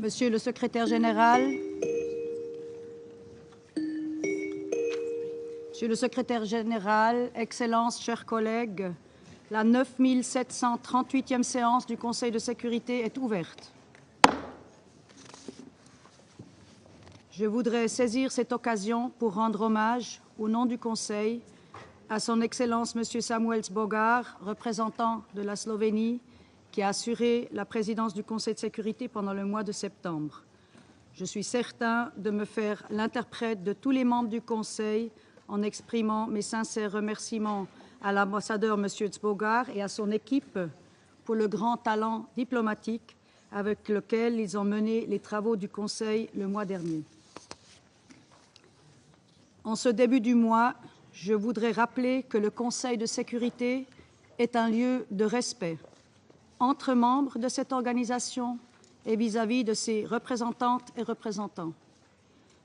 Monsieur le secrétaire général, Monsieur le secrétaire général, Excellences, chers collègues, la 9738e séance du Conseil de sécurité est ouverte. Je voudrais saisir cette occasion pour rendre hommage, au nom du Conseil, à son Excellence M. Samuels Bogar, représentant de la Slovénie, qui a assuré la présidence du Conseil de sécurité pendant le mois de septembre. Je suis certain de me faire l'interprète de tous les membres du Conseil en exprimant mes sincères remerciements à l'ambassadeur M. Zbogar et à son équipe pour le grand talent diplomatique avec lequel ils ont mené les travaux du Conseil le mois dernier. En ce début du mois, je voudrais rappeler que le Conseil de sécurité est un lieu de respect entre membres de cette organisation et vis-à-vis de ses représentantes et représentants.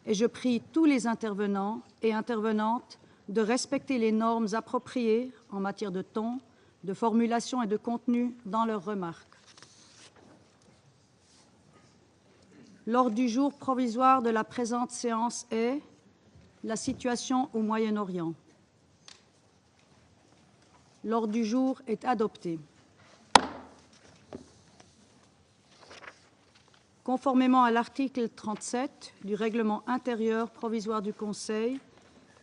Et je prie tous les intervenants et intervenantes de respecter les normes appropriées en matière de ton, de formulation et de contenu dans leurs remarques. L'ordre du jour provisoire de la présente séance est la situation au Moyen-Orient. L'ordre du jour est adopté. Conformément à l'article 37 du règlement intérieur provisoire du Conseil,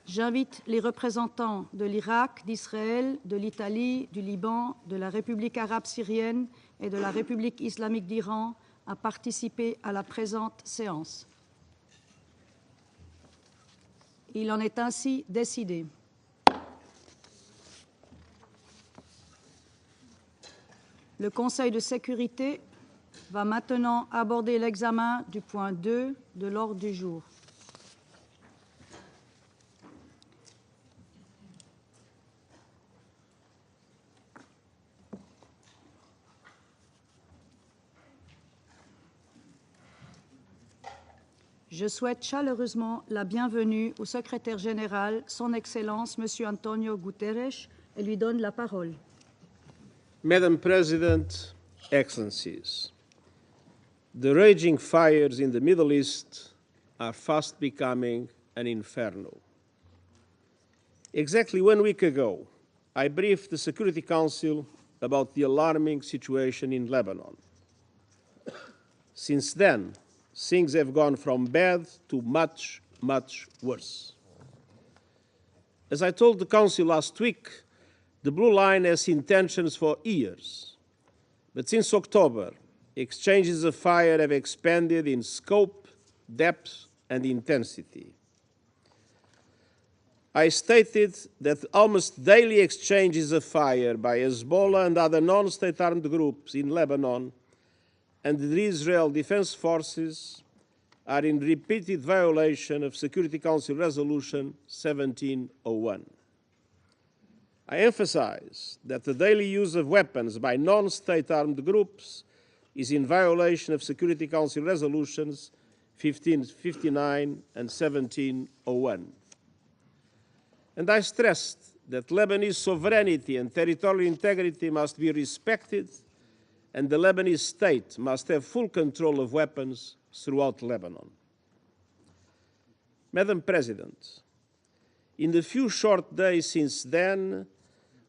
j'invite les représentants de l'Irak, d'Israël, de l'Italie, du Liban, de la République arabe syrienne et de la République islamique d'Iran à participer à la présente séance. Il en est ainsi décidé. Le Conseil de sécurité va maintenant aborder l'examen du point 2 de l'ordre du jour. Je souhaite chaleureusement la bienvenue au secrétaire général, son Excellence, M. Antonio Guterres, et lui donne la parole. Madam President, Excellencies, the raging fires in the Middle East are fast becoming an inferno. Exactly 1 week ago, I briefed the Security Council about the alarming situation in Lebanon. Since then, things have gone from bad to much, much worse. As I told the Council last week, the Blue Line has seen tensions for years. But since October, exchanges of fire have expanded in scope, depth, and intensity. I stated that almost daily exchanges of fire by Hezbollah and other non-state armed groups in Lebanon and the Israel Defense Forces are in repeated violation of Security Council Resolution 1701. I emphasize that the daily use of weapons by non-state armed groups is in violation of Security Council Resolutions 1559 and 1701. And I stressed that Lebanese sovereignty and territorial integrity must be respected, and the Lebanese state must have full control of weapons throughout Lebanon. Madam President, in the few short days since then,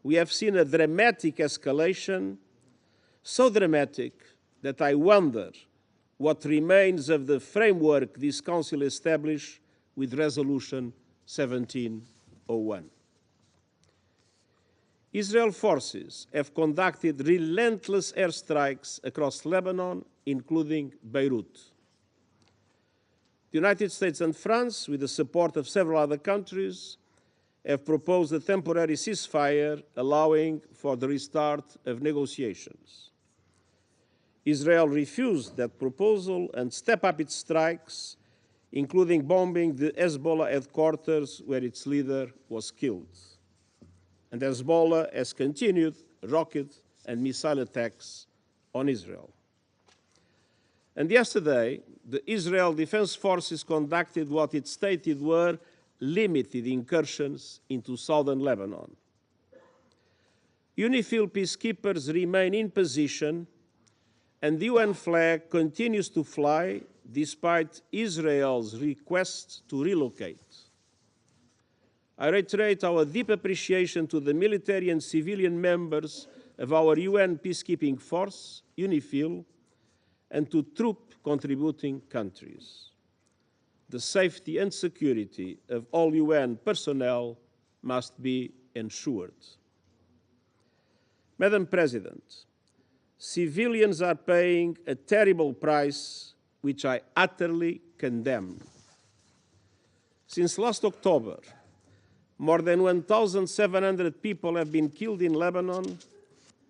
we have seen a dramatic escalation, so dramatic that I wonder what remains of the framework this Council established with Resolution 1701. Israel forces have conducted relentless airstrikes across Lebanon, including Beirut. The United States and France, with the support of several other countries, have proposed a temporary ceasefire allowing for the restart of negotiations. Israel refused that proposal and stepped up its strikes, including bombing the Hezbollah headquarters where its leader was killed. And Hezbollah has continued rocket and missile attacks on Israel. And yesterday, the Israel Defense Forces conducted what it stated were limited incursions into southern Lebanon. UNIFIL peacekeepers remain in position and the UN flag continues to fly despite Israel's request to relocate. I reiterate our deep appreciation to the military and civilian members of our UN peacekeeping force, UNIFIL, and to troop contributing countries. The safety and security of all UN personnel must be ensured. Madam President, civilians are paying a terrible price, which I utterly condemn. Since last October, more than 1,700 people have been killed in Lebanon,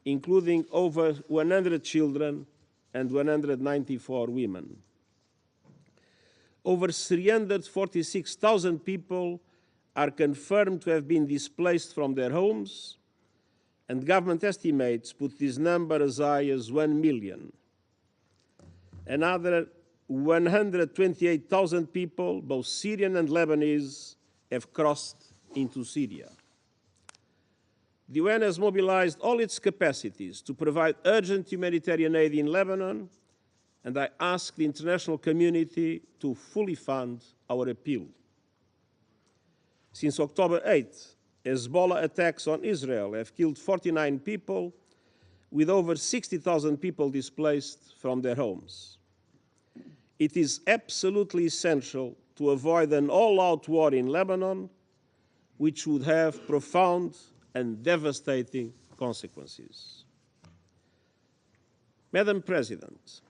including over 100 children and 194 women. Over 346,000 people are confirmed to have been displaced from their homes, and government estimates put this number as high as 1 million. Another 128,000 people, both Syrian and Lebanese, have crossed into Syria. The UN has mobilized all its capacities to provide urgent humanitarian aid in Lebanon, and I ask the international community to fully fund our appeal. Since October 8th, Hezbollah attacks on Israel have killed 49 people, with over 60,000 people displaced from their homes. It is absolutely essential to avoid an all-out war in Lebanon, which would have profound and devastating consequences. Madam President,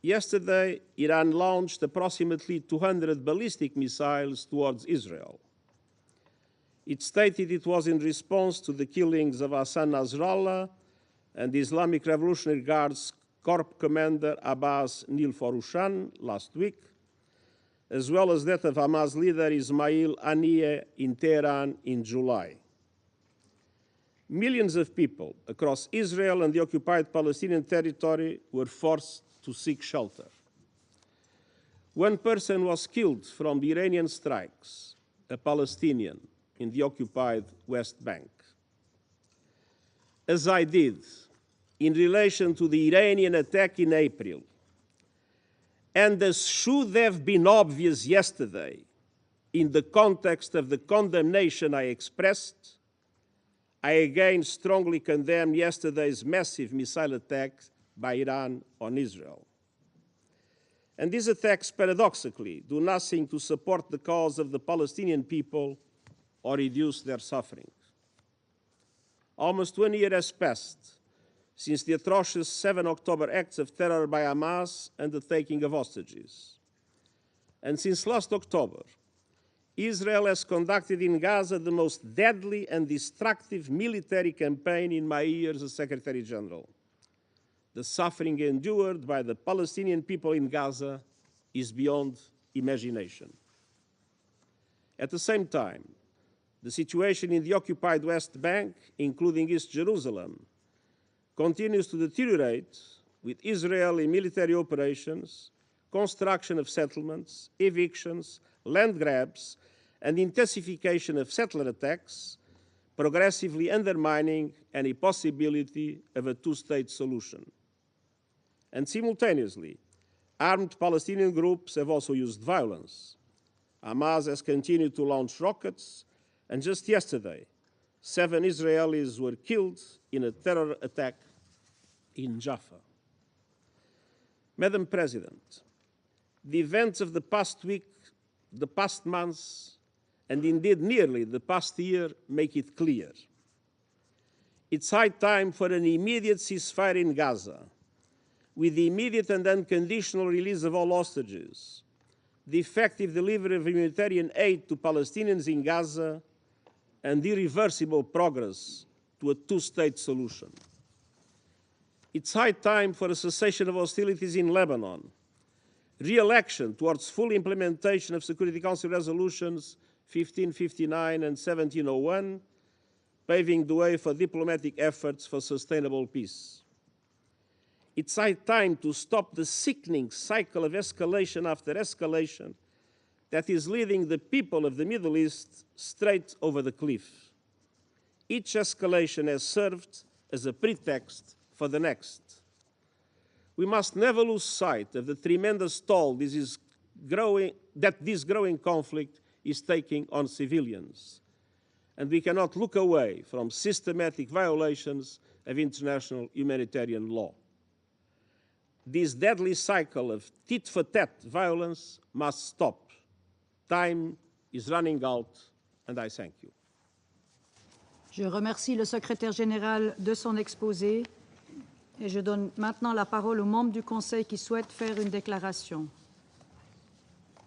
yesterday, Iran launched approximately 200 ballistic missiles towards Israel. It stated it was in response to the killings of Hassan Nasrallah and the Islamic Revolutionary Guards Corps Commander Abbas Nilforushan last week, as well as that of Hamas leader Ismail Haniyeh in Tehran in July. Millions of people across Israel and the occupied Palestinian territory were forced to seek shelter. One person was killed from the Iranian strikes, a Palestinian in the occupied West Bank. As I did in relation to the Iranian attack in April, and as should have been obvious yesterday in the context of the condemnation I expressed, I again strongly condemn yesterday's massive missile attack by Iran on Israel. And these attacks, paradoxically, do nothing to support the cause of the Palestinian people or reduce their suffering. Almost 1 year has passed since the atrocious 7 October acts of terror by Hamas and the taking of hostages. And since last October, Israel has conducted in Gaza the most deadly and destructive military campaign in my years as Secretary General. The suffering endured by the Palestinian people in Gaza is beyond imagination. At the same time, the situation in the occupied West Bank, including East Jerusalem, continues to deteriorate with Israeli military operations, construction of settlements, evictions, land grabs, and intensification of settler attacks, progressively undermining any possibility of a two-state solution. And simultaneously, armed Palestinian groups have also used violence. Hamas has continued to launch rockets, and just yesterday, 7 Israelis were killed in a terror attack in Jaffa. Madam President, the events of the past week, the past months, and indeed nearly the past year make it clear. It's high time for an immediate ceasefire in Gaza, with the immediate and unconditional release of all hostages, the effective delivery of humanitarian aid to Palestinians in Gaza, and irreversible progress to a two-state solution. It's high time for a cessation of hostilities in Lebanon, re-election towards full implementation of Security Council resolutions 1559 and 1701, paving the way for diplomatic efforts for sustainable peace. It's high time to stop the sickening cycle of escalation after escalation that is leading the people of the Middle East straight over the cliff. Each escalation has served as a pretext for the next. we must never lose sight of the tremendous toll that this growing conflict is taking on civilians. And we cannot look away from systematic violations of international humanitarian law. This deadly cycle of tit-for-tat violence must stop. Time is running out, and I thank you. Je remercie le secrétaire général de son exposé et je donne maintenant la parole aux membres du Conseil qui souhaitent faire une déclaration.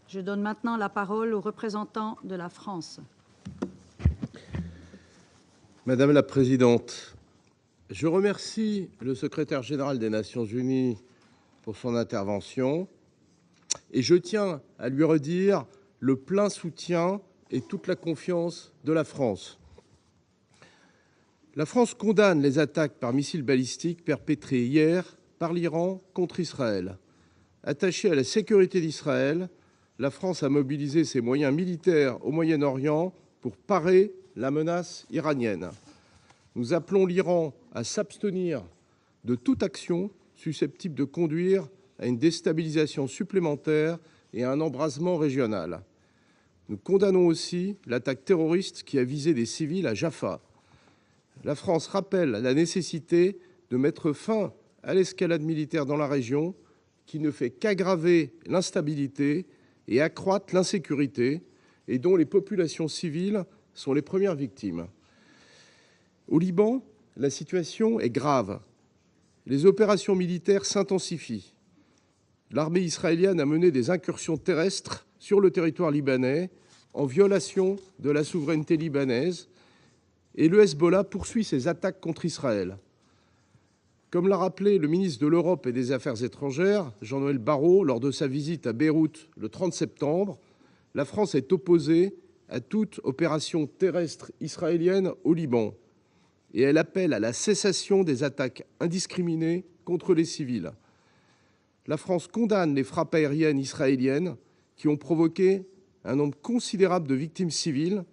Je donne maintenant la parole aux représentants de la France. Madame la Présidente, je remercie le secrétaire général des Nations Unies pour son intervention et je tiens à lui redire le plein soutien et toute la confiance de la France. La France condamne les attaques par missiles balistiques perpétrées hier par l'Iran contre Israël. Attachée à la sécurité d'Israël, la France a mobilisé ses moyens militaires au Moyen-Orient pour parer la menace iranienne. Nous appelons l'Iran à s'abstenir de toute action susceptible de conduire à une déstabilisation supplémentaire et à un embrasement régional. Nous condamnons aussi l'attaque terroriste qui a visé des civils à Jaffa. La France rappelle la nécessité de mettre fin à l'escalade militaire dans la région qui ne fait qu'aggraver l'instabilité et accroître l'insécurité et dont les populations civiles sont les premières victimes. Au Liban, la situation est grave. Les opérations militaires s'intensifient. L'armée israélienne a mené des incursions terrestres sur le territoire libanais en violation de la souveraineté libanaise et le Hezbollah poursuit ses attaques contre Israël. Comme l'a rappelé le ministre de l'Europe et des Affaires étrangères, Jean-Noël Barrot, lors de sa visite à Beyrouth le 30 septembre, la France est opposée à toute opération terrestre israélienne au Liban et elle appelle à la cessation des attaques indiscriminées contre les civils. La France condamne les frappes aériennes israéliennes qui ont provoqué un nombre considérable de victimes civiles,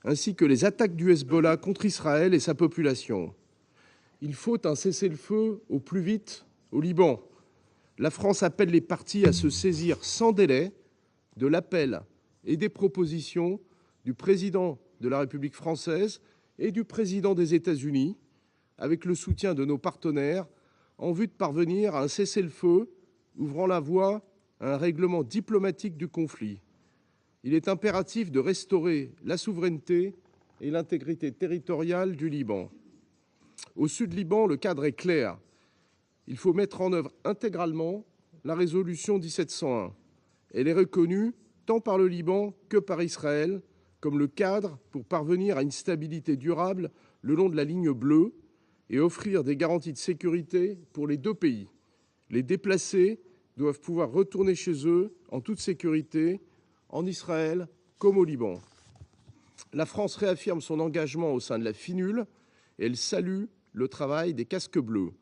ainsi que les attaques du Hezbollah contre Israël et sa population. Il faut un cessez-le-feu au plus vite au Liban. La France appelle les parties à se saisir sans délai de l'appel et des propositions du président de la République française et du président des États-Unis, avec le soutien de nos partenaires, en vue de parvenir à un cessez-le-feu ouvrant la voie à un règlement diplomatique du conflit. Il est impératif de restaurer la souveraineté et l'intégrité territoriale du Liban. Au sud Liban, le cadre est clair. Il faut mettre en œuvre intégralement la résolution 1701. Elle est reconnue tant par le Liban que par Israël comme le cadre pour parvenir à une stabilité durable le long de la ligne bleue et offrir des garanties de sécurité pour les deux pays. Les déplacés doivent pouvoir retourner chez eux en toute sécurité, en Israël comme au Liban. La France réaffirme son engagement au sein de la FINUL et elle salue le travail des casques bleus.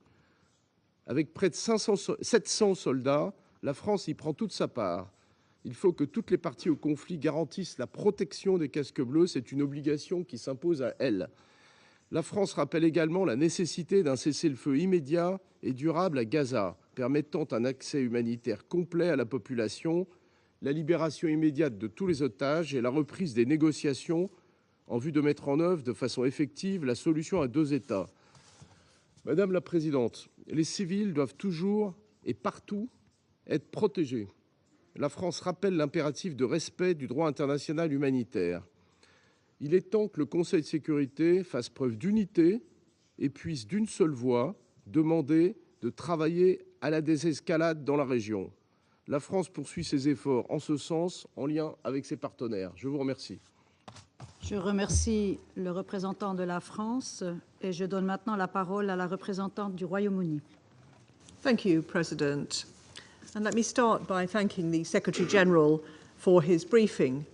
Avec près de 700 soldats, la France y prend toute sa part. Il faut que toutes les parties au conflit garantissent la protection des casques bleus. C'est une obligation qui s'impose à elles. La France rappelle également la nécessité d'un cessez-le-feu immédiat et durable à Gaza, permettant un accès humanitaire complet à la population, la libération immédiate de tous les otages et la reprise des négociations en vue de mettre en œuvre de façon effective la solution à deux États. Madame la Présidente, les civils doivent toujours et partout être protégés. La France rappelle l'impératif de respect du droit international humanitaire. Il est temps que le Conseil de sécurité fasse preuve d'unité et puisse d'une seule voix demander de travailler à la désescalade dans la région. La France poursuit ses efforts en ce sens, en lien avec ses partenaires. Je vous remercie. Je remercie le représentant de la France et je donne maintenant la parole à la représentante du Royaume-Uni. Thank you, President. And let me start by thanking the Secretary-General for his briefing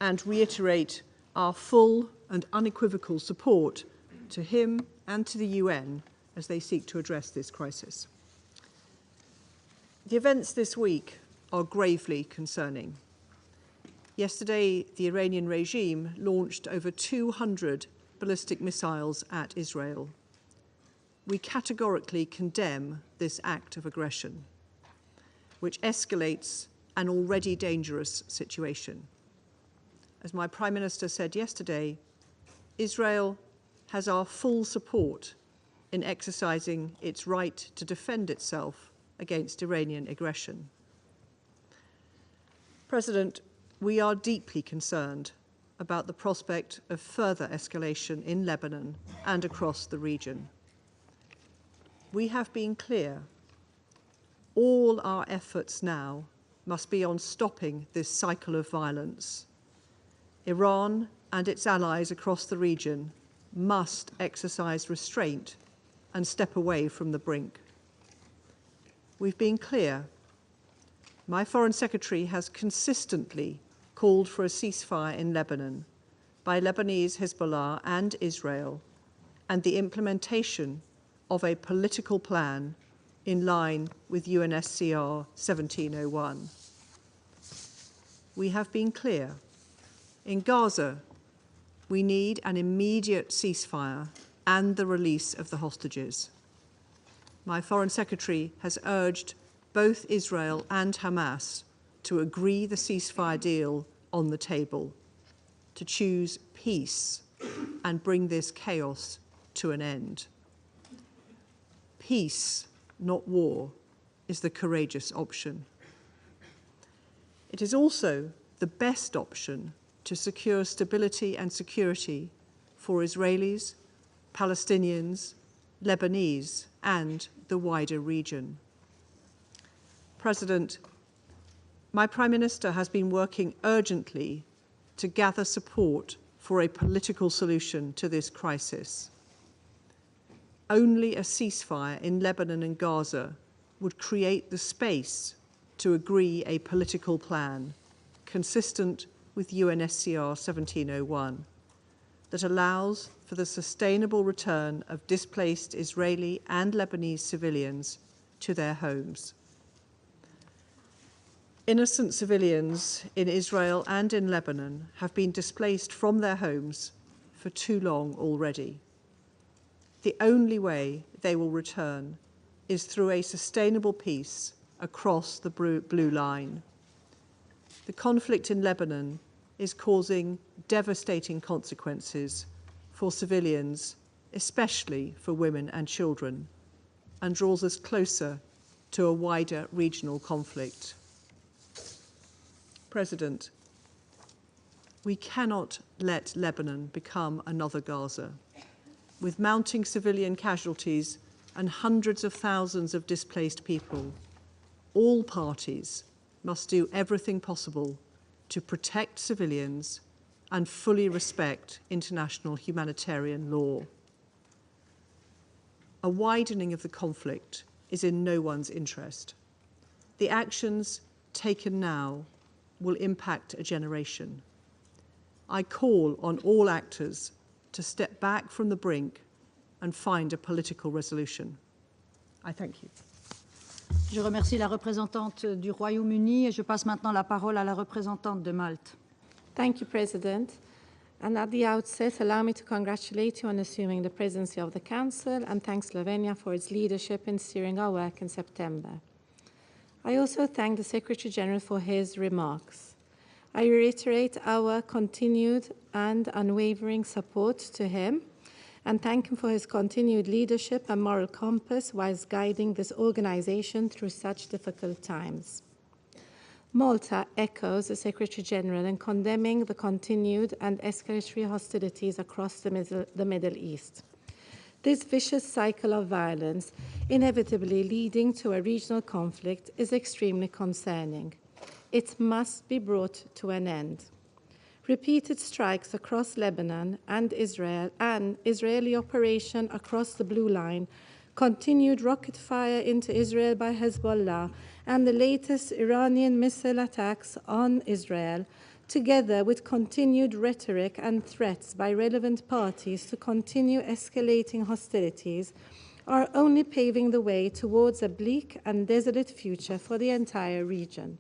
and reiterate our full and unequivocal support to him and to the UN as they seek to address this crisis. The events this week are gravely concerning. Yesterday, the Iranian regime launched over 200 ballistic missiles at Israel. we categorically condemn this act of aggression, which escalates an already dangerous situation. As my Prime Minister said yesterday, Israel has our full support in exercising its right to defend itself against Iranian aggression. President, we are deeply concerned about the prospect of further escalation in Lebanon and across the region. We have been clear. All our efforts now must be on stopping this cycle of violence. Iran and its allies across the region must exercise restraint and step away from the brink. We've been clear. My Foreign Secretary has consistently called for a ceasefire in Lebanon by Lebanese Hezbollah and Israel, and the implementation of a political plan in line with UNSCR 1701. We have been clear. In Gaza, we need an immediate ceasefire and the release of the hostages. My Foreign Secretary has urged both Israel and Hamas to agree the ceasefire deal on the table, to choose peace and bring this chaos to an end. Peace, not war, is the courageous option. It is also the best option to secure stability and security for Israelis, Palestinians, Lebanese, and the wider region. President, my Prime Minister has been working urgently to gather support for a political solution to this crisis. Only a ceasefire in Lebanon and Gaza would create the space to agree a political plan consistent with UNSCR 1701 that allows for the sustainable return of displaced Israeli and Lebanese civilians to their homes. Innocent civilians in Israel and in Lebanon have been displaced from their homes for too long already. The only way they will return is through a sustainable peace across the blue line. The conflict in Lebanon is causing devastating consequences for civilians, especially for women and children, and draws us closer to a wider regional conflict. President, we cannot let Lebanon become another Gaza. With mounting civilian casualties and hundreds of thousands of displaced people, all parties must do everything possible to protect civilians and fully respect international humanitarian law. A widening of the conflict is in no one's interest. The actions taken now will impact a generation. I call on all actors to step back from the brink and find a political resolution. I thank you. Je remercie la représentante du Royaume-Uni et je passe maintenant la parole à la représentante de Malte. Thank you, President. And at the outset, allow me to congratulate you on assuming the presidency of the Council and thank Slovenia for its leadership in steering our work in September. I also thank the Secretary-General for his remarks. I reiterate our continued and unwavering support to him and thank him for his continued leadership and moral compass whilst guiding this organization through such difficult times. Malta echoes the Secretary-General in condemning the continued and escalatory hostilities across the Middle East. This vicious cycle of violence, inevitably leading to a regional conflict, is extremely concerning. It must be brought to an end. Repeated strikes across Lebanon and Israel, and Israeli operation across the Blue Line, continued rocket fire into Israel by Hezbollah, and the latest Iranian missile attacks on Israel, together with continued rhetoric and threats by relevant parties to continue escalating hostilities, are only paving the way towards a bleak and desolate future for the entire region.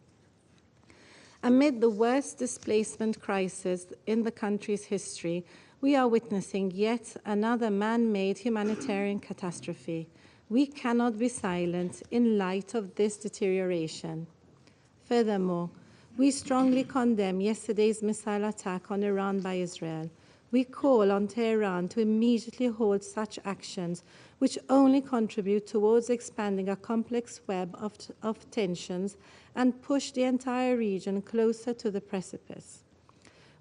Amid the worst displacement crisis in the country's history, we are witnessing yet another man-made humanitarian catastrophe. We cannot be silent in light of this deterioration. Furthermore, we strongly condemn yesterday's missile attack on Iran by Israel. We call on Tehran to immediately halt such actions, which only contribute towards expanding a complex web of tensions and push the entire region closer to the precipice.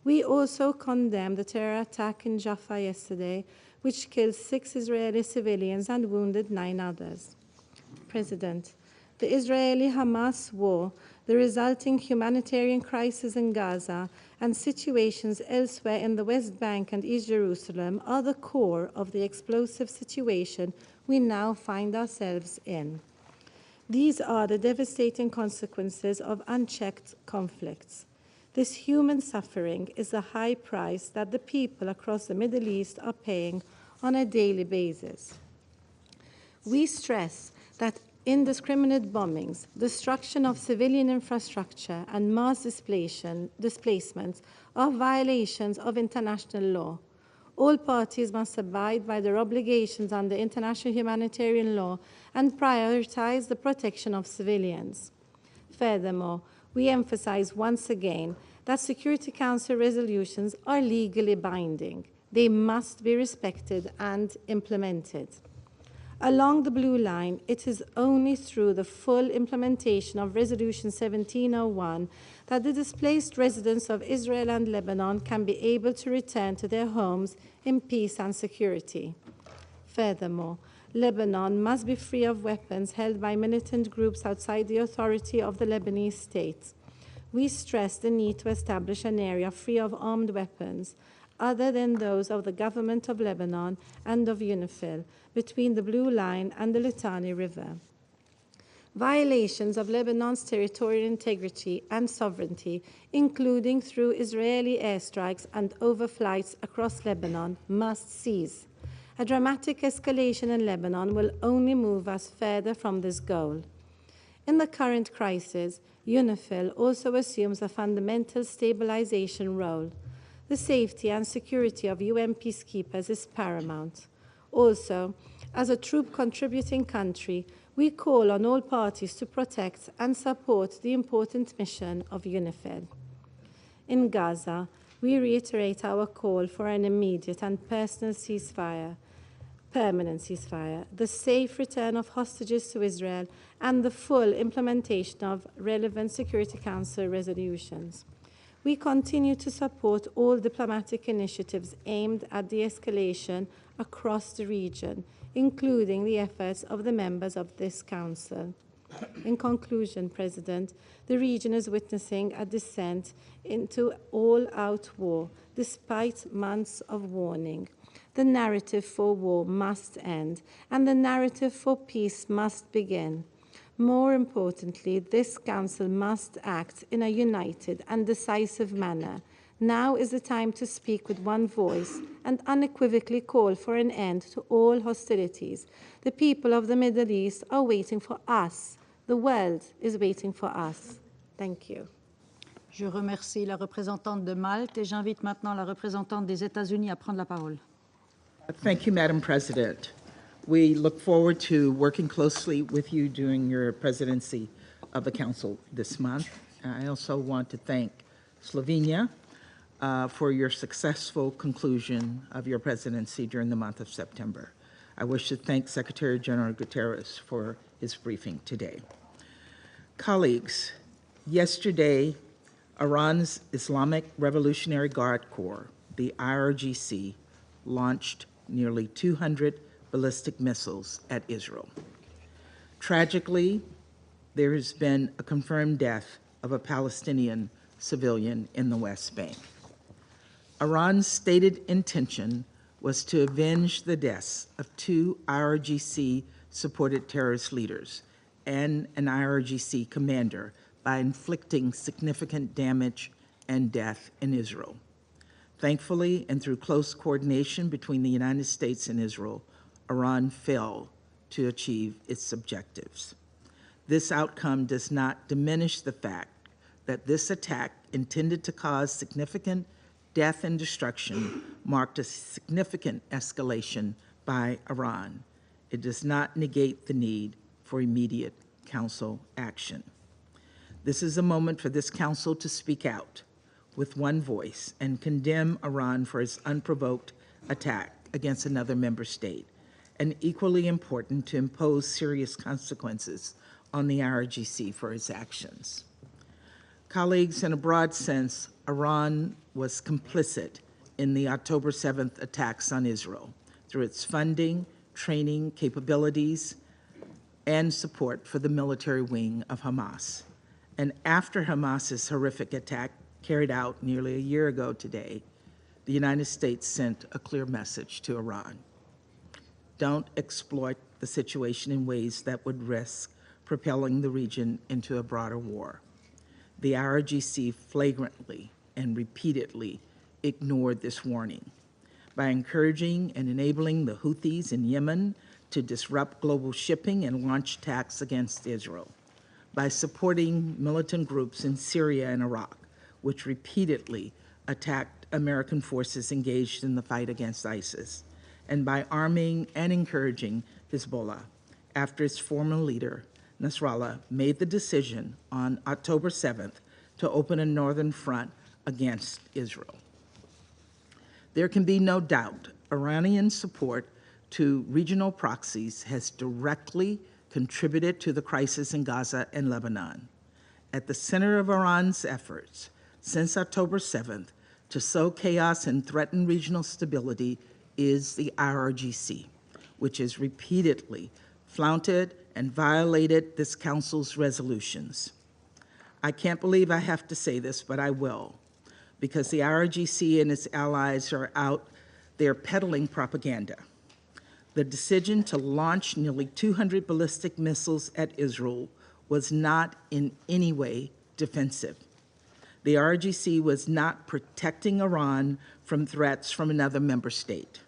We also condemn the terror attack in Jaffa yesterday, which killed 6 Israeli civilians and wounded 9 others. President, the Israeli-Hamas war, the resulting humanitarian crisis in Gaza, and situations elsewhere in the West Bank and East Jerusalem are the core of the explosive situation we now find ourselves in. These are the devastating consequences of unchecked conflicts. This human suffering is a high price that the people across the Middle East are paying on a daily basis. We stress that indiscriminate bombings, destruction of civilian infrastructure, and mass displacements are violations of international law. All parties must abide by their obligations under international humanitarian law and prioritize the protection of civilians. Furthermore, we emphasize once again that Security Council resolutions are legally binding. They must be respected and implemented. Along the blue line, it is only through the full implementation of Resolution 1701 that the displaced residents of Israel and Lebanon can be able to return to their homes in peace and security. Furthermore, Lebanon must be free of weapons held by militant groups outside the authority of the Lebanese state. We stress the need to establish an area free of armed weapons, other than those of the government of Lebanon and of UNIFIL, between the Blue Line and the Litani River. Violations of Lebanon's territorial integrity and sovereignty, including through Israeli airstrikes and overflights across Lebanon, must cease. A dramatic escalation in Lebanon will only move us further from this goal. In the current crisis, UNIFIL also assumes a fundamental stabilization role. The safety and security of UN peacekeepers is paramount. Also, as a troop-contributing country, we call on all parties to protect and support the important mission of UNIFIL. In Gaza, we reiterate our call for an immediate and permanent ceasefire, the safe return of hostages to Israel, and the full implementation of relevant Security Council resolutions. We continue to support all diplomatic initiatives aimed at de-escalation across the region, including the efforts of the members of this Council. In conclusion, President, the region is witnessing a descent into all-out war, despite months of warning. The narrative for war must end, and the narrative for peace must begin. More importantly, this Council must act in a united and decisive manner. Now is the time to speak with one voice and unequivocally call for an end to all hostilities. The people of the Middle East are waiting for us. The world is waiting for us. Thank you. Je remercie la représentante de Malte et j'invite maintenant la représentante des États-Unis à prendre la parole. Thank you, Madam President. We look forward to working closely with you during your presidency of the Council this month. I also want to thank Slovenia for your successful conclusion of your presidency during the month of September. I wish to thank Secretary General Guterres for his briefing today. Colleagues, yesterday, Iran's Islamic Revolutionary Guard Corps, the IRGC, launched nearly 200 ballistic missiles at Israel. Tragically, there has been a confirmed death of a Palestinian civilian in the West Bank. Iran's stated intention was to avenge the deaths of 2 IRGC-supported terrorist leaders and an IRGC commander by inflicting significant damage and death in Israel. Thankfully, and through close coordination between the United States and Israel, Iran failed to achieve its objectives. This outcome does not diminish the fact that this attack, intended to cause significant death and destruction marked a significant escalation by Iran. It does not negate the need for immediate Council action. This is a moment for this Council to speak out with one voice and condemn Iran for its unprovoked attack against another member state, and equally important to impose serious consequences on the IRGC for its actions. Colleagues, in a broad sense, Iran was complicit in the October 7th attacks on Israel through its funding, training, capabilities, and support for the military wing of Hamas. And after Hamas's horrific attack carried out nearly a year ago today, the United States sent a clear message to Iran. Don't exploit the situation in ways that would risk propelling the region into a broader war. The IRGC flagrantly and repeatedly ignored this warning by encouraging and enabling the Houthis in Yemen to disrupt global shipping and launch attacks against Israel, by supporting militant groups in Syria and Iraq, which repeatedly attacked American forces engaged in the fight against ISIS, and by arming and encouraging Hezbollah after its former leader, Nasrallah, made the decision on October 7th to open a northern front against Israel. There can be no doubt Iranian support to regional proxies has directly contributed to the crisis in Gaza and Lebanon. At the center of Iran's efforts since October 7th to sow chaos and threaten regional stability is the IRGC, which has repeatedly flouted and violated this Council's resolutions. I can't believe I have to say this, but I will, because the IRGC and its allies are out there peddling propaganda. The decision to launch nearly 200 ballistic missiles at Israel was not in any way defensive. The IRGC was not protecting Iran from threats from another member state.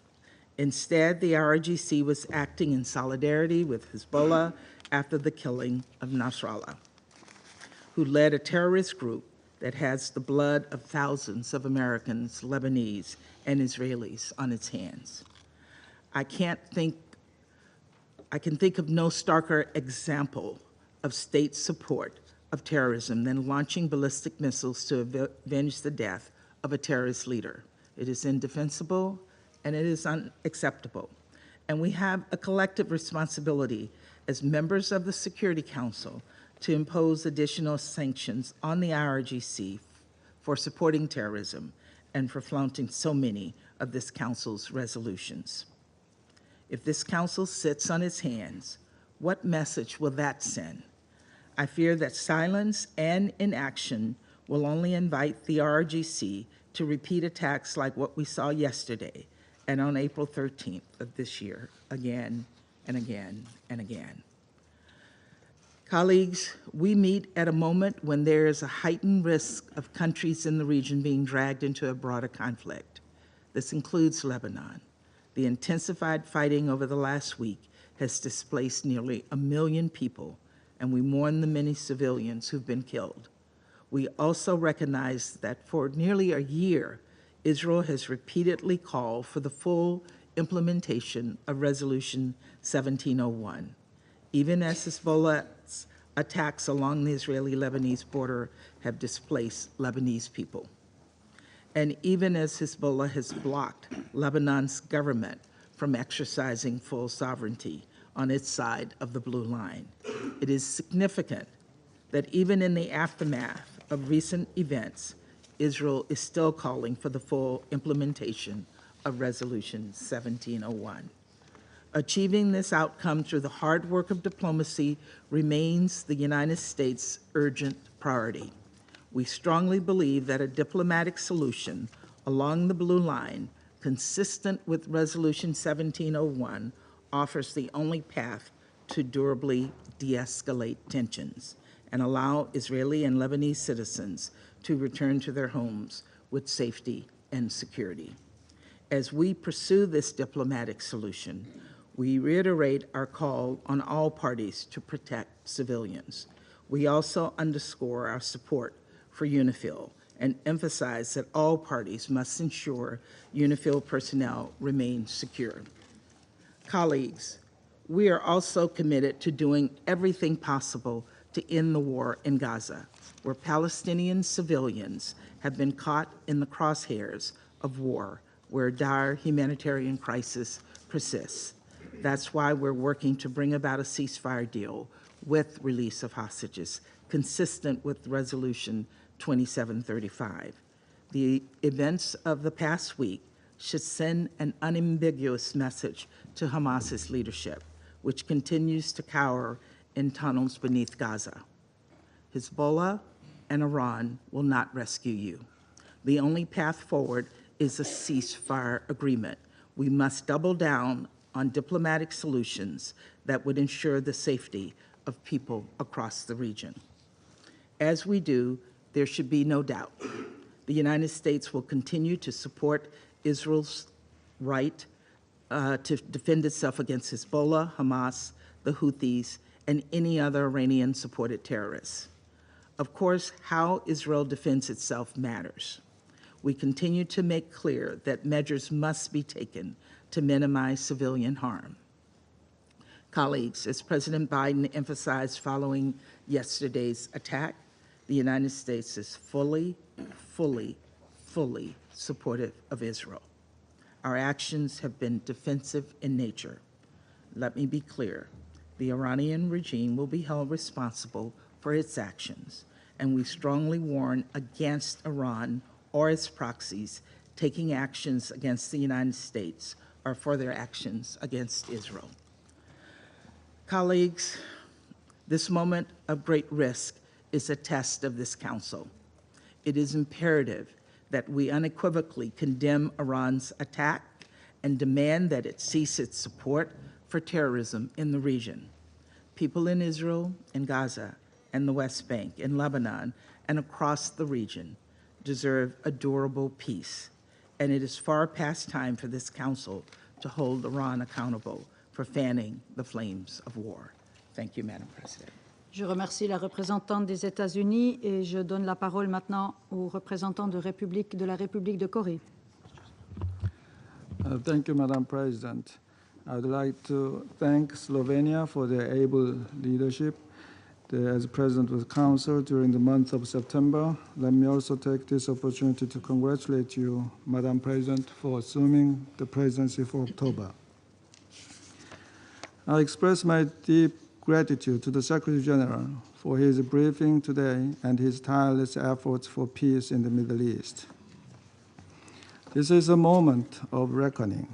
Instead, the IRGC was acting in solidarity with Hezbollah after the killing of Nasrallah, who led a terrorist group that has the blood of thousands of Americans, Lebanese, and Israelis on its hands. I can think of no starker example of state support of terrorism than launching ballistic missiles to avenge the death of a terrorist leader. It is indefensible and it is unacceptable. And we have a collective responsibility as members of the Security Council to impose additional sanctions on the IRGC for supporting terrorism and for flaunting so many of this Council's resolutions. If this Council sits on its hands, what message will that send? I fear that silence and inaction will only invite the IRGC to repeat attacks like what we saw yesterday and on April 13th of this year, again and again and again. Colleagues, we meet at a moment when there is a heightened risk of countries in the region being dragged into a broader conflict. This includes Lebanon. The intensified fighting over the last week has displaced nearly 1 million people, and we mourn the many civilians who've been killed. We also recognize that for nearly a year, Israel has repeatedly called for the full implementation of Resolution 1701, even as Hezbollah's attacks along the Israeli-Lebanese border have displaced Lebanese people. And even as Hezbollah has blocked Lebanon's government from exercising full sovereignty on its side of the blue line, it is significant that even in the aftermath of recent events, Israel is still calling for the full implementation of Resolution 1701. Achieving this outcome through the hard work of diplomacy remains the United States' urgent priority. We strongly believe that a diplomatic solution along the blue line, consistent with Resolution 1701, offers the only path to durably de-escalate tensions and allow Israeli and Lebanese citizens to return to their homes with safety and security. As we pursue this diplomatic solution, we reiterate our call on all parties to protect civilians. We also underscore our support for UNIFIL and emphasized that all parties must ensure UNIFIL personnel remain secure. Colleagues, we are also committed to doing everything possible to end the war in Gaza, where Palestinian civilians have been caught in the crosshairs of war, where dire humanitarian crisis persists. That's why we're working to bring about a ceasefire deal with release of hostages, consistent with Resolution 2735. The events of the past week should send an unambiguous message to Hamas's leadership, which continues to cower in tunnels beneath Gaza. Hezbollah and Iran will not rescue you. The only path forward is a ceasefire agreement. We must double down on diplomatic solutions that would ensure the safety of people across the region. As we do, there should be no doubt. The United States will continue to support Israel's right to defend itself against Hezbollah, Hamas, the Houthis, and any other Iranian-supported terrorists. Of course, how Israel defends itself matters. We continue to make clear that measures must be taken to minimize civilian harm. Colleagues, as President Biden emphasized following yesterday's attack, the United States is fully supportive of Israel. Our actions have been defensive in nature. Let me be clear. The Iranian regime will be held responsible for its actions, and we strongly warn against Iran or its proxies taking actions against the United States or further actions against Israel. Colleagues, this moment of great risk is a test of this Council. It is imperative that we unequivocally condemn Iran's attack and demand that it cease its support for terrorism in the region. People in Israel and Gaza and the West Bank, in Lebanon, and across the region deserve a durable peace, and it is far past time for this Council to hold Iran accountable for fanning the flames of war. Thank you, Madam President. Je remercie la représentante des États-Unis et je donne la parole maintenant au représentant de la République de Corée. Thank you, Madam President. I'd like to thank Slovenia for their able leadership as President of the Council during the month of September. Let me also take this opportunity to congratulate you, Madam President, for assuming the presidency for October. I express my deep gratitude to the Secretary General for his briefing today and his tireless efforts for peace in the Middle East. This is a moment of reckoning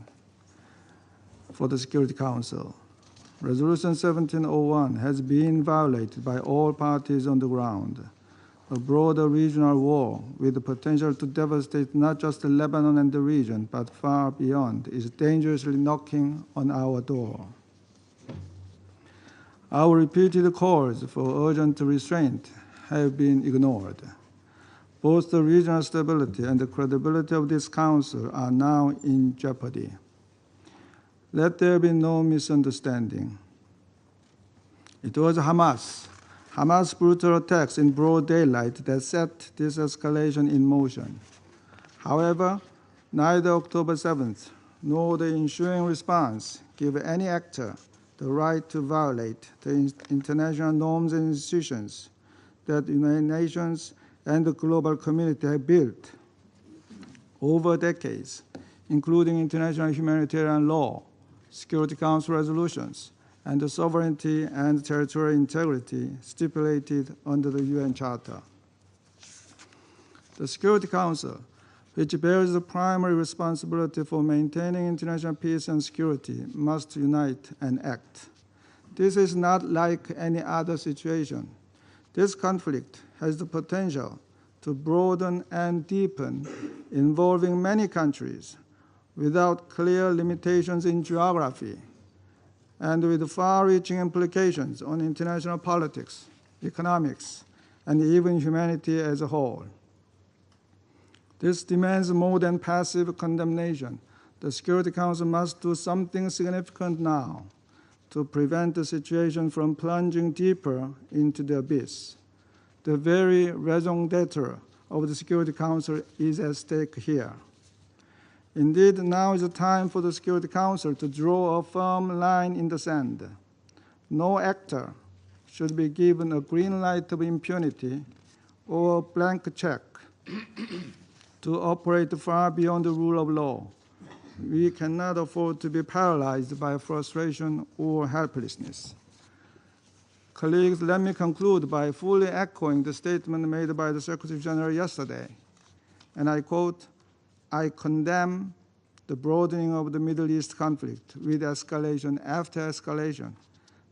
for the Security Council. Resolution 1701 has been violated by all parties on the ground. A broader regional war with the potential to devastate not just Lebanon and the region, but far beyond, is dangerously knocking on our door. Our repeated calls for urgent restraint have been ignored. Both the regional stability and the credibility of this Council are now in jeopardy. Let there be no misunderstanding. It was Hamas' brutal attacks in broad daylight that set this escalation in motion. However, neither October 7th nor the ensuing response give any actor the right to violate the international norms and institutions that the United Nations and the global community have built over decades, including international humanitarian law, Security Council resolutions, and the sovereignty and territorial integrity stipulated under the UN Charter. The Security Council, which bears the primary responsibility for maintaining international peace and security, must unite and act. This is not like any other situation. This conflict has the potential to broaden and deepen, involving many countries without clear limitations in geography, and with far-reaching implications on international politics, economics, and even humanity as a whole. This demands more than passive condemnation. The Security Council must do something significant now to prevent the situation from plunging deeper into the abyss. The very raison d'etre of the Security Council is at stake here. Indeed, now is the time for the Security Council to draw a firm line in the sand. No actor should be given a green light of impunity or a blank check to operate far beyond the rule of law. We cannot afford to be paralyzed by frustration or helplessness. Colleagues, let me conclude by fully echoing the statement made by the Secretary General yesterday. And I quote, "I condemn the broadening of the Middle East conflict with escalation after escalation.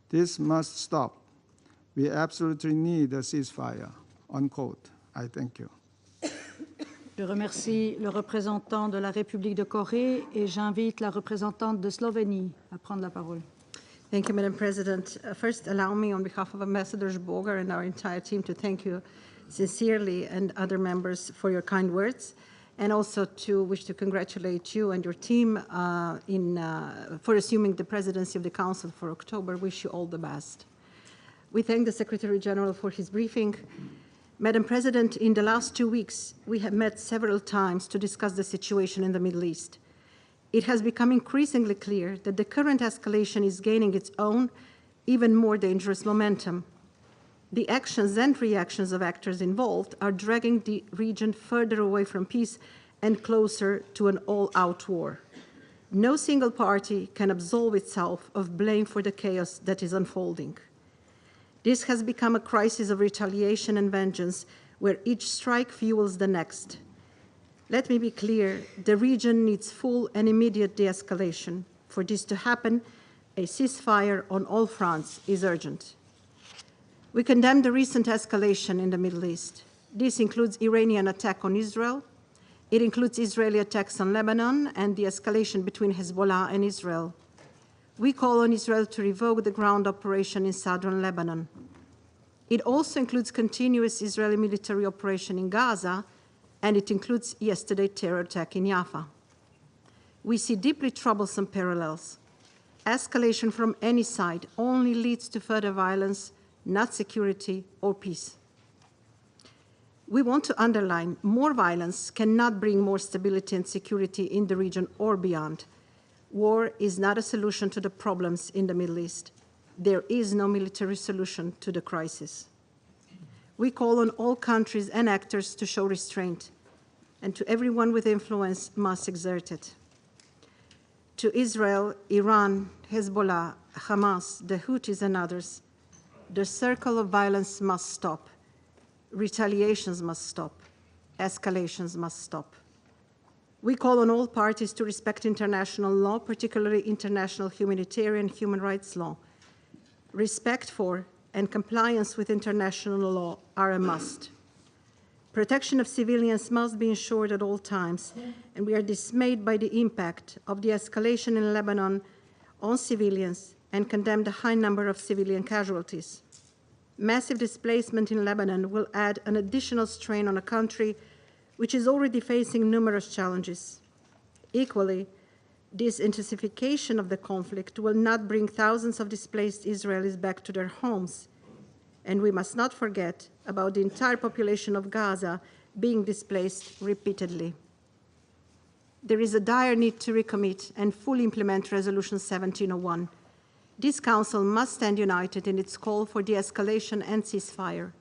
This must stop. We absolutely need a ceasefire," unquote. I thank you. Je remercie le représentant de la République de Corée et j'invite la représentante de Slovénie à prendre la parole. Thank you, Madam President. First, allow me, on behalf of Ambassador Bogar and our entire team, to thank you sincerely and other members for your kind words, and also to wish to congratulate you and your team for assuming the presidency of the Council for October. Wish you all the best. We thank the Secretary General for his briefing. Madam President, in the last 2 weeks, we have met several times to discuss the situation in the Middle East. It has become increasingly clear that the current escalation is gaining its own, even more dangerous momentum. The actions and reactions of actors involved are dragging the region further away from peace and closer to an all-out war. No single party can absolve itself of blame for the chaos that is unfolding. This has become a crisis of retaliation and vengeance, where each strike fuels the next. Let me be clear, the region needs full and immediate de-escalation. For this to happen, a ceasefire on all fronts is urgent. We condemn the recent escalation in the Middle East. This includes Iranian attack on Israel. It includes Israeli attacks on Lebanon and the escalation between Hezbollah and Israel. We call on Israel to revoke the ground operation in southern Lebanon. It also includes continuous Israeli military operation in Gaza, and it includes yesterday's terror attack in Jaffa. We see deeply troublesome parallels. Escalation from any side only leads to further violence, not security or peace. We want to underline more violence cannot bring more stability and security in the region or beyond. War is not a solution to the problems in the Middle East. There is no military solution to the crisis. We call on all countries and actors to show restraint, and to everyone with influence must exert it. To Israel, Iran, Hezbollah, Hamas, the Houthis, and others, the circle of violence must stop. Retaliations must stop. Escalations must stop. We call on all parties to respect international law, particularly international humanitarian human rights law. Respect for and compliance with international law are a must. Protection of civilians must be ensured at all times, and we are dismayed by the impact of the escalation in Lebanon on civilians and condemn the high number of civilian casualties. Massive displacement in Lebanon will add an additional strain on a country which is already facing numerous challenges. Equally, this intensification of the conflict will not bring thousands of displaced Israelis back to their homes. And we must not forget about the entire population of Gaza being displaced repeatedly. There is a dire need to recommit and fully implement Resolution 1701. This Council must stand united in its call for de-escalation and ceasefire.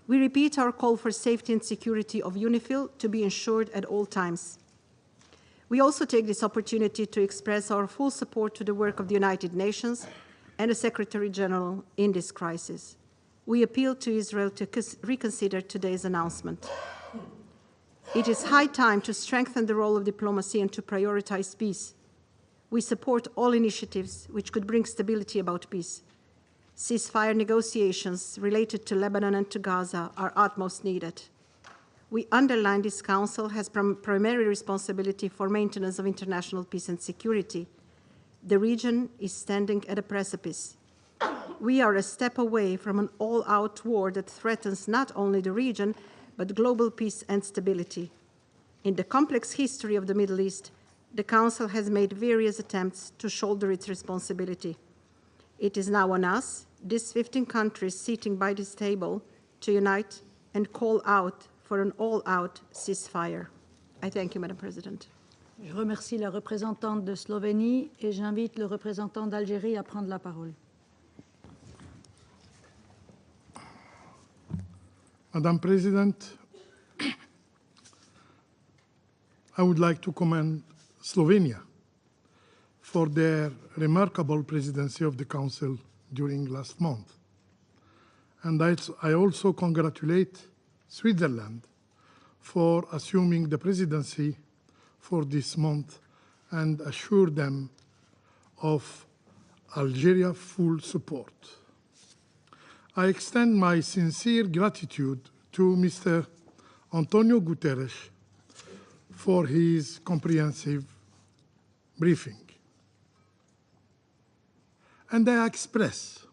We repeat our call for safety and security of UNIFIL to be ensured at all times. We also take this opportunity to express our full support to the work of the United Nations and the Secretary General in this crisis. We appeal to Israel to reconsider today's announcement. It is high time to strengthen the role of diplomacy and to prioritize peace. We support all initiatives which could bring stability about peace. Ceasefire negotiations related to Lebanon and to Gaza are utmost needed. We underline this Council has primary responsibility for maintenance of international peace and security. The region is standing at a precipice. We are a step away from an all-out war that threatens not only the region, but global peace and stability. In the complex history of the Middle East, the Council has made various attempts to shoulder its responsibility. It is now on us, these 15 countries sitting by this table, to unite and call out for an all-out ceasefire. I thank you, Madam President. Je remercie la représentante de Slovénie et j'invite le représentant d'Algérie à prendre la parole. Madam President, I would like to commend Slovenia for their remarkable presidency of the Council during last month. And I also congratulate Switzerland for assuming the presidency for this month and assure them of Algeria's full support. I extend my sincere gratitude to Mr. Antonio Guterres for his comprehensive briefing. And I express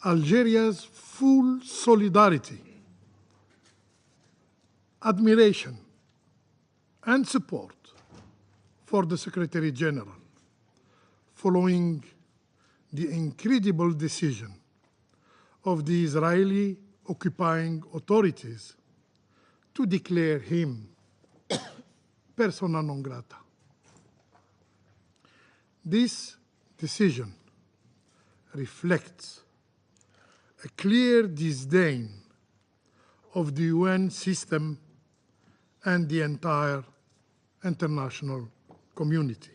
Algeria's full solidarity, admiration, and support for the Secretary General following the incredible decision of the Israeli occupying authorities to declare him persona non grata. This decision reflects a clear disdain of the UN system and the entire international community.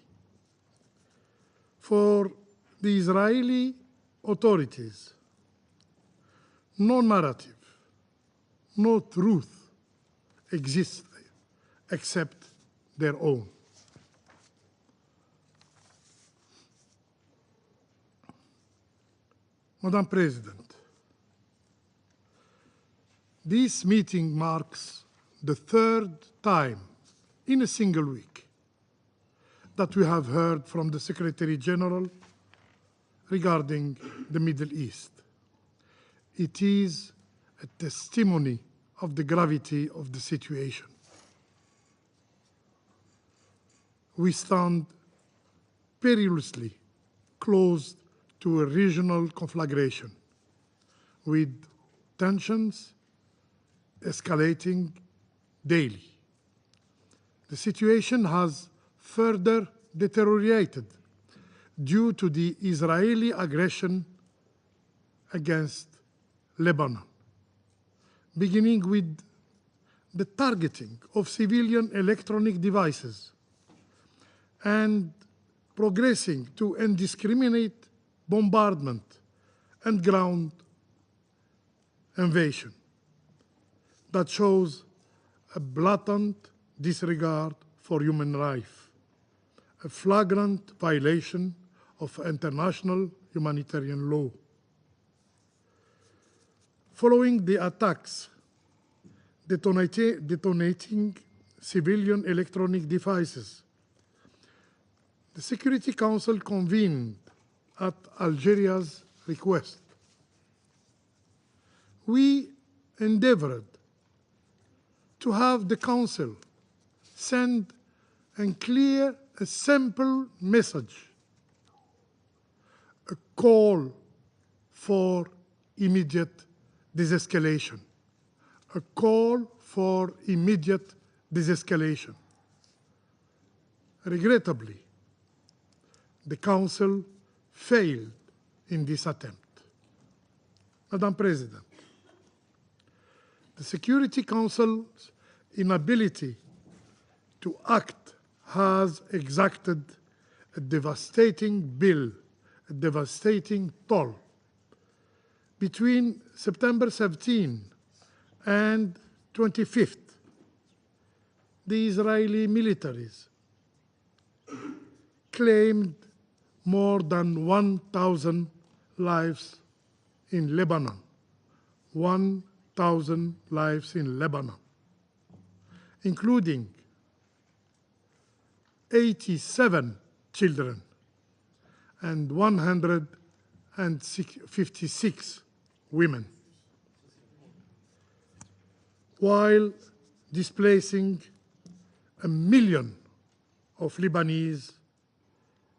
For the Israeli authorities, no narrative, no truth exists except their own. Madam President, this meeting marks the third time in a single week that we have heard from the Secretary General regarding the Middle East. It is a testimony of the gravity of the situation. We stand perilously close to a regional conflagration, with tensions escalating daily. The situation has further deteriorated due to the Israeli aggression against Lebanon, beginning with the targeting of civilian electronic devices and progressing to indiscriminate bombardment and ground invasion that shows a blatant disregard for human life, a flagrant violation of international humanitarian law. Following the attacks detonating civilian electronic devices, the Security Council convened at Algeria's request. We endeavored to have the Council send a simple message, a call for immediate desescalation, a call for immediate desescalation. Regrettably, the Council failed in this attempt. Madam President, the Security Council's inability to act has exacted a devastating bill, a devastating toll. Between September 17 and 25th, the Israeli militaries claimed more than 1,000 lives in Lebanon. 1,000 lives in Lebanon, including 87 children and 156 women, while displacing 1 million of Lebanese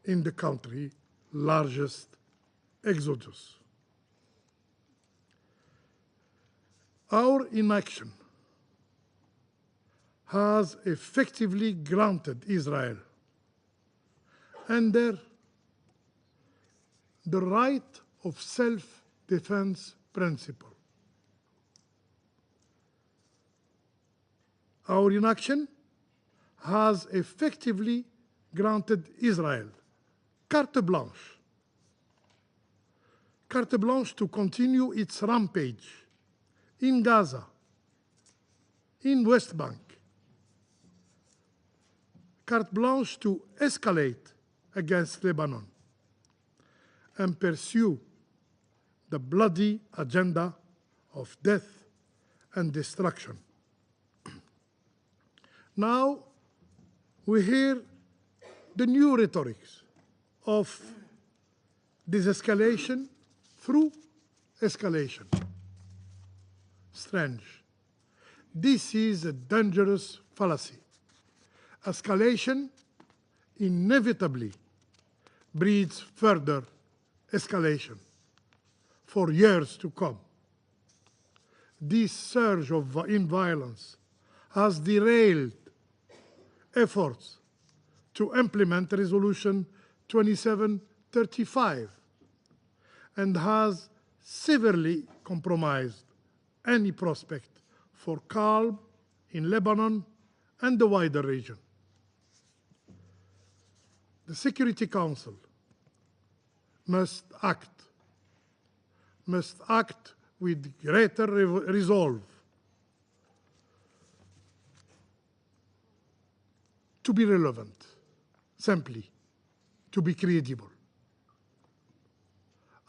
in the country's largest exodus. Our inaction has effectively granted Israel under the right of self-defense principle. Our inaction has effectively granted Israel carte blanche to continue its rampage in Gaza, in West Bank, carte blanche to escalate against Lebanon and pursue the bloody agenda of death and destruction. Now we hear the new rhetorics of desescalation through escalation. Strange. This is a dangerous fallacy. Escalation inevitably breeds further escalation for years to come. This surge in violence has derailed efforts to implement Resolution 2735 and has severely compromised any prospect for calm in Lebanon and the wider region. The Security Council must act with greater resolve to be relevant, simply to be credible.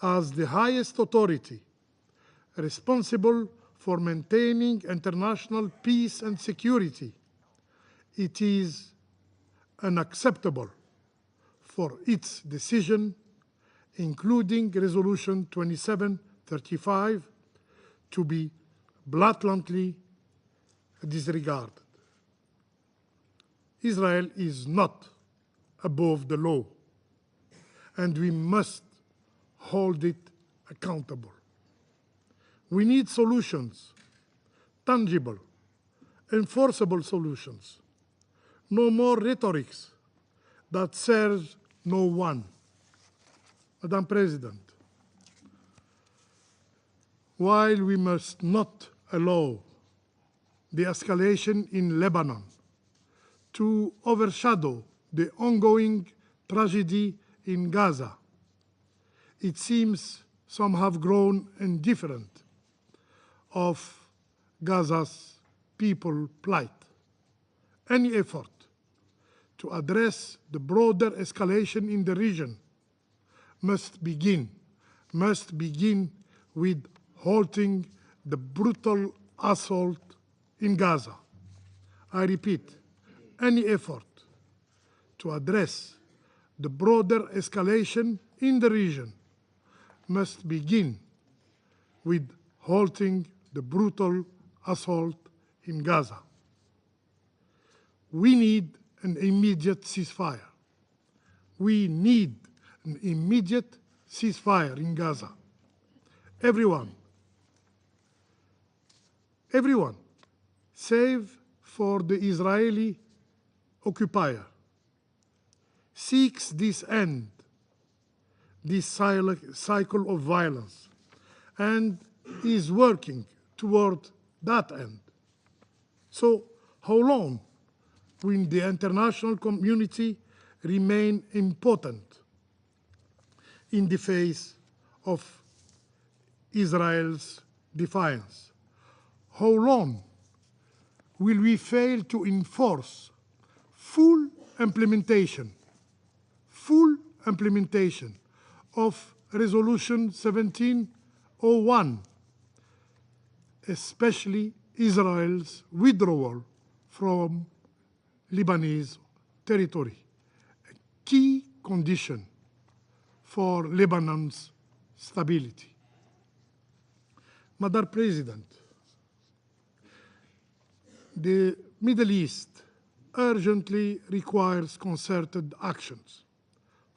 As the highest authority responsible for maintaining international peace and security, it is unacceptable for its decision, including Resolution 2735, to be blatantly disregarded. Israel is not above the law, and we must hold it accountable. We need solutions, tangible, enforceable solutions. No more rhetorics that serves no one. Madam President, while we must not allow the escalation in Lebanon to overshadow the ongoing tragedy in Gaza, it seems some have grown indifferent of Gaza's people plight. Any effort to address the broader escalation in the region must begin with halting the brutal assault in Gaza. I repeat, any effort to address the broader escalation in the region must begin with halting the brutal assault in Gaza. We need an immediate ceasefire. We need an immediate ceasefire in Gaza. Everyone, save for the Israeli occupier, seeks this end, this cycle of violence, and is working toward that end. So how long will the international community remain impotent in the face of Israel's defiance? How long will we fail to enforce full implementation of Resolution 1701, especially Israel's withdrawal from Lebanese territory, a key condition for Lebanon's stability? Madam President, the Middle East urgently requires concerted actions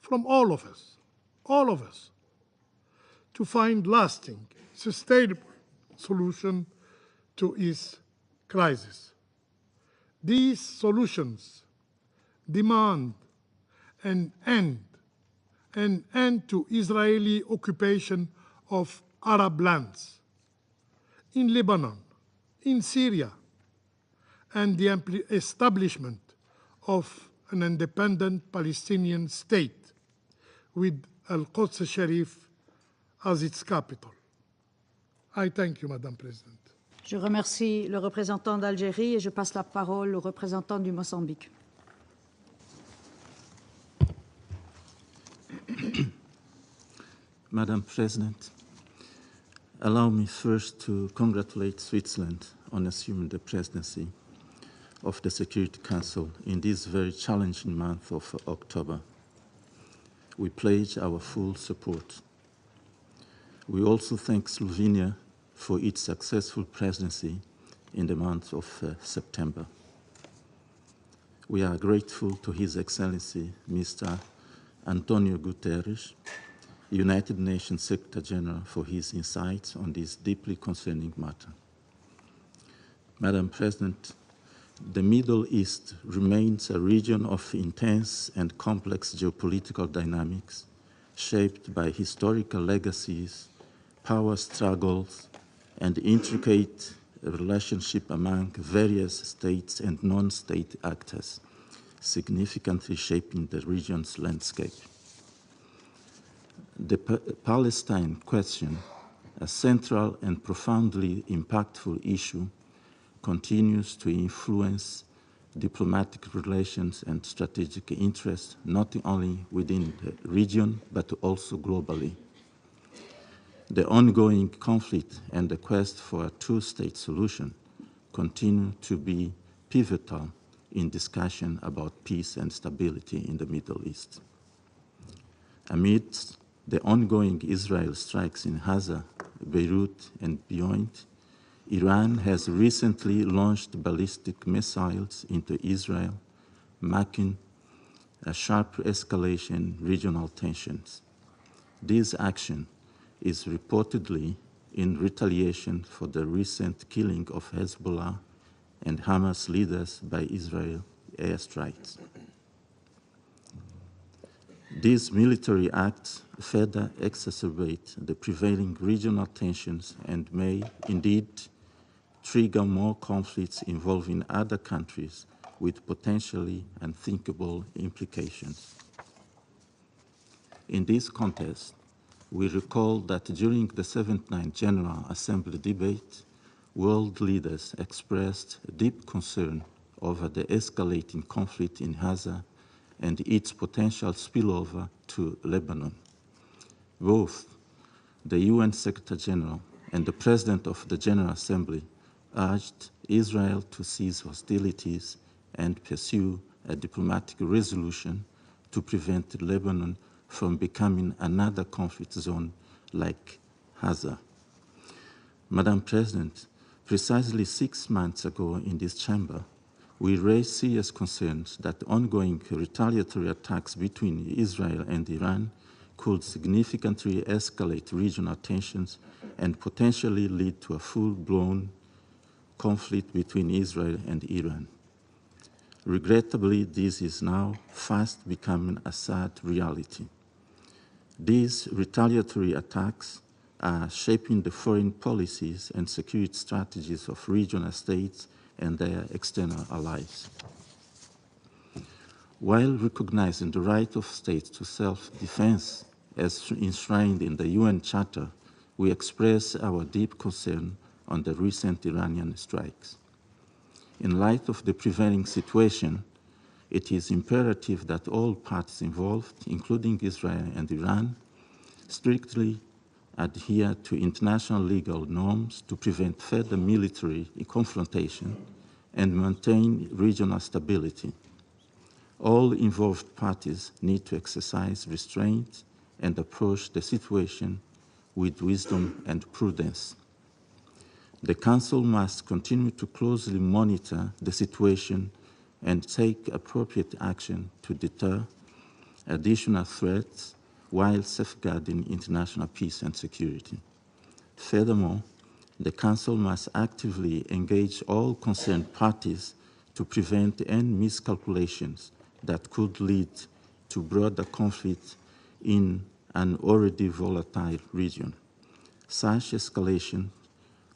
from all of us, to find lasting, sustainable solution to its crisis. These solutions demand an end to Israeli occupation of Arab lands in Lebanon, in Syria, and the establishment of an independent Palestinian state with Al-Quds Sharif as its capital. I thank you, Madam President. Je remercie le représentant d'Algérie et je passe la parole au représentant du Mozambique. Madam President, allow me first to congratulate Switzerland on assuming the presidency of the Security Council in this very challenging month of October. We pledge our full support. We also thank Slovenia for its successful presidency in the month of September. We are grateful to His Excellency, Mr. Antonio Guterres, United Nations Secretary General, for his insights on this deeply concerning matter. Madam President, the Middle East remains a region of intense and complex geopolitical dynamics, shaped by historical legacies, power struggles, and intricate relationship among various states and non-state actors, significantly shaping the region's landscape. The Palestine question, a central and profoundly impactful issue, continues to influence diplomatic relations and strategic interests, not only within the region, but also globally. The ongoing conflict and the quest for a two-state solution continue to be pivotal in discussion about peace and stability in the Middle East. Amidst the ongoing Israel strikes in Gaza, Beirut, and beyond, Iran has recently launched ballistic missiles into Israel, marking a sharp escalation in regional tensions. This action is reportedly in retaliation for the recent killing of Hezbollah and Hamas leaders by Israel airstrikes. These military acts further exacerbate the prevailing regional tensions and may indeed trigger more conflicts involving other countries with potentially unthinkable implications. In this context, we recall that during the 79th General Assembly debate, world leaders expressed deep concern over the escalating conflict in Gaza and its potential spillover to Lebanon. Both the UN Secretary General and the President of the General Assembly urged Israel to cease hostilities and pursue a diplomatic resolution to prevent Lebanon from becoming another conflict zone like Gaza. Madam President, precisely 6 months ago in this chamber, we raised serious concerns that ongoing retaliatory attacks between Israel and Iran could significantly escalate regional tensions and potentially lead to a full-blown conflict between Israel and Iran. Regrettably, this is now fast becoming a sad reality. These retaliatory attacks are shaping the foreign policies and security strategies of regional states and their external allies. While recognizing the right of states to self-defense as enshrined in the UN Charter, we express our deep concern on the recent Iranian strikes. In light of the prevailing situation, it is imperative that all parties involved, including Israel and Iran, strictly adhere to international legal norms to prevent further military confrontation and maintain regional stability. All involved parties need to exercise restraint and approach the situation with wisdom and prudence. The Council must continue to closely monitor the situation and take appropriate action to deter additional threats while safeguarding international peace and security. Furthermore, the Council must actively engage all concerned parties to prevent any miscalculations that could lead to broader conflict in an already volatile region. Such escalation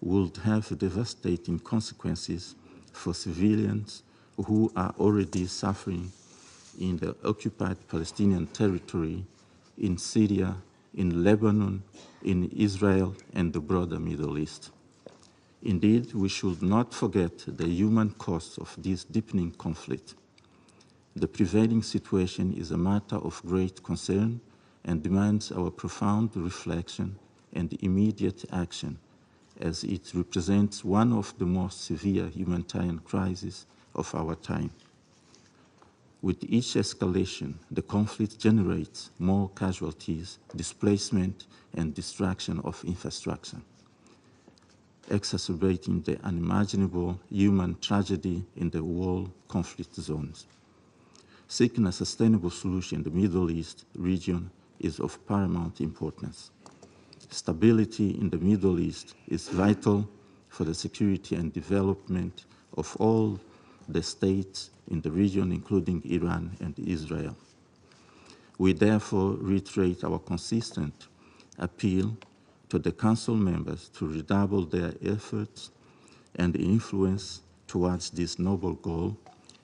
would have devastating consequences for civilians who are already suffering in the occupied Palestinian territory, in Syria, in Lebanon, in Israel, and the broader Middle East. Indeed, we should not forget the human cost of this deepening conflict. The prevailing situation is a matter of great concern and demands our profound reflection and immediate action, as it represents one of the most severe humanitarian crises of our time. With each escalation, the conflict generates more casualties, displacement, and destruction of infrastructure, exacerbating the unimaginable human tragedy in the war conflict zones. Seeking a sustainable solution in the Middle East region is of paramount importance. Stability in the Middle East is vital for the security and development of all the states in the region, including Iran and Israel. We therefore reiterate our consistent appeal to the Council members to redouble their efforts and influence towards this noble goal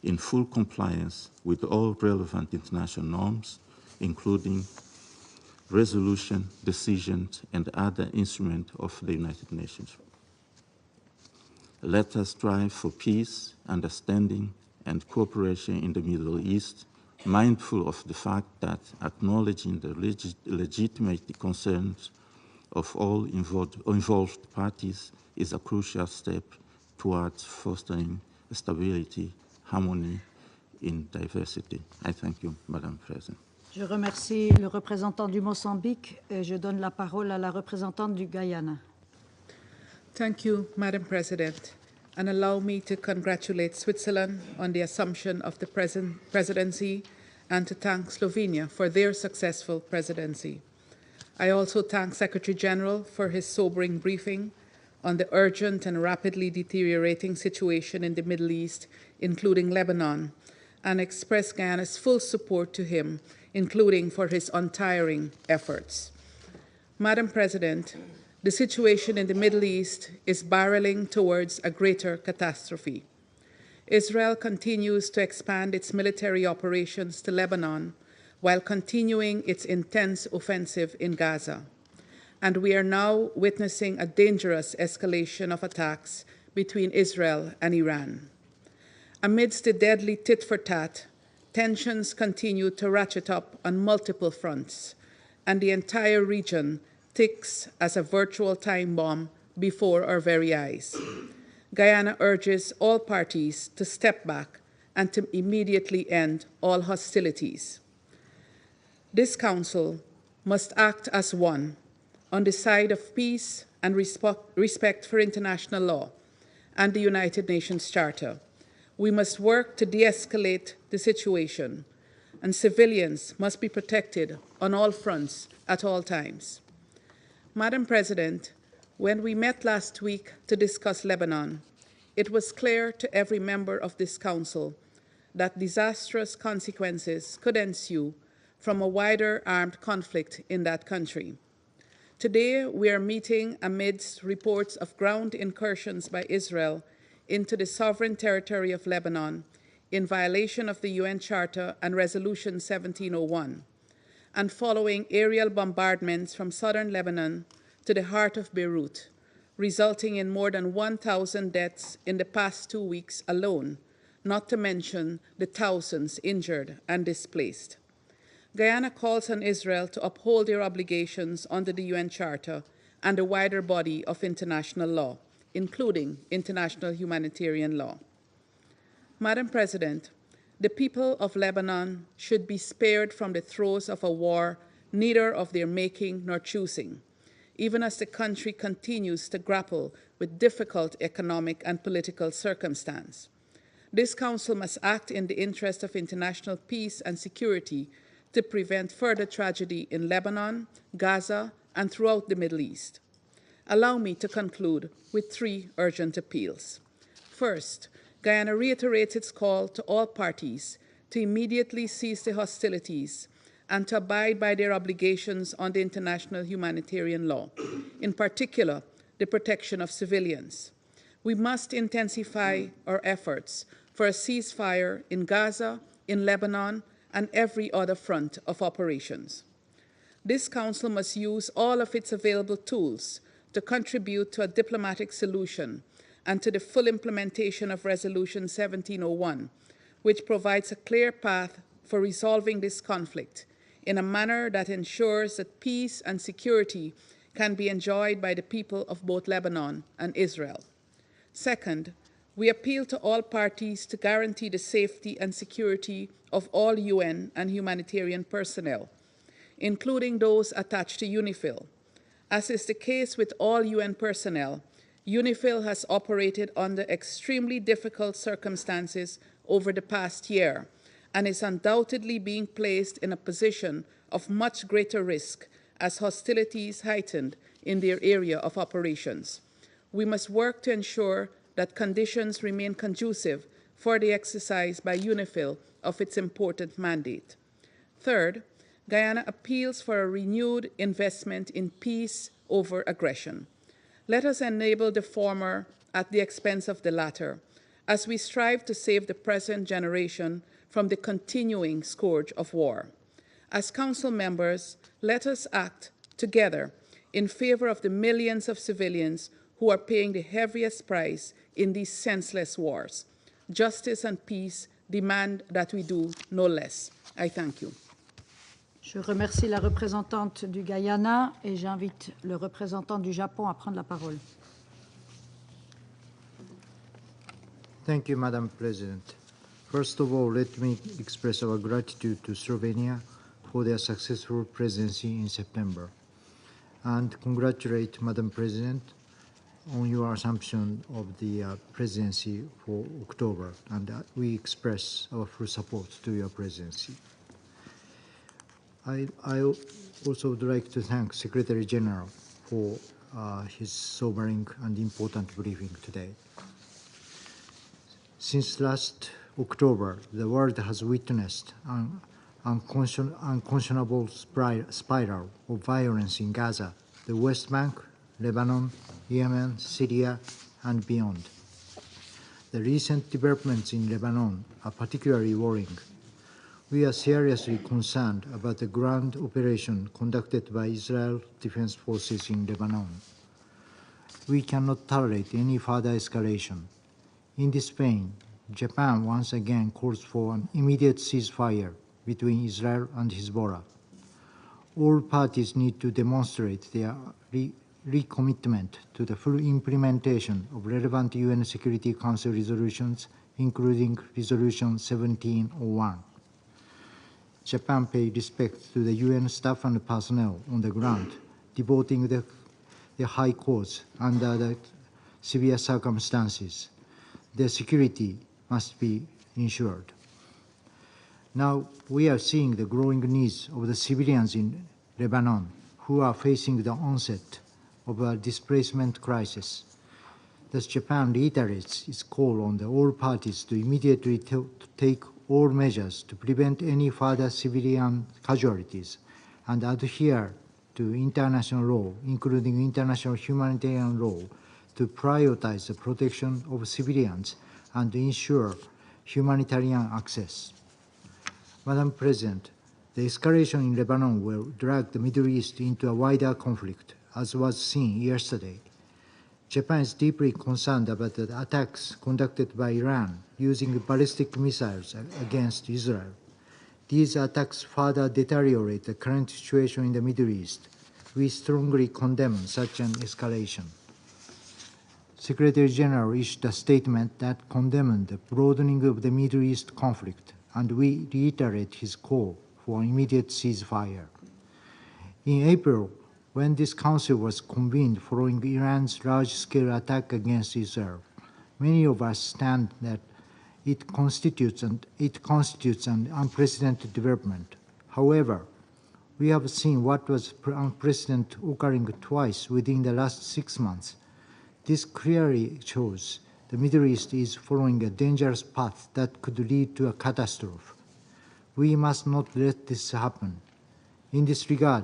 in full compliance with all relevant international norms, including resolution, decisions, and other instruments of the United Nations. Let us strive for peace, understanding, and cooperation in the Middle East, mindful of the fact that acknowledging the legitimate concerns of all involved parties is a crucial step towards fostering stability, harmony in diversity. I thank you, Madam President. Je remercie le représentant du Mozambique et je donne la parole à la représentante du Guyana. Thank you, Madam President, and allow me to congratulate Switzerland on the assumption of the presidency and to thank Slovenia for their successful presidency. I also thank Secretary General for his sobering briefing on the urgent and rapidly deteriorating situation in the Middle East, including Lebanon, and express Guyana's full support to him, including for his untiring efforts. Madam President, the situation in the Middle East is barreling towards a greater catastrophe. Israel continues to expand its military operations to Lebanon while continuing its intense offensive in Gaza. And we are now witnessing a dangerous escalation of attacks between Israel and Iran. Amidst the deadly tit-for-tat, tensions continue to ratchet up on multiple fronts, and the entire region ticks as a virtual time bomb before our very eyes. Guyana urges all parties to step back and to immediately end all hostilities. This Council must act as one on the side of peace and respect for international law and the United Nations Charter. We must work to de-escalate the situation, and civilians must be protected on all fronts at all times. Madam President, when we met last week to discuss Lebanon, it was clear to every member of this Council that disastrous consequences could ensue from a wider armed conflict in that country. Today, we are meeting amidst reports of ground incursions by Israel into the sovereign territory of Lebanon in violation of the UN Charter and Resolution 1701, and following aerial bombardments from southern Lebanon to the heart of Beirut, resulting in more than 1,000 deaths in the past 2 weeks alone, not to mention the thousands injured and displaced. Guyana calls on Israel to uphold their obligations under the UN Charter and the wider body of international law, including international humanitarian law. Madam President, the people of Lebanon should be spared from the throes of a war neither of their making nor choosing, even as the country continues to grapple with difficult economic and political circumstances. This Council must act in the interest of international peace and security to prevent further tragedy in Lebanon, Gaza, and throughout the Middle East. Allow me to conclude with 3 urgent appeals. First, Guyana reiterates its call to all parties to immediately cease the hostilities and to abide by their obligations under international humanitarian law, in particular, the protection of civilians. We must intensify our efforts for a ceasefire in Gaza, in Lebanon, and every other front of operations. This Council must use all of its available tools to contribute to a diplomatic solution and to the full implementation of Resolution 1701, which provides a clear path for resolving this conflict in a manner that ensures that peace and security can be enjoyed by the people of both Lebanon and Israel. Second, we appeal to all parties to guarantee the safety and security of all UN and humanitarian personnel, including those attached to UNIFIL. As is the case with all UN personnel, UNIFIL has operated under extremely difficult circumstances over the past year and is undoubtedly being placed in a position of much greater risk as hostilities heightened in their area of operations. We must work to ensure that conditions remain conducive for the exercise by UNIFIL of its important mandate. Third, Guyana appeals for a renewed investment in peace over aggression. Let us enable the former at the expense of the latter, as we strive to save the present generation from the continuing scourge of war. As Council members, let us act together in favor of the millions of civilians who are paying the heaviest price in these senseless wars. Justice and peace demand that we do no less. I thank you. Je remercie la représentante du Guyana et j'invite le représentant du Japon à prendre la parole. Thank you, Madam President. First of all, let me express our gratitude to Slovenia for their successful presidency in September and congratulate Madam President on your assumption of the presidency for October, and we express our full support to your presidency. I also would like to thank Secretary General for his sobering and important briefing today. Since last October, the world has witnessed an unconscionable spiral of violence in Gaza, the West Bank, Lebanon, Yemen, Syria, and beyond. The recent developments in Lebanon are particularly worrying. We are seriously concerned about the ground operation conducted by Israel Defense Forces in Lebanon. We cannot tolerate any further escalation. In this vein, Japan once again calls for an immediate ceasefire between Israel and Hezbollah. All parties need to demonstrate their recommitment to the full implementation of relevant UN Security Council resolutions, including Resolution 1701. Japan pays respect to the UN staff and personnel on the ground, devoting the high cause under the severe circumstances. Their security must be ensured. Now, we are seeing the growing needs of the civilians in Lebanon who are facing the onset of a displacement crisis. Thus, Japan reiterates its call on all parties to immediately take all measures to prevent any further civilian casualties and adhere to international law, including international humanitarian law, to prioritize the protection of civilians and ensure humanitarian access. Madam President, the escalation in Lebanon will drag the Middle East into a wider conflict, as was seen yesterday. Japan is deeply concerned about the attacks conducted by Iran using ballistic missiles against Israel. These attacks further deteriorate the current situation in the Middle East. We strongly condemn such an escalation. Secretary General issued a statement that condemned the broadening of the Middle East conflict, and we reiterate his call for immediate ceasefire. In April, when this council was convened following Iran's large-scale attack against Israel, many of us stand that it constitutes an unprecedented development. However, we have seen what was unprecedented occurring twice within the last 6 months. This clearly shows the Middle East is following a dangerous path that could lead to a catastrophe. We must not let this happen. In this regard,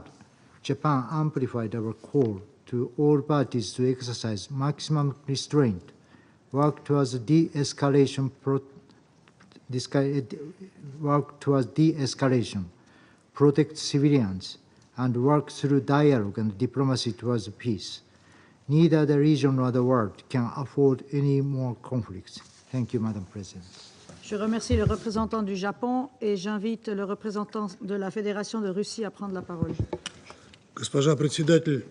Japan amplified our call to all parties to exercise maximum restraint, work towards de-escalation, protect civilians, and work through dialogue and diplomacy towards peace. Neither the region nor the world can afford any more conflicts. Thank you, Madam President. Je remercie le représentant du Japon et j'invite le représentant de la Fédération de Russie à prendre la parole. Госпожа председатель,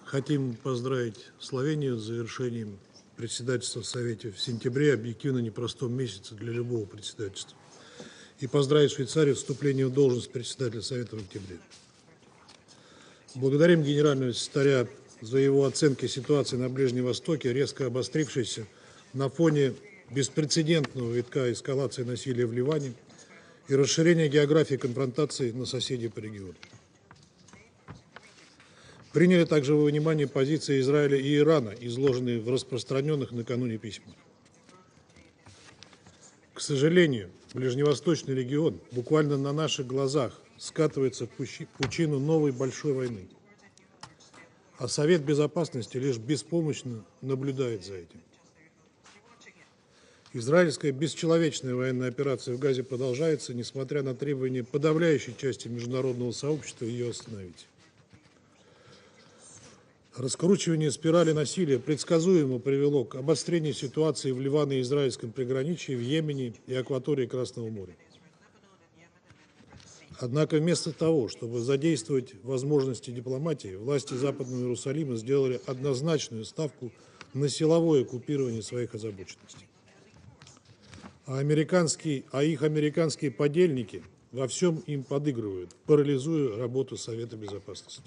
хотим поздравить Словению с завершением председательства в Совете в сентябре, объективно непростом месяце для любого председательства. И поздравить Швейцарию с вступлением в должность председателя Совета в октябре. Благодарим генерального секретаря за его оценки ситуации на Ближнем Востоке, резко обострившейся на фоне беспрецедентного витка эскалации насилия в Ливане и расширения географии конфронтации на соседей по региону. Приняли также во внимание позиции Израиля и Ирана, изложенные в распространенных накануне письмах. К сожалению, ближневосточный регион буквально на наших глазах скатывается в пучину новой большой войны, а Совет Безопасности лишь беспомощно наблюдает за этим. Израильская бесчеловечная военная операция в Газе продолжается, несмотря на требования подавляющей части международного сообщества ее остановить. Раскручивание спирали насилия предсказуемо привело к обострению ситуации в Ливано-Израильском приграничье, в Йемене и акватории Красного моря. Однако вместо того, чтобы задействовать возможности дипломатии, власти Западного Иерусалима сделали однозначную ставку на силовое оккупирование своих озабоченностей. А их американские подельники во всем им подыгрывают, парализуя работу Совета Безопасности.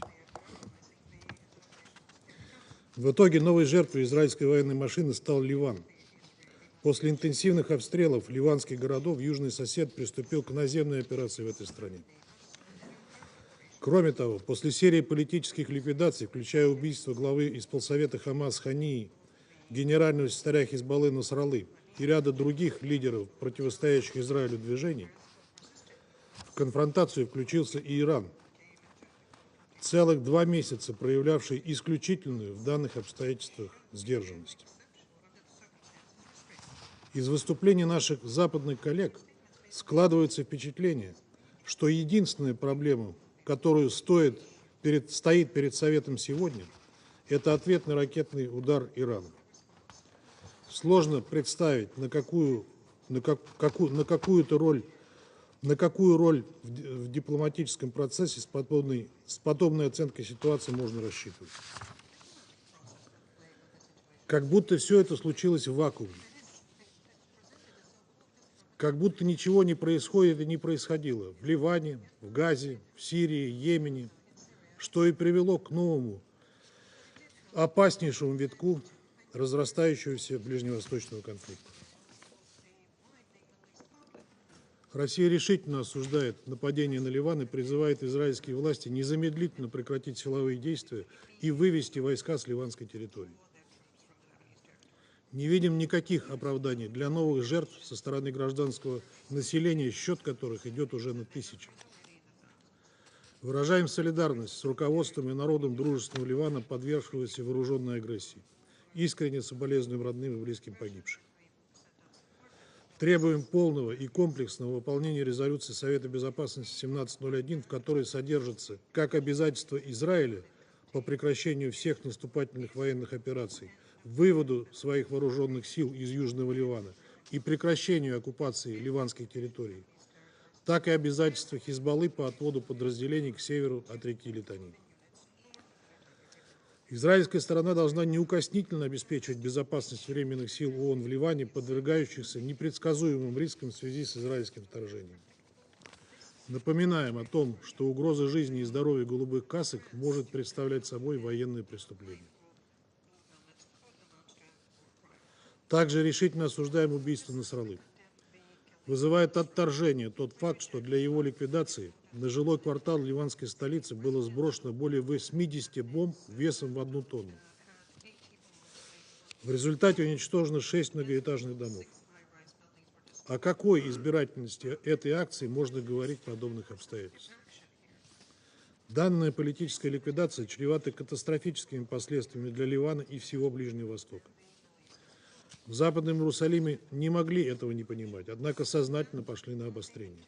В итоге новой жертвой израильской военной машины стал Ливан. После интенсивных обстрелов ливанских городов южный сосед приступил к наземной операции в этой стране. Кроме того, после серии политических ликвидаций, включая убийство главы исполсовета Хамас Хании, генерального секретаря Хизбаллы Насраллы и ряда других лидеров, противостоящих Израилю движений, в конфронтацию включился и Иран, целых 2 месяца проявлявший исключительную в данных обстоятельствах сдержанность. Из выступлений наших западных коллег складывается впечатление, что единственная проблема, которая стоит перед Советом сегодня, это ответный ракетный удар Ирана. Сложно представить, на какую роль в дипломатическом процессе с подобной оценкой ситуации можно рассчитывать. Как будто все это случилось в вакууме. Как будто ничего не происходит и не происходило в Ливане, в Газе, в Сирии, Йемене, что и привело к новому, опаснейшему витку разрастающегося ближневосточного конфликта. Россия решительно осуждает нападение на Ливан и призывает израильские власти незамедлительно прекратить силовые действия и вывести войска с ливанской территории. Не видим никаких оправданий для новых жертв со стороны гражданского населения, счет которых идет уже на тысячи. Выражаем солидарность с руководством и народом дружественного Ливана, подвергшегося вооруженной агрессии. Искренне соболезнуем родным и близким погибших. Требуем полного и комплексного выполнения резолюции Совета Безопасности 1701, в которой содержится как обязательство Израиля по прекращению всех наступательных военных операций, выводу своих вооруженных сил из Южного Ливана и прекращению оккупации ливанских территорий, так и обязательства Хизбаллы по отводу подразделений к северу от реки Литани. Израильская сторона должна неукоснительно обеспечивать безопасность временных сил ООН в Ливане, подвергающихся непредсказуемым рискам в связи с израильским вторжением. Напоминаем о том, что угроза жизни и здоровья голубых касок может представлять собой военное преступление. Также решительно осуждаем убийство Насраллы. Вызывает отторжение тот факт, что для его ликвидации на жилой квартал ливанской столицы было сброшено более 80 бомб весом в 1 тонну. В результате уничтожено 6 многоэтажных домов. О какой избирательности этой акции можно говорить в подобных обстоятельствах? Данная политическая ликвидация чревата катастрофическими последствиями для Ливана и всего Ближнего Востока. В Западном Иерусалиме не могли этого не понимать, однако сознательно пошли на обострение.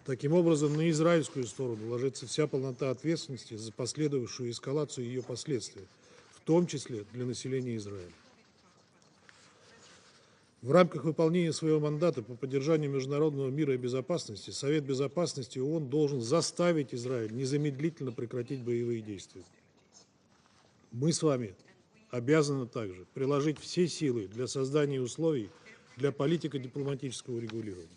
Таким образом, на израильскую сторону ложится вся полнота ответственности за последовавшую эскалацию и ее последствия, в том числе для населения Израиля. В рамках выполнения своего мандата по поддержанию международного мира и безопасности Совет Безопасности ООН должен заставить Израиль незамедлительно прекратить боевые действия. Мы с вами обязаны также приложить все силы для создания условий для политико-дипломатического урегулирования.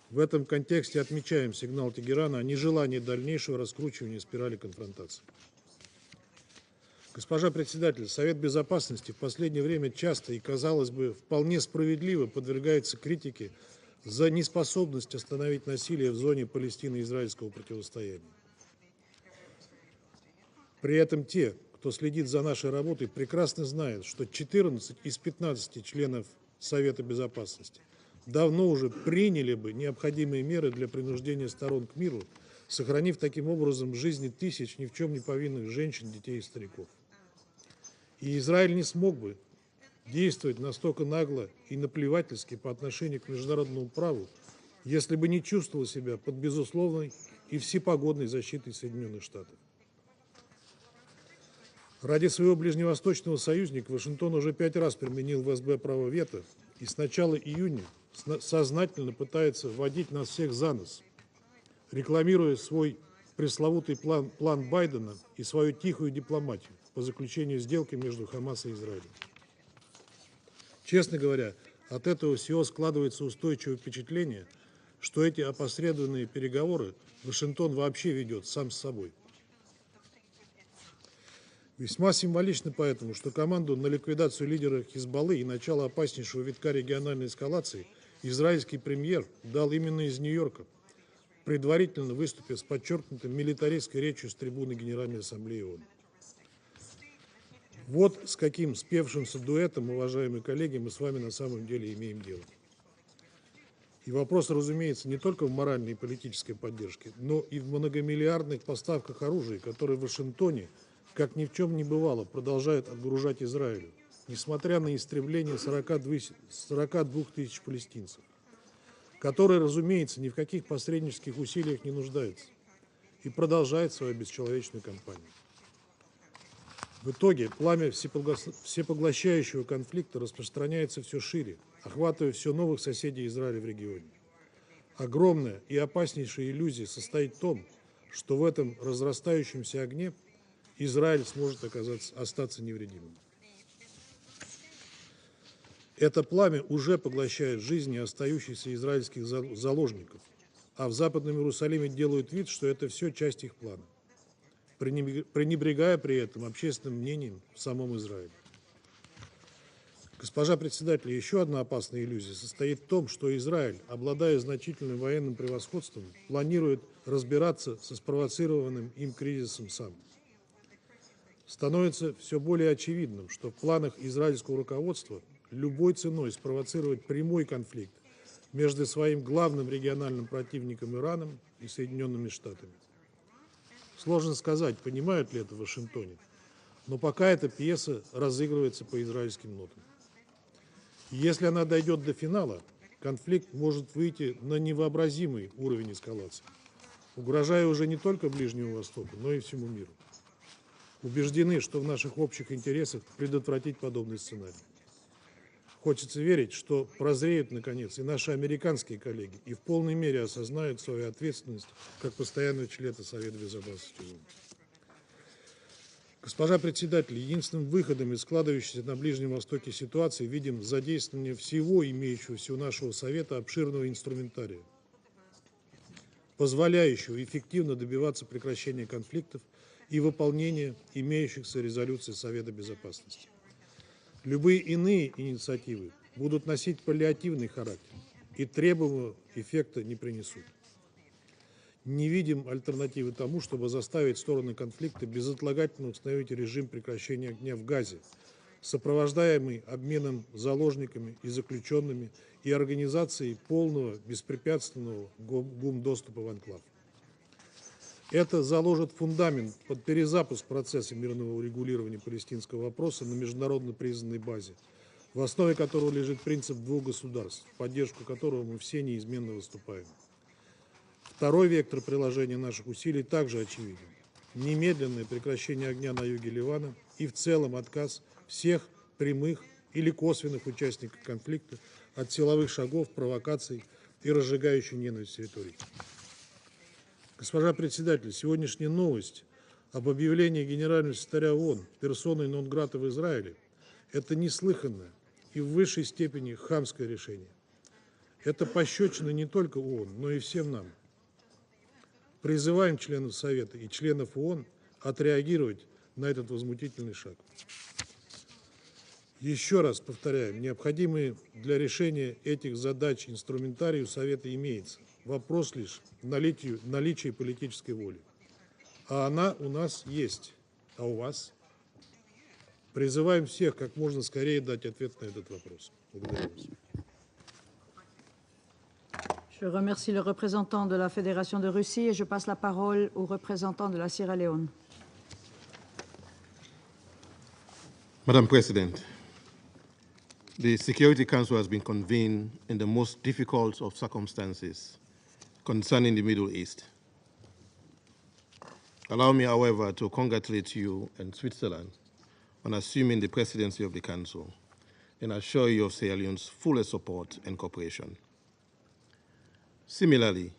В этом контексте отмечаем сигнал Тегерана о нежелании дальнейшего раскручивания спирали конфронтации. Госпожа председатель, Совет Безопасности в последнее время часто и, казалось бы, вполне справедливо подвергается критике за неспособность остановить насилие в зоне палестино-израильского противостояния. При этом те, кто следит за нашей работой, прекрасно знают, что 14 из 15 членов Совета Безопасности давно уже приняли бы необходимые меры для принуждения сторон к миру, сохранив таким образом жизни тысяч ни в чем не повинных женщин, детей и стариков. И Израиль не смог бы действовать настолько нагло и наплевательски по отношению к международному праву, если бы не чувствовал себя под безусловной и всепогодной защитой Соединенных Штатов. Ради своего ближневосточного союзника Вашингтон уже 5 раз применил в СБ право вето и с начала июня сознательно пытается вводить нас всех за нос, рекламируя свой пресловутый план Байдена и свою тихую дипломатию по заключению сделки между Хамас и Израилем. Честно говоря, от этого всего складывается устойчивое впечатление, что эти опосредованные переговоры Вашингтон вообще ведет сам с собой. Весьма символично поэтому, что команду на ликвидацию лидера Хизбаллы и начало опаснейшего витка региональной эскалации израильский премьер дал именно из Нью-Йорка, предварительно выступив с подчеркнутым милитаристской речью с трибуны Генеральной Ассамблеи ООН. Вот с каким спевшимся дуэтом, уважаемые коллеги, мы с вами на самом деле имеем дело. И вопрос, разумеется, не только в моральной и политической поддержке, но и в многомиллиардных поставках оружия, которые в Вашингтоне, как ни в чем не бывало, продолжают отгружать Израилю, несмотря на истребление 42 тысяч палестинцев, который, разумеется, ни в каких посреднических усилиях не нуждается и продолжает свою бесчеловечную кампанию. В итоге пламя всепоглощающего конфликта распространяется все шире, охватывая все новых соседей Израиля в регионе. Огромная и опаснейшая иллюзия состоит в том, что в этом разрастающемся огне Израиль сможет остаться невредимым. Это пламя уже поглощает жизни остающихся израильских заложников, а в Западном Иерусалиме делают вид, что это все часть их плана, пренебрегая при этом общественным мнением в самом Израиле. Госпожа председатель, еще одна опасная иллюзия состоит в том, что Израиль, обладая значительным военным превосходством, планирует разбираться со спровоцированным им кризисом сам. Становится все более очевидным, что в планах израильского руководства любой ценой спровоцировать прямой конфликт между своим главным региональным противником Ираном и Соединенными Штатами. Сложно сказать, понимают ли это в Вашингтоне, но пока эта пьеса разыгрывается по израильским нотам. Если она дойдет до финала, конфликт может выйти на невообразимый уровень эскалации, угрожая уже не только Ближнему Востоку, но и всему миру. Убеждены, что в наших общих интересах предотвратить подобный сценарий. Хочется верить, что прозреют, наконец, и наши американские коллеги и в полной мере осознают свою ответственность как постоянного члена Совета Безопасности ООН. Госпожа председатель, единственным выходом из складывающейся на Ближнем Востоке ситуации видим задействование всего имеющегося у нашего Совета обширного инструментария, позволяющего эффективно добиваться прекращения конфликтов и выполнения имеющихся резолюций Совета Безопасности. Любые иные инициативы будут носить паллиативный характер и требуемого эффекта не принесут. Не видим альтернативы тому, чтобы заставить стороны конфликта безотлагательно установить режим прекращения огня в Газе, сопровождаемый обменом заложниками и заключенными и организацией полного беспрепятственного ГУМ-доступа в анклав. Это заложит фундамент под перезапуск процесса мирного урегулирования палестинского вопроса на международно признанной базе, в основе которого лежит принцип двух государств, в поддержку которого мы все неизменно выступаем. Второй вектор приложения наших усилий также очевиден. Немедленное прекращение огня на юге Ливана и в целом отказ всех прямых или косвенных участников конфликта от силовых шагов, провокаций и разжигающей ненависть территорий. Госпожа председатель, сегодняшняя новость об объявлении генерального секретаря ООН персоной нон-грата в Израиле – это неслыханное и в высшей степени хамское решение. Это пощечина не только ООН, но и всем нам. Призываем членов Совета и членов ООН отреагировать на этот возмутительный шаг. Еще раз повторяем, необходимый для решения этих задач инструментарий у Совета имеется. Вопрос лишь в наличии политической воли. А она у нас есть. А у вас? Призываем всех как можно скорее дать ответ на этот вопрос. Благодарю вас. Je remercie le représentant de la Fédération de Russie et je passe la parole au représentant de la Sierra Leone. Madam President, the Security Council has been convened in the most difficult of circumstances concerning the Middle East. Allow me, however, to congratulate you and Switzerland on assuming the presidency of the Council and assure you of Sierra Leone's fullest support and cooperation. Similarly,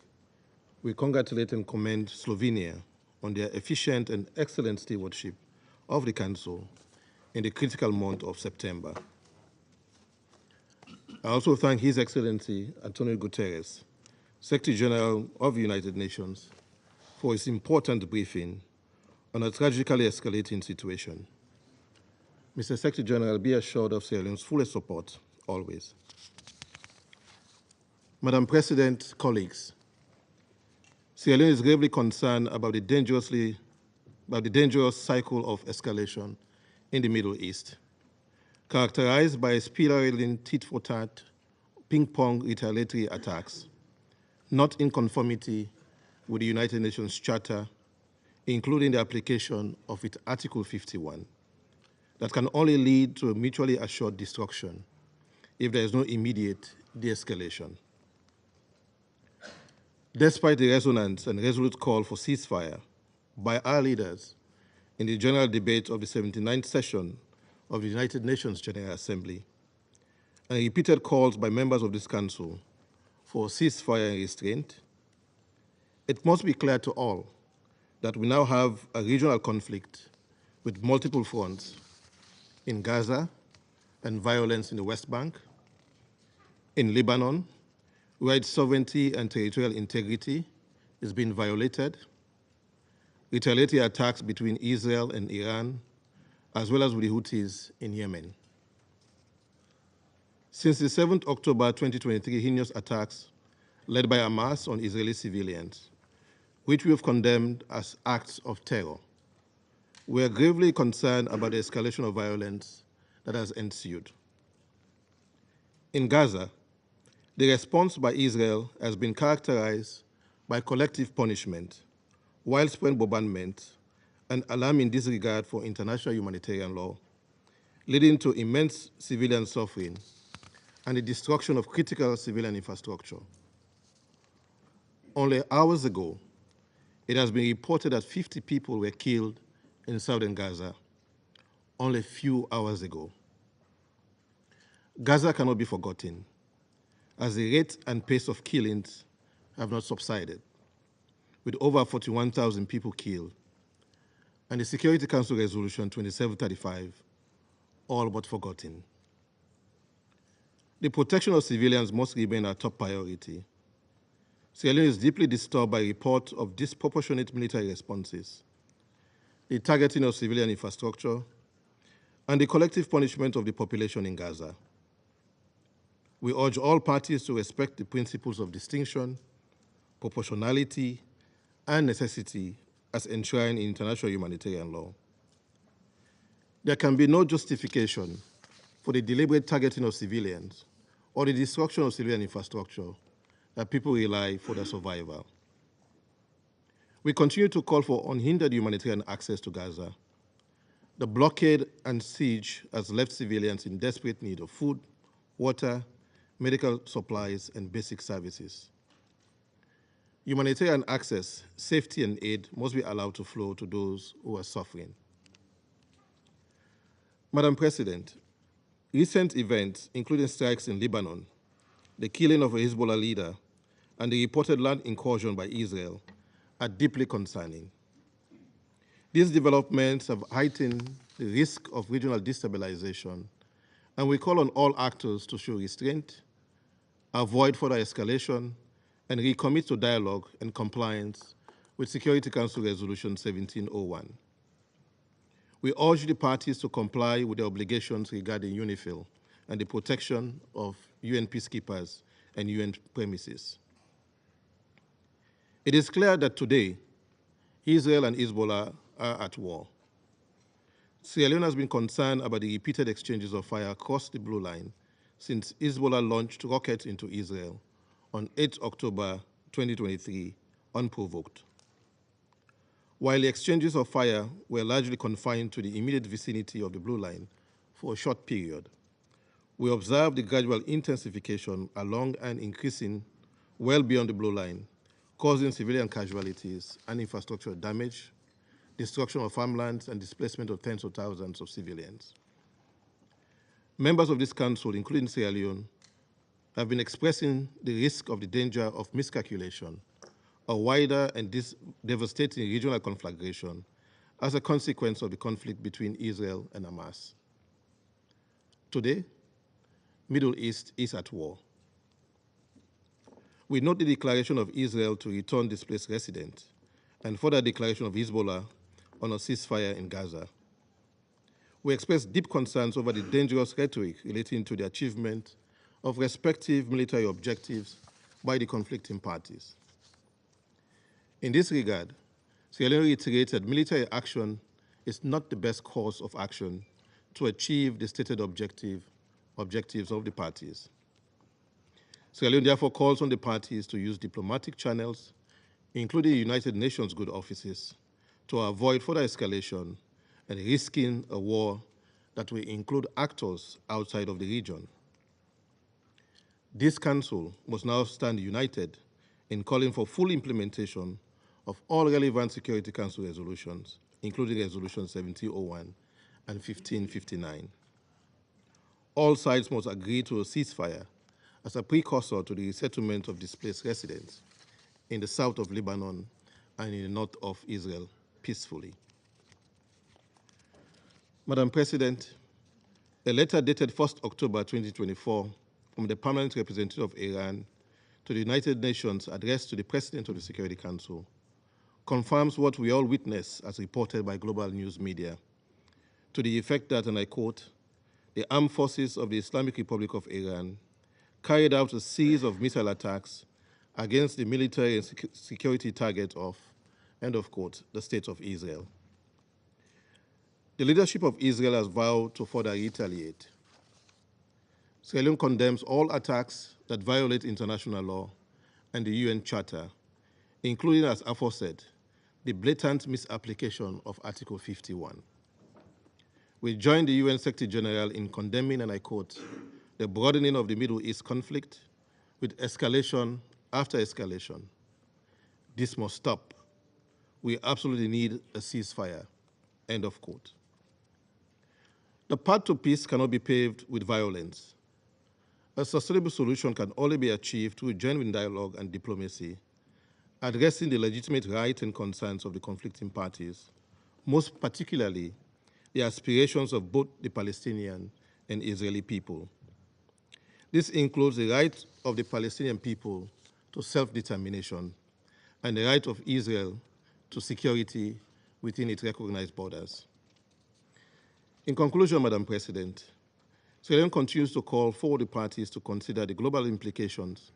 we congratulate and commend Slovenia on their efficient and excellent stewardship of the Council in the critical month of September. I also thank His Excellency Antonio Guterres, Secretary General of the United Nations, for his important briefing on a tragically escalating situation. Mr. Secretary General, be assured of Sierra Leone's fullest support, always. Madam President, colleagues, Sierra Leone is gravely concerned about the dangerous cycle of escalation in the Middle East, characterized by spiraling tit-for-tat, ping-pong retaliatory attacks, not in conformity with the United Nations Charter, including the application of its Article 51, that can only lead to a mutually assured destruction if there is no immediate de-escalation. Despite the resonant and resolute call for ceasefire by our leaders in the general debate of the 79th session of the United Nations General Assembly, and repeated calls by members of this Council for ceasefire and restraint, it must be clear to all that we now have a regional conflict with multiple fronts in Gaza and violence in the West Bank, in Lebanon, where its sovereignty and territorial integrity is being violated, retaliatory attacks between Israel and Iran, as well as with the Houthis in Yemen. Since the 7th October 2023 heinous attacks led by Hamas on Israeli civilians, which we have condemned as acts of terror, we are gravely concerned about the escalation of violence that has ensued. In Gaza, the response by Israel has been characterized by collective punishment, widespread bombardment, and alarming disregard for international humanitarian law, leading to immense civilian suffering and the destruction of critical civilian infrastructure. Only hours ago, it has been reported that 50 people were killed in southern Gaza, only a few hours ago. Gaza cannot be forgotten, as the rate and pace of killings have not subsided, with over 41,000 people killed, and the Security Council Resolution 2735 all but forgotten. The protection of civilians must remain our top priority. Sierra Leone is deeply disturbed by reports of disproportionate military responses, the targeting of civilian infrastructure, and the collective punishment of the population in Gaza. We urge all parties to respect the principles of distinction, proportionality, and necessity as enshrined in international humanitarian law. There can be no justification for the deliberate targeting of civilians or the destruction of civilian infrastructure that people rely for their survival. We continue to call for unhindered humanitarian access to Gaza. The blockade and siege has left civilians in desperate need of food, water, medical supplies, and basic services. Humanitarian access, safety, and aid must be allowed to flow to those who are suffering. Madam President, recent events, including strikes in Lebanon, the killing of a Hezbollah leader, and the reported land incursion by Israel, are deeply concerning. These developments have heightened the risk of regional destabilization, and we call on all actors to show restraint, avoid further escalation, and recommit to dialogue and compliance with Security Council Resolution 1701. We urge the parties to comply with their obligations regarding UNIFIL and the protection of UN peacekeepers and UN premises. It is clear that today, Israel and Hezbollah are at war. Sierra Leone has been concerned about the repeated exchanges of fire across the blue line since Hezbollah launched rockets into Israel on 8 October 2023, unprovoked. While the exchanges of fire were largely confined to the immediate vicinity of the blue line for a short period, we observed the gradual intensification along and increasing well beyond the blue line, causing civilian casualties and infrastructure damage, destruction of farmlands, and displacement of tens of thousands of civilians. Members of this council, including Sierra Leone, have been expressing the risk of the danger of miscalculation, a wider and devastating regional conflagration as a consequence of the conflict between Israel and Hamas. Today, Middle East is at war. We note the declaration of Israel to return displaced residents and further declaration of Hezbollah on a ceasefire in Gaza. We express deep concerns over the dangerous rhetoric relating to the achievement of respective military objectives by the conflicting parties. In this regard, Sierra Leone reiterates that military action is not the best course of action to achieve the stated objectives of the parties. Sierra Leone therefore calls on the parties to use diplomatic channels, including the United Nations good offices, to avoid further escalation and risking a war that will include actors outside of the region. This Council must now stand united in calling for full implementation of all relevant Security Council resolutions, including Resolution 1701 and 1559. All sides must agree to a ceasefire as a precursor to the resettlement of displaced residents in the south of Lebanon and in the north of Israel peacefully. Madam President, a letter dated 1st October 2024 from the Permanent Representative of Iran to the United Nations addressed to the President of the Security Council confirms what we all witness as reported by global news media, to the effect that, and I quote, the armed forces of the Islamic Republic of Iran carried out a series of missile attacks against the military and security target of, end of quote, the State of Israel. The leadership of Israel has vowed to further retaliate. Sierra Leone condemns all attacks that violate international law and the UN Charter, including, as aforesaid, the blatant misapplication of Article 51. We join the UN Secretary General in condemning, and I quote, the broadening of the Middle East conflict with escalation after escalation. This must stop. We absolutely need a ceasefire, end of quote. The path to peace cannot be paved with violence. A sustainable solution can only be achieved through genuine dialogue and diplomacy, addressing the legitimate rights and concerns of the conflicting parties, most particularly the aspirations of both the Palestinian and Israeli people. This includes the right of the Palestinian people to self-determination and the right of Israel to security within its recognized borders. In conclusion, Madam President, Sierra Leone continues to call for the parties to consider the global implications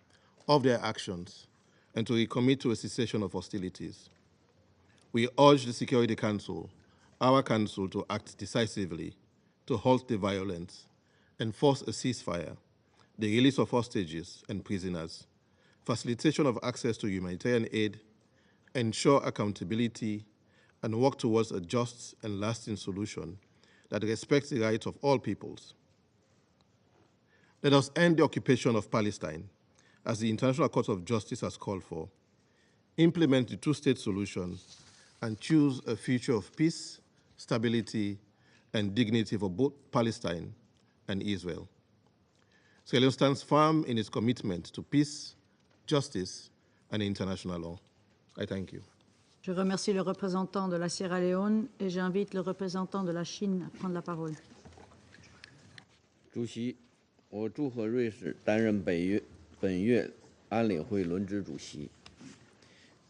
of their actions and to recommit to a cessation of hostilities. We urge the Security Council, our Council to act decisively to halt the violence, enforce a ceasefire, the release of hostages and prisoners, facilitation of access to humanitarian aid, ensure accountability, and work towards a just and lasting solution that respects the rights of all peoples. Let us end the occupation of Palestine, as the International Court of Justice has called for, implement the two-state solution, and choose a future of peace, stability, and dignity for both Palestine and Israel. Sierra Leone stands firm in its commitment to peace, justice, and international law. I thank you. Je remercie le représentant de la Sierra Leone et j'invite le représentant de la Chine à prendre la parole. 主席，我祝贺瑞士担任本月安理会轮值主席，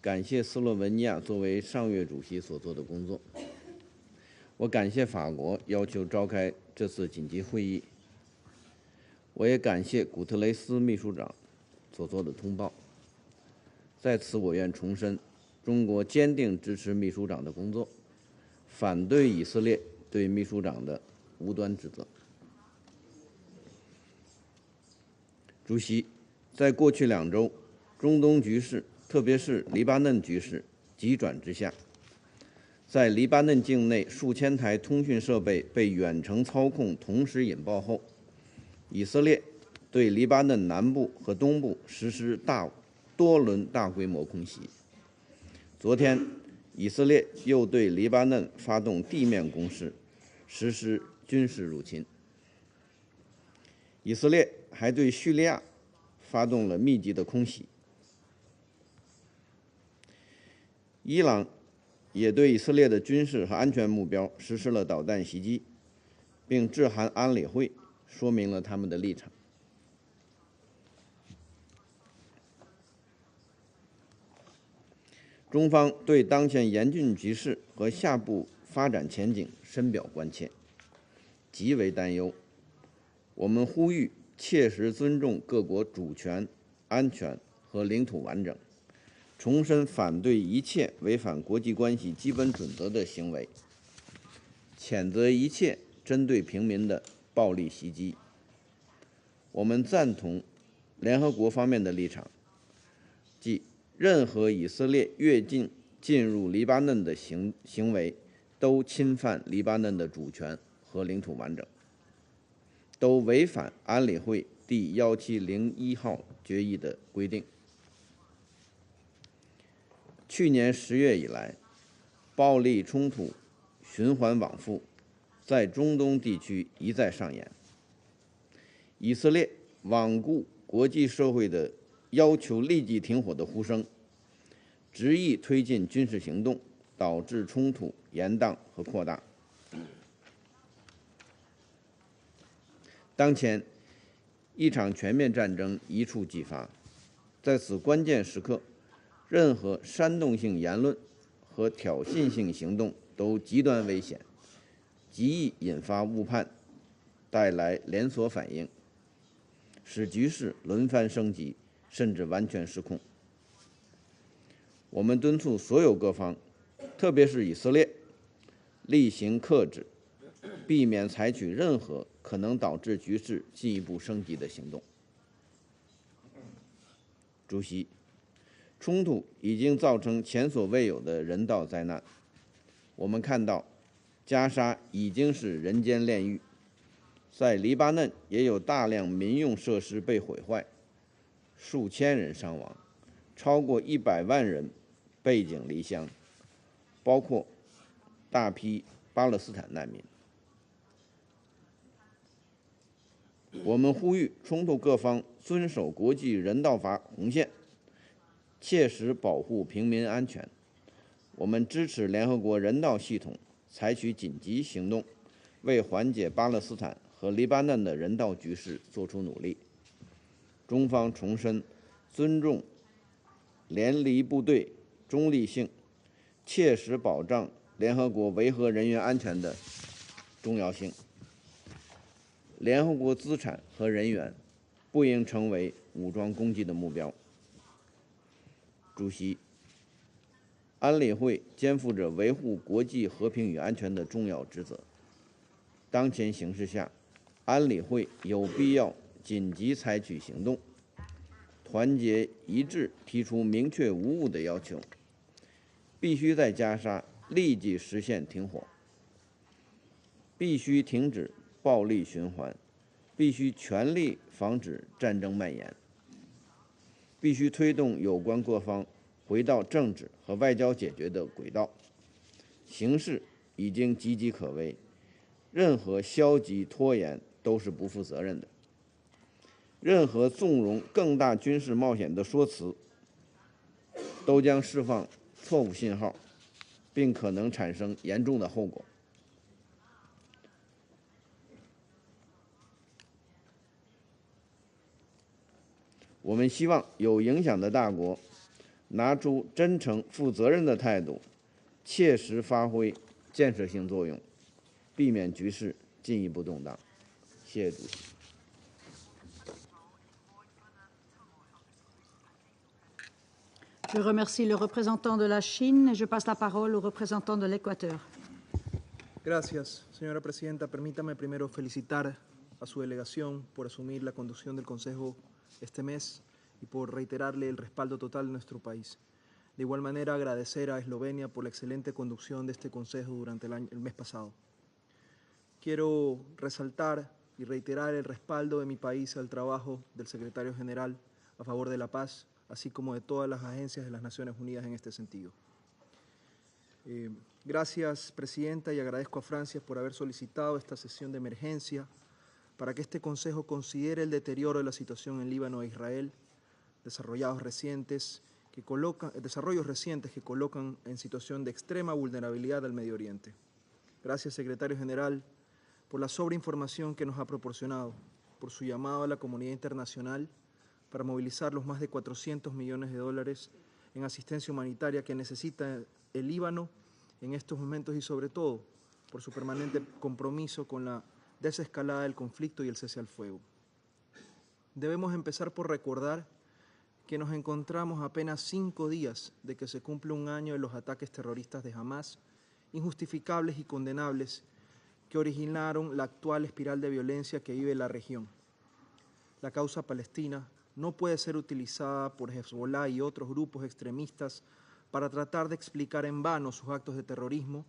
感谢斯洛文尼亚作为上月主席所做的工作。我感谢法国要求召开这次紧急会议，我也感谢古特雷斯秘书长所做的通报。在此，我愿重申，中国坚定支持秘书长的工作，反对以色列对秘书长的无端指责。主席，在过去2周，中东局势，特别是黎巴嫩局势急转直下。在黎巴嫩境内数千台通讯设备被远程操控同时引爆后，以色列对黎巴嫩南部和东部实施多轮大规模空袭。昨天，以色列又对黎巴嫩发动地面攻势，实施军事入侵。以色列还对叙利亚发动了密集的空袭。伊朗也对以色列的军事和安全目标实施了导弹袭击，并致函安理会，说明了他们的立场。中方对当前严峻局势和下步发展前景深表关切，极为担忧。我们呼吁切实尊重各国主权、安全和领土完整，重申反对一切违反国际关系基本准则的行为，谴责一切针对平民的暴力袭击。我们赞同联合国方面的立场，即任何以色列越境进入黎巴嫩的行为都侵犯黎巴嫩的主权和领土完整，都违反安理会第1701号决议的规定。去年10月以来，暴力冲突循环往复，在中东地区一再上演。以色列罔顾国际社会的要求立即停火的呼声，执意推进军事行动，导致冲突延宕和扩大。当前，一场全面战争一触即发，在此关键时刻，任何煽动性言论和挑衅性行动都极端危险，极易引发误判，带来连锁反应，使局势轮番升级，甚至完全失控。我们敦促所有各方，特别是以色列，厉行克制，避免采取任何可能导致局势进一步升级的行动。主席，冲突已经造成前所未有的人道灾难。我们看到，加沙已经是人间炼狱，在黎巴嫩也有大量民用设施被毁坏，数千人伤亡，超过100万人背井离乡，包括大批巴勒斯坦难民。我们呼吁冲突各方遵守国际人道法红线，切实保护平民安全。我们支持联合国人道系统采取紧急行动，为缓解巴勒斯坦和黎巴嫩的人道局势做出努力。中方重申尊重联黎部队中立性，切实保障联合国维和人员安全的重要性。联合国资产和人员不应成为武装攻击的目标。主席，安理会肩负着维护国际和平与安全的重要职责。当前形势下，安理会有必要紧急采取行动，团结一致提出明确无误的要求，必须在加沙立即实现停火，必须停止暴力循环，必须全力防止战争蔓延，必须推动有关各方回到政治和外交解决的轨道。形势已经岌岌可危，任何消极拖延都是不负责任的。任何纵容更大军事冒险的说辞，都将释放错误信号，并可能产生严重的后果。我们希望有影响的大国拿出真诚、负责任的态度，切实发挥建设性作用，避免局势进一步动荡。谢谢主席。Je remercie le représentant de la Chine et je passe la parole au représentant de l'Équateur. Gracias, señora presidenta. Permítame primero felicitar a su delegación por asumir la conducción del Consejo este mes y por reiterarle el respaldo total de nuestro país. De igual manera, agradecer a Eslovenia por la excelente conducción de este Consejo durante el mes pasado. Quiero resaltar y reiterar el respaldo de mi país al trabajo del Secretario General a favor de la paz, así como de todas las agencias de las Naciones Unidas en este sentido. Gracias, Presidenta, y agradezco a Francia por haber solicitado esta sesión de emergencia para que este Consejo considere el deterioro de la situación en Líbano e Israel, desarrollos recientes que colocan en situación de extrema vulnerabilidad al Medio Oriente. Gracias, Secretario General, por la sobreinformación que nos ha proporcionado, por su llamado a la comunidad internacional para movilizar los más de 400 millones de dólares en asistencia humanitaria que necesita el Líbano en estos momentos y sobre todo por su permanente compromiso con la desescalada del conflicto y el cese al fuego. Debemos empezar por recordar que nos encontramos a apenas 5 días de que se cumple un año de los ataques terroristas de Hamas, injustificables y condenables, que originaron la actual espiral de violencia que vive la región. La causa palestina no puede ser utilizada por Hezbollah y otros grupos extremistas para tratar de explicar en vano sus actos de terrorismo,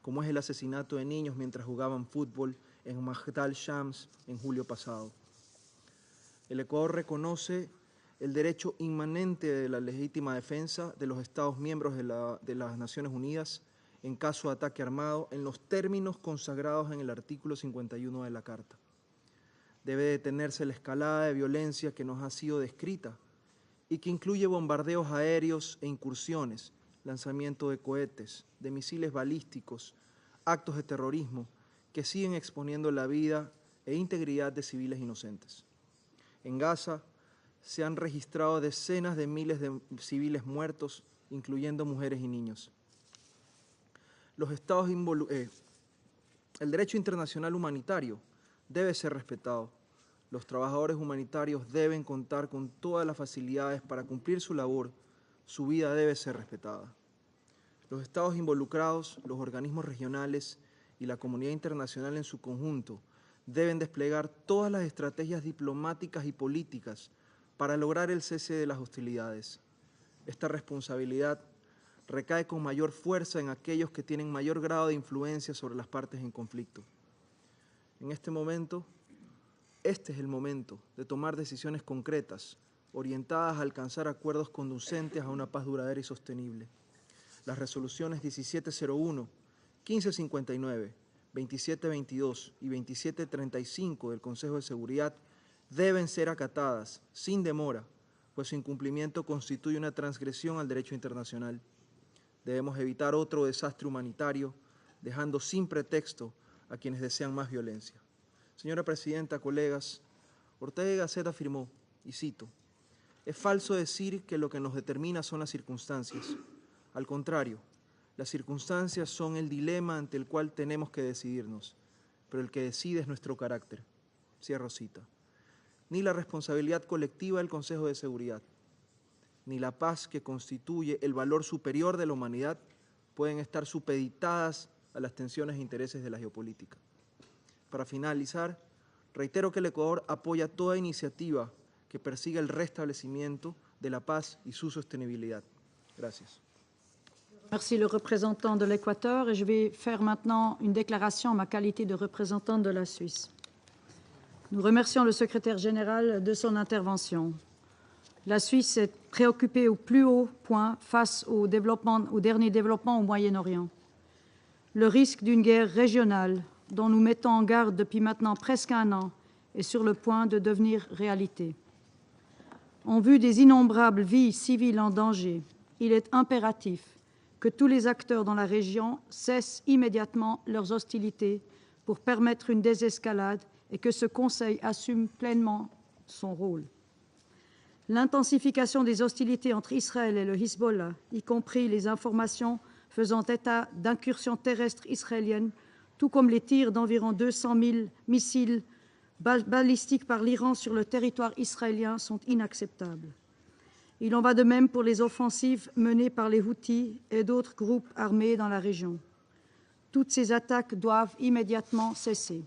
como es el asesinato de niños mientras jugaban fútbol en Magdal Shams en julio pasado. El Ecuador reconoce el derecho inmanente de la legítima defensa de los Estados miembros de las Naciones Unidas en caso de ataque armado en los términos consagrados en el artículo 51 de la Carta. Debe detenerse la escalada de violencia que nos ha sido descrita y que incluye bombardeos aéreos e incursiones, lanzamiento de cohetes, de misiles balísticos, actos de terrorismo que siguen exponiendo la vida e integridad de civiles inocentes. En Gaza se han registrado decenas de miles de civiles muertos, incluyendo mujeres y niños. El derecho internacional humanitario debe ser respetado. Los trabajadores humanitarios deben contar con todas las facilidades para cumplir su labor. Su vida debe ser respetada. Los estados involucrados, los organismos regionales y la comunidad internacional en su conjunto deben desplegar todas las estrategias diplomáticas y políticas para lograr el cese de las hostilidades. Esta responsabilidad recae con mayor fuerza en aquellos que tienen mayor grado de influencia sobre las partes en conflicto. Este es el momento de tomar decisiones concretas, orientadas a alcanzar acuerdos conducentes a una paz duradera y sostenible. Las resoluciones 1701, 1559, 2722 y 2735 del Consejo de Seguridad deben ser acatadas sin demora, pues su incumplimiento constituye una transgresión al derecho internacional. Debemos evitar otro desastre humanitario, dejando sin pretexto a quienes desean más violencia. Señora Presidenta, colegas, Ortega y Gasset afirmó, y cito, «Es falso decir que lo que nos determina son las circunstancias. Al contrario, las circunstancias son el dilema ante el cual tenemos que decidirnos, pero el que decide es nuestro carácter». Cierro cita. Ni la responsabilidad colectiva del Consejo de Seguridad, ni la paz que constituye el valor superior de la humanidad pueden estar supeditadas a las tensiones e intereses de la geopolítica. Para finalizar, reitero que el Ecuador apoya toda iniciativa que persiga el restablecimiento de la paz y su sostenibilidad. Gracias. Merci le représentant de l'Équateur et je vais faire maintenant une déclaration en ma qualité de représentant de la Suisse. Nous remercions le secrétaire général de son intervention. La Suisse est préoccupée au plus haut point face au dernier développement au Moyen-Orient. Le risque d'une guerre régionale dont nous mettons en garde depuis maintenant presque un an est sur le point de devenir réalité. En vue des innombrables vies civiles en danger, il est impératif que tous les acteurs dans la région cessent immédiatement leurs hostilités pour permettre une désescalade et que ce Conseil assume pleinement son rôle. L'intensification des hostilités entre Israël et le Hezbollah, y compris les informations faisant état d'incursions terrestres israéliennes, tout comme les tirs d'environ 200 000 missiles balistiques par l'Iran sur le territoire israélien, sont inacceptables. Il en va de même pour les offensives menées par les Houthis et d'autres groupes armés dans la région. Toutes ces attaques doivent immédiatement cesser.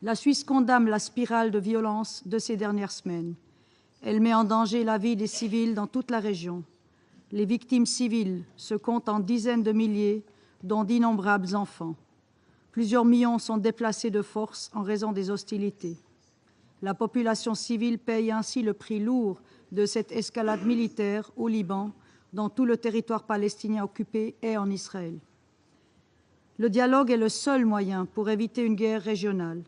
La Suisse condamne la spirale de violence de ces dernières semaines. Elle met en danger la vie des civils dans toute la région. Les victimes civiles se comptent en dizaines de milliers, dont d'innombrables enfants. Plusieurs millions sont déplacés de force en raison des hostilités. La population civile paye ainsi le prix lourd de cette escalade militaire au Liban, dans tout le territoire palestinien occupé et en Israël. Le dialogue est le seul moyen pour éviter une guerre régionale.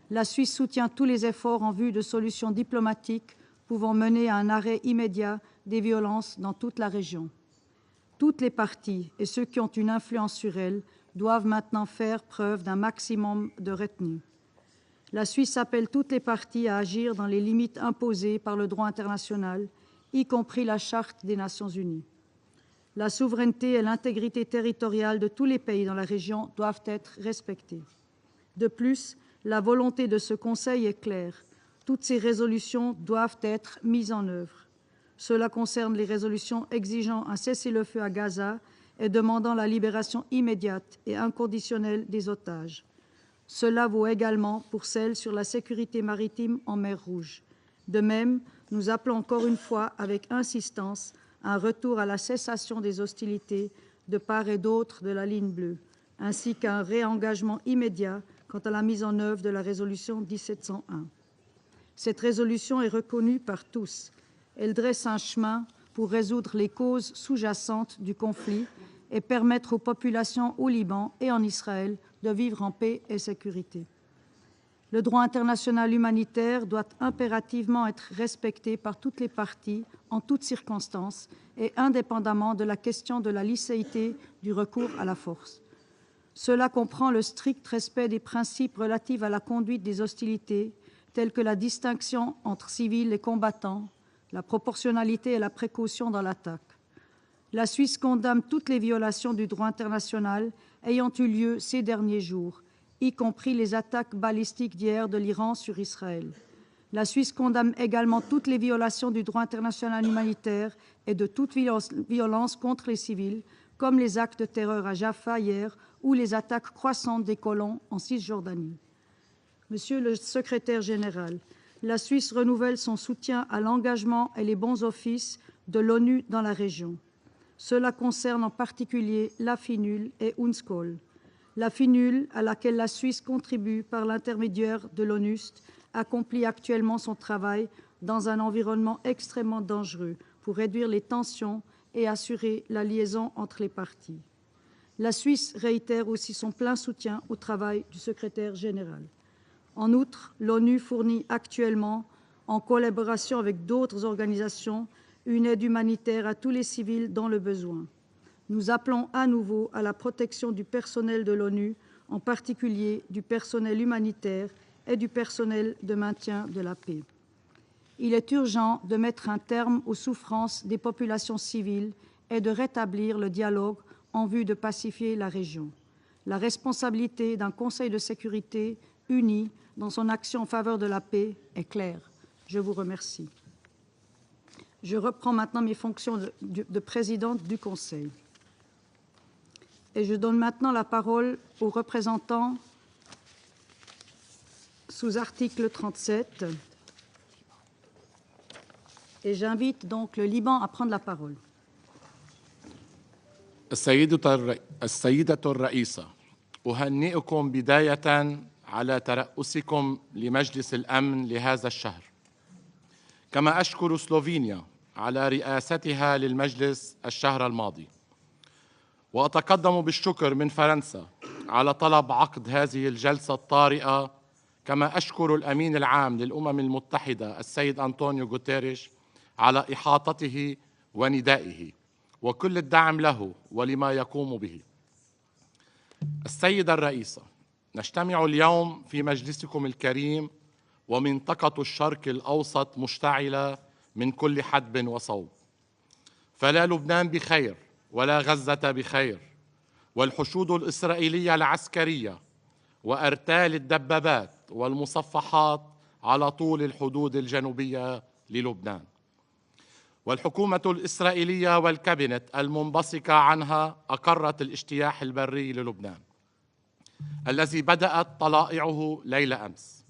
La Suisse soutient tous les efforts en vue de solutions diplomatiques pouvant mener à un arrêt immédiat des violences dans toute la région. Toutes les parties et ceux qui ont une influence sur elles doivent maintenant faire preuve d'un maximum de retenue. La Suisse appelle toutes les parties à agir dans les limites imposées par le droit international, y compris la Charte des Nations unies. La souveraineté et l'intégrité territoriale de tous les pays dans la région doivent être respectées. De plus, la volonté de ce Conseil est claire. Toutes ces résolutions doivent être mises en œuvre. Cela concerne les résolutions exigeant un cessez-le-feu à Gaza et demandant la libération immédiate et inconditionnelle des otages. Cela vaut également pour celles sur la sécurité maritime en mer Rouge. De même, nous appelons encore une fois avec insistance à un retour à la cessation des hostilités de part et d'autre de la ligne bleue, ainsi qu'à un réengagement immédiat quant à la mise en œuvre de la résolution 1701. Cette résolution est reconnue par tous. Elle dresse un chemin pour résoudre les causes sous-jacentes du conflit et permettre aux populations au Liban et en Israël de vivre en paix et sécurité. Le droit international humanitaire doit impérativement être respecté par toutes les parties en toutes circonstances et indépendamment de la question de la licéité du recours à la force. Cela comprend le strict respect des principes relatifs à la conduite des hostilités, tels que la distinction entre civils et combattants, la proportionnalité et la précaution dans l'attaque. La Suisse condamne toutes les violations du droit international ayant eu lieu ces derniers jours, y compris les attaques balistiques d'hier de l'Iran sur Israël. La Suisse condamne également toutes les violations du droit international humanitaire et de toute violence contre les civils, comme les actes de terreur à Jaffa hier ou les attaques croissantes des colons en Cisjordanie. Monsieur le secrétaire général, la Suisse renouvelle son soutien à l'engagement et les bons offices de l'ONU dans la région. Cela concerne en particulier la FINUL et UNSCOL. La FINUL, à laquelle la Suisse contribue par l'intermédiaire de l'ONUST, accomplit actuellement son travail dans un environnement extrêmement dangereux pour réduire les tensions et assurer la liaison entre les parties. La Suisse réitère aussi son plein soutien au travail du secrétaire général. En outre, l'ONU fournit actuellement, en collaboration avec d'autres organisations, une aide humanitaire à tous les civils dans le besoin. Nous appelons à nouveau à la protection du personnel de l'ONU, en particulier du personnel humanitaire et du personnel de maintien de la paix. Il est urgent de mettre un terme aux souffrances des populations civiles et de rétablir le dialogue en vue de pacifier la région. La responsabilité d'un Conseil de sécurité uni dans son action en faveur de la paix est claire. Je vous remercie. Je reprends maintenant mes fonctions de présidente du Conseil. Et je donne maintenant la parole aux représentants sous article 37. Et j'invite donc le Liban à prendre la parole. السيدة الرئيسة، أهنئكم بداية على ترأسكم لمجلس الأمن لهذا الشهر، كما أشكر سلوفينيا على رئاستها للمجلس الشهر الماضي، وأتقدم بالشكر من فرنسا على طلب عقد هذه الجلسة الطارئة، كما أشكر الأمين العام للأمم المتحدة السيد أنطونيو غوتيريش على إحاطته وندائه وكل الدعم له ولما يقوم به. السيدة الرئيسة، نجتمع اليوم في مجلسكم الكريم ومنطقة الشرق الأوسط مشتعلة من كل حدب وصوب، فلا لبنان بخير ولا غزة بخير، والحشود الإسرائيلية العسكرية وأرتال الدبابات والمصفحات على طول الحدود الجنوبية للبنان، والحكومة الإسرائيلية والكابينت المنبثقة عنها أقرت الاجتياح البري للبنان الذي بدأت طلائعه ليلة أمس،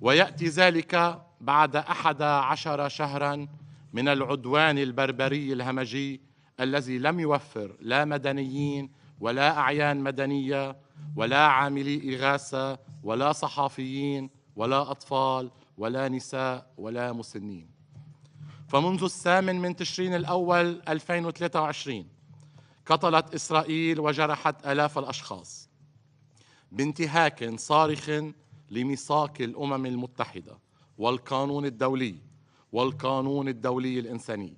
ويأتي ذلك بعد 11 شهراً من العدوان البربري الهمجي الذي لم يوفر لا مدنيين ولا أعيان مدنية ولا عاملي إغاثة ولا صحافيين ولا أطفال ولا نساء ولا مسنين. فمنذ 8 تشرين الأول 2023 قتلت إسرائيل وجرحت آلاف الأشخاص بانتهاك صارخ لميثاق الأمم المتحدة والقانون الدولي الإنساني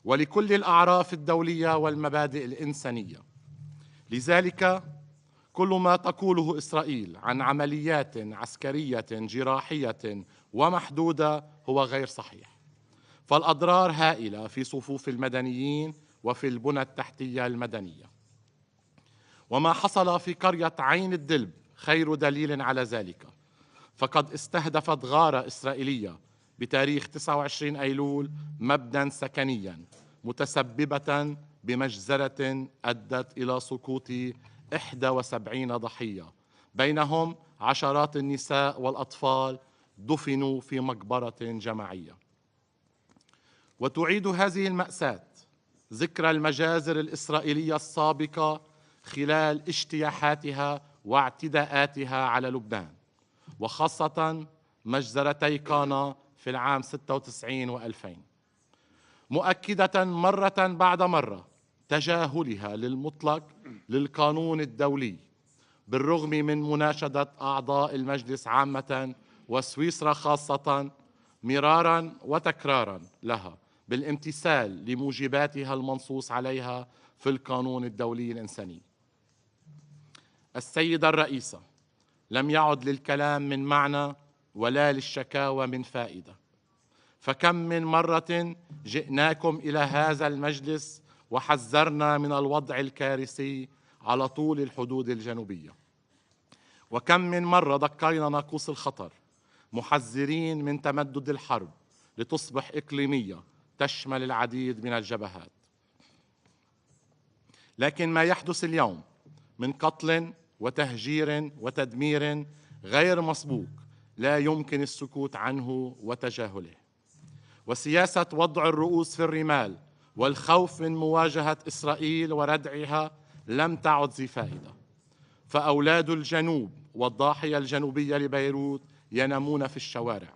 ولكل الأعراف الدولية والمبادئ الإنسانية. لذلك كل ما تقوله إسرائيل عن عمليات عسكرية جراحية ومحدودة هو غير صحيح، فالأضرار هائلة في صفوف المدنيين وفي البنى التحتية المدنية. وما حصل في قرية عين الدلب خير دليل على ذلك، فقد استهدفت غارة إسرائيلية بتاريخ 29 أيلول مبنى سكنيا متسببة بمجزرة أدت إلى سقوط 71 ضحية، بينهم عشرات النساء والأطفال دفنوا في مقبرة جماعية. وتعيد هذه المأساة ذكرى المجازر الإسرائيلية السابقة خلال اجتياحاتها واعتداءاتها على لبنان، وخاصة مجزرتي قانا في العام 96 و2000، مؤكدة مرة بعد مرة تجاهلها للمطلق للقانون الدولي، بالرغم من مناشدة أعضاء المجلس عامة وسويسرا خاصة مرارا وتكرارا لها بالامتثال لموجباتها المنصوص عليها في القانون الدولي الإنساني. السيدة الرئيسة، لم يعد للكلام من معنى ولا للشكاوى من فائدة، فكم من مرة جئناكم إلى هذا المجلس وحذرنا من الوضع الكارثي على طول الحدود الجنوبية، وكم من مرة دقينا ناقوس الخطر محذرين من تمدد الحرب لتصبح إقليمية تشمل العديد من الجبهات. لكن ما يحدث اليوم من قتل وتهجير وتدمير غير مسبوق لا يمكن السكوت عنه وتجاهله، وسياسة وضع الرؤوس في الرمال والخوف من مواجهة إسرائيل وردعها لم تعد ذي فائدة، فأولاد الجنوب والضاحية الجنوبية لبيروت ينامون في الشوارع،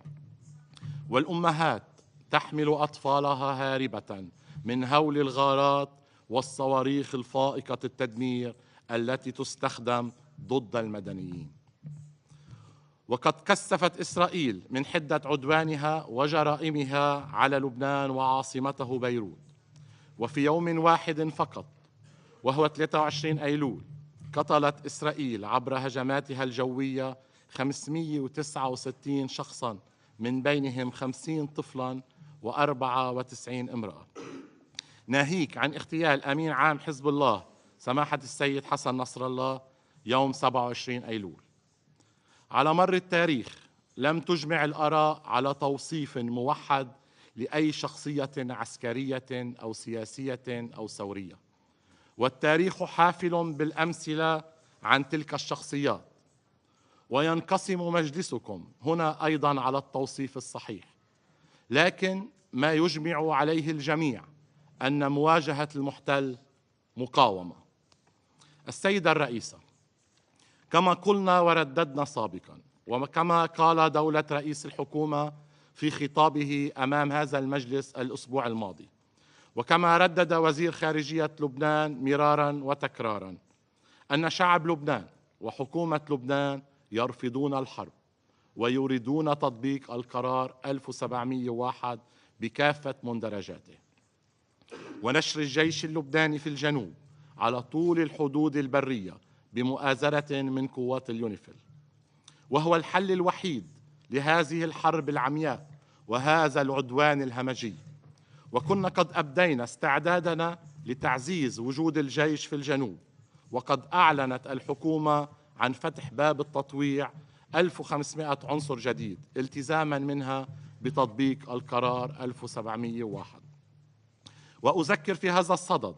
والأمهات تحمل أطفالها هاربة من هول الغارات والصواريخ الفائقة التدمير التي تستخدم ضد المدنيين. وقد كثفت إسرائيل من حدة عدوانها وجرائمها على لبنان وعاصمته بيروت، وفي يوم واحد فقط وهو 23 أيلول قتلت إسرائيل عبر هجماتها الجوية 569 شخصاً، من بينهم 50 طفلاً و94 امرأة، ناهيك عن اغتيال أمين عام حزب الله سماحة السيد حسن نصر الله يوم 27 أيلول. على مر التاريخ لم تجمع الآراء على توصيف موحد لأي شخصية عسكرية أو سياسية أو ثورية، والتاريخ حافل بالأمثلة عن تلك الشخصيات. وينقسم مجلسكم هنا أيضا على التوصيف الصحيح، لكن ما يجمع عليه الجميع أن مواجهة المحتل مقاومة. السيدة الرئيسة، كما قلنا ورددنا سابقا، وكما قال دولة رئيس الحكومة في خطابه أمام هذا المجلس الأسبوع الماضي، وكما ردد وزير خارجية لبنان مرارا وتكرارا، أن شعب لبنان وحكومة لبنان يرفضون الحرب ويريدون تطبيق القرار 1701 بكافة مندرجاته، ونشر الجيش اللبناني في الجنوب على طول الحدود البرية بمؤازرة من قوات اليونيفيل، وهو الحل الوحيد لهذه الحرب العمياء وهذا العدوان الهمجي. وكنا قد أبدينا استعدادنا لتعزيز وجود الجيش في الجنوب، وقد أعلنت الحكومة عن فتح باب التطويع 1500 عنصر جديد التزاما منها بتطبيق القرار 1701. وأذكر في هذا الصدد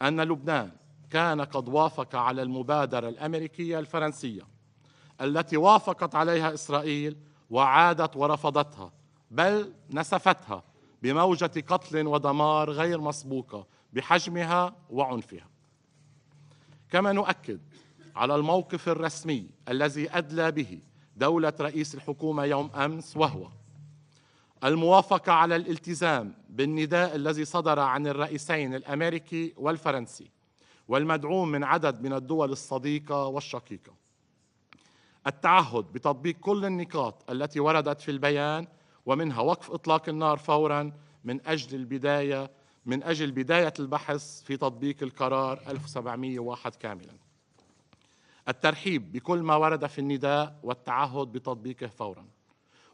أن لبنان كان قد وافق على المبادرة الأمريكية الفرنسية التي وافقت عليها إسرائيل وعادت ورفضتها، بل نسفتها بموجة قتل ودمار غير مسبوقة بحجمها وعنفها. كما نؤكد على الموقف الرسمي الذي أدلى به دولة رئيس الحكومة يوم أمس، وهو الموافقة على الالتزام بالنداء الذي صدر عن الرئيسين الأمريكي والفرنسي والمدعوم من عدد من الدول الصديقة والشقيقة، التعهد بتطبيق كل النقاط التي وردت في البيان، ومنها وقف إطلاق النار فوراً من أجل بداية البحث في تطبيق القرار 1701 كاملاً، الترحيب بكل ما ورد في النداء والتعهد بتطبيقه فوراً،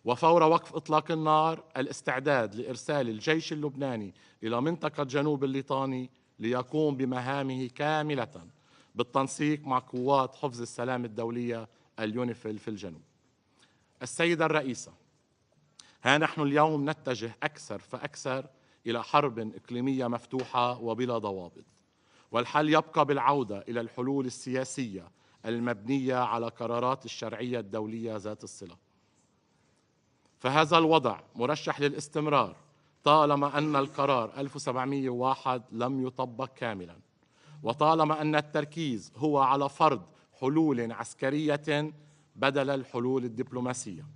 وفور وقف إطلاق النار الاستعداد لإرسال الجيش اللبناني إلى منطقة جنوب الليطاني ليقوم بمهامه كاملة بالتنسيق مع قوات حفظ السلام الدولية اليونيفيل في الجنوب. السيدة الرئيسة، ها نحن اليوم نتجه أكثر فأكثر إلى حرب إقليمية مفتوحة وبلا ضوابط، والحل يبقى بالعودة إلى الحلول السياسية المبنية على قرارات الشرعية الدولية ذات الصلة. فهذا الوضع مرشح للاستمرار طالما أن القرار 1701 لم يطبق كاملا، وطالما أن التركيز هو على فرض حلول عسكرية بدل الحلول الدبلوماسية.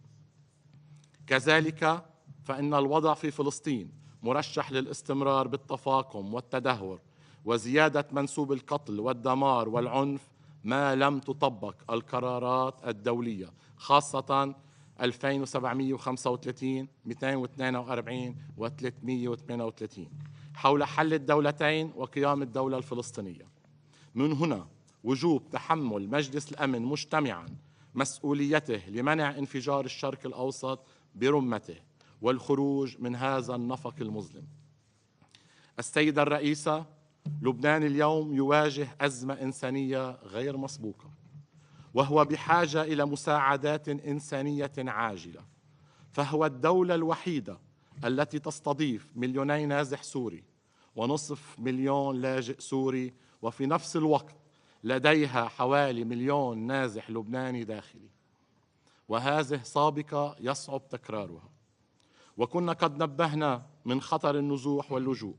كذلك فإن الوضع في فلسطين مرشح للاستمرار بالتفاقم والتدهور وزيادة منسوب القتل والدمار والعنف ما لم تطبق القرارات الدولية، خاصة 2735 242 و 338 حول حل الدولتين وقيام الدولة الفلسطينية. من هنا وجوب تحمل مجلس الأمن مجتمعاً مسؤوليته لمنع انفجار الشرق الأوسط برمته والخروج من هذا النفق المظلم. السيدة الرئيسة، لبنان اليوم يواجه أزمة إنسانية غير مسبوقة، وهو بحاجة إلى مساعدات إنسانية عاجلة، فهو الدولة الوحيدة التي تستضيف 2 نازح سوري ونصف مليون لاجئ سوري، وفي نفس الوقت لديها حوالي 1,000,000 نازح لبناني داخلي، وهذه سابقة يصعب تكرارها. وكنا قد نبهنا من خطر النزوح واللجوء،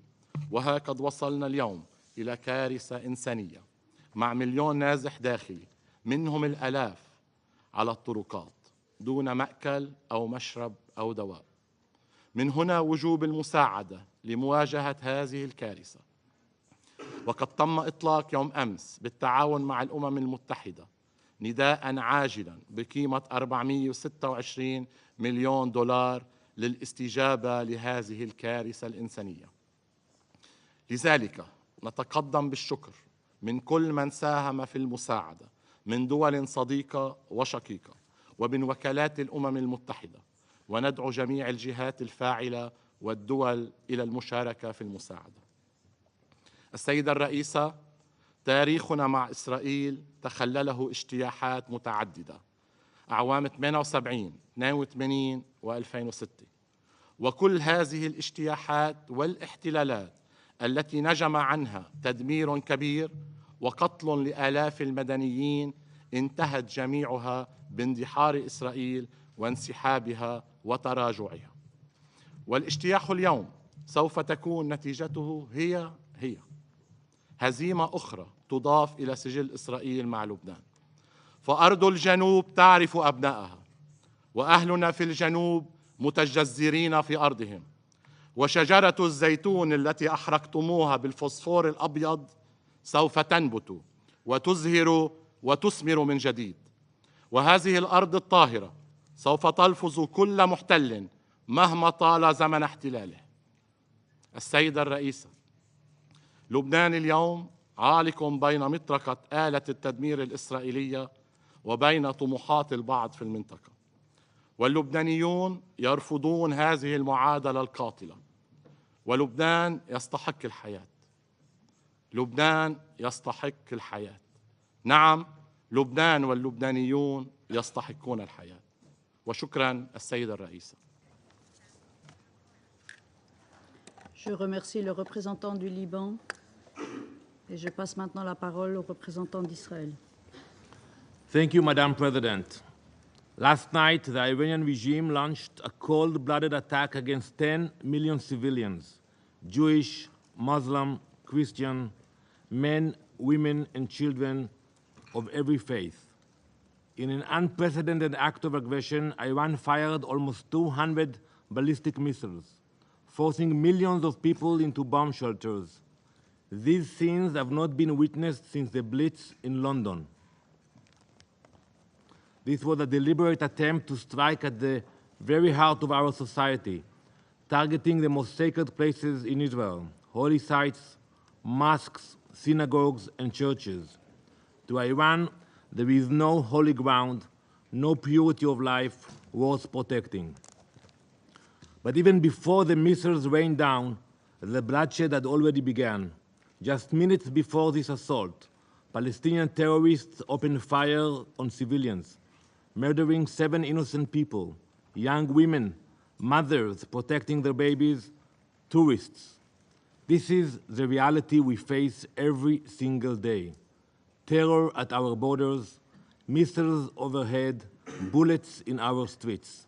وها قد وصلنا اليوم إلى كارثة إنسانية مع 1,000,000 نازح داخلي، منهم الآلاف على الطرقات دون مأكل أو مشرب أو دواء. من هنا وجوب المساعدة لمواجهة هذه الكارثة، وقد تم إطلاق يوم أمس بالتعاون مع الأمم المتحدة نداء عاجلا بقيمة 426 مليون دولار للاستجابة لهذه الكارثة الإنسانية. لذلك نتقدم بالشكر من كل من ساهم في المساعدة من دول صديقة وشقيقة ومن وكالات الأمم المتحدة، وندعو جميع الجهات الفاعلة والدول إلى المشاركة في المساعدة. السيدة الرئيسة، تاريخنا مع إسرائيل تخلله اجتياحات متعددة أعوام 78 82 و2006، وكل هذه الاجتياحات والاحتلالات التي نجم عنها تدمير كبير وقتل لآلاف المدنيين انتهت جميعها باندحار إسرائيل وانسحابها وتراجعها. والاجتياح اليوم سوف تكون نتيجته هي هزيمة أخرى تضاف إلى سجل إسرائيل مع لبنان. فأرض الجنوب تعرف أبنائها، وأهلنا في الجنوب متجذرين في أرضهم، وشجرة الزيتون التي أحرقتموها بالفوسفور الأبيض سوف تنبت وتزهر وتثمر من جديد. وهذه الأرض الطاهرة سوف تلفظ كل محتل مهما طال زمن احتلاله. السيدة الرئيسة، لبنان اليوم عالق بين مطرقة آلة التدمير الإسرائيلية وبين طموحات البعض في المنطقة، واللبنانيون يرفضون هذه المعادلة القاتلة. ولبنان يستحق الحياة. لبنان يستحق الحياة. نعم، لبنان واللبنانيون يستحقون الحياة. وشكرا السيدة الرئيسة. Je remercie le représentant du Liban et je passe maintenant la parole au représentant d'Israël. Thank you, Madam President. Last night, the Iranian regime launched a cold-blooded attack against 10 million civilians, Jewish, Muslim, Christian, men, women, and children of every faith. In an unprecedented act of aggression, Iran fired almost 200 ballistic missiles, forcing millions of people into bomb shelters. These scenes have not been witnessed since the Blitz in London. This was a deliberate attempt to strike at the very heart of our society, targeting the most sacred places in Israel, holy sites, mosques, synagogues, and churches. To Iran, there is no holy ground, no purity of life worth protecting. But even before the missiles rained down, the bloodshed had already begun. Just minutes before this assault, Palestinian terrorists opened fire on civilians, murdering 7 innocent people, young women, mothers protecting their babies, tourists. This is the reality we face every single day. Terror at our borders, missiles overhead, bullets in our streets.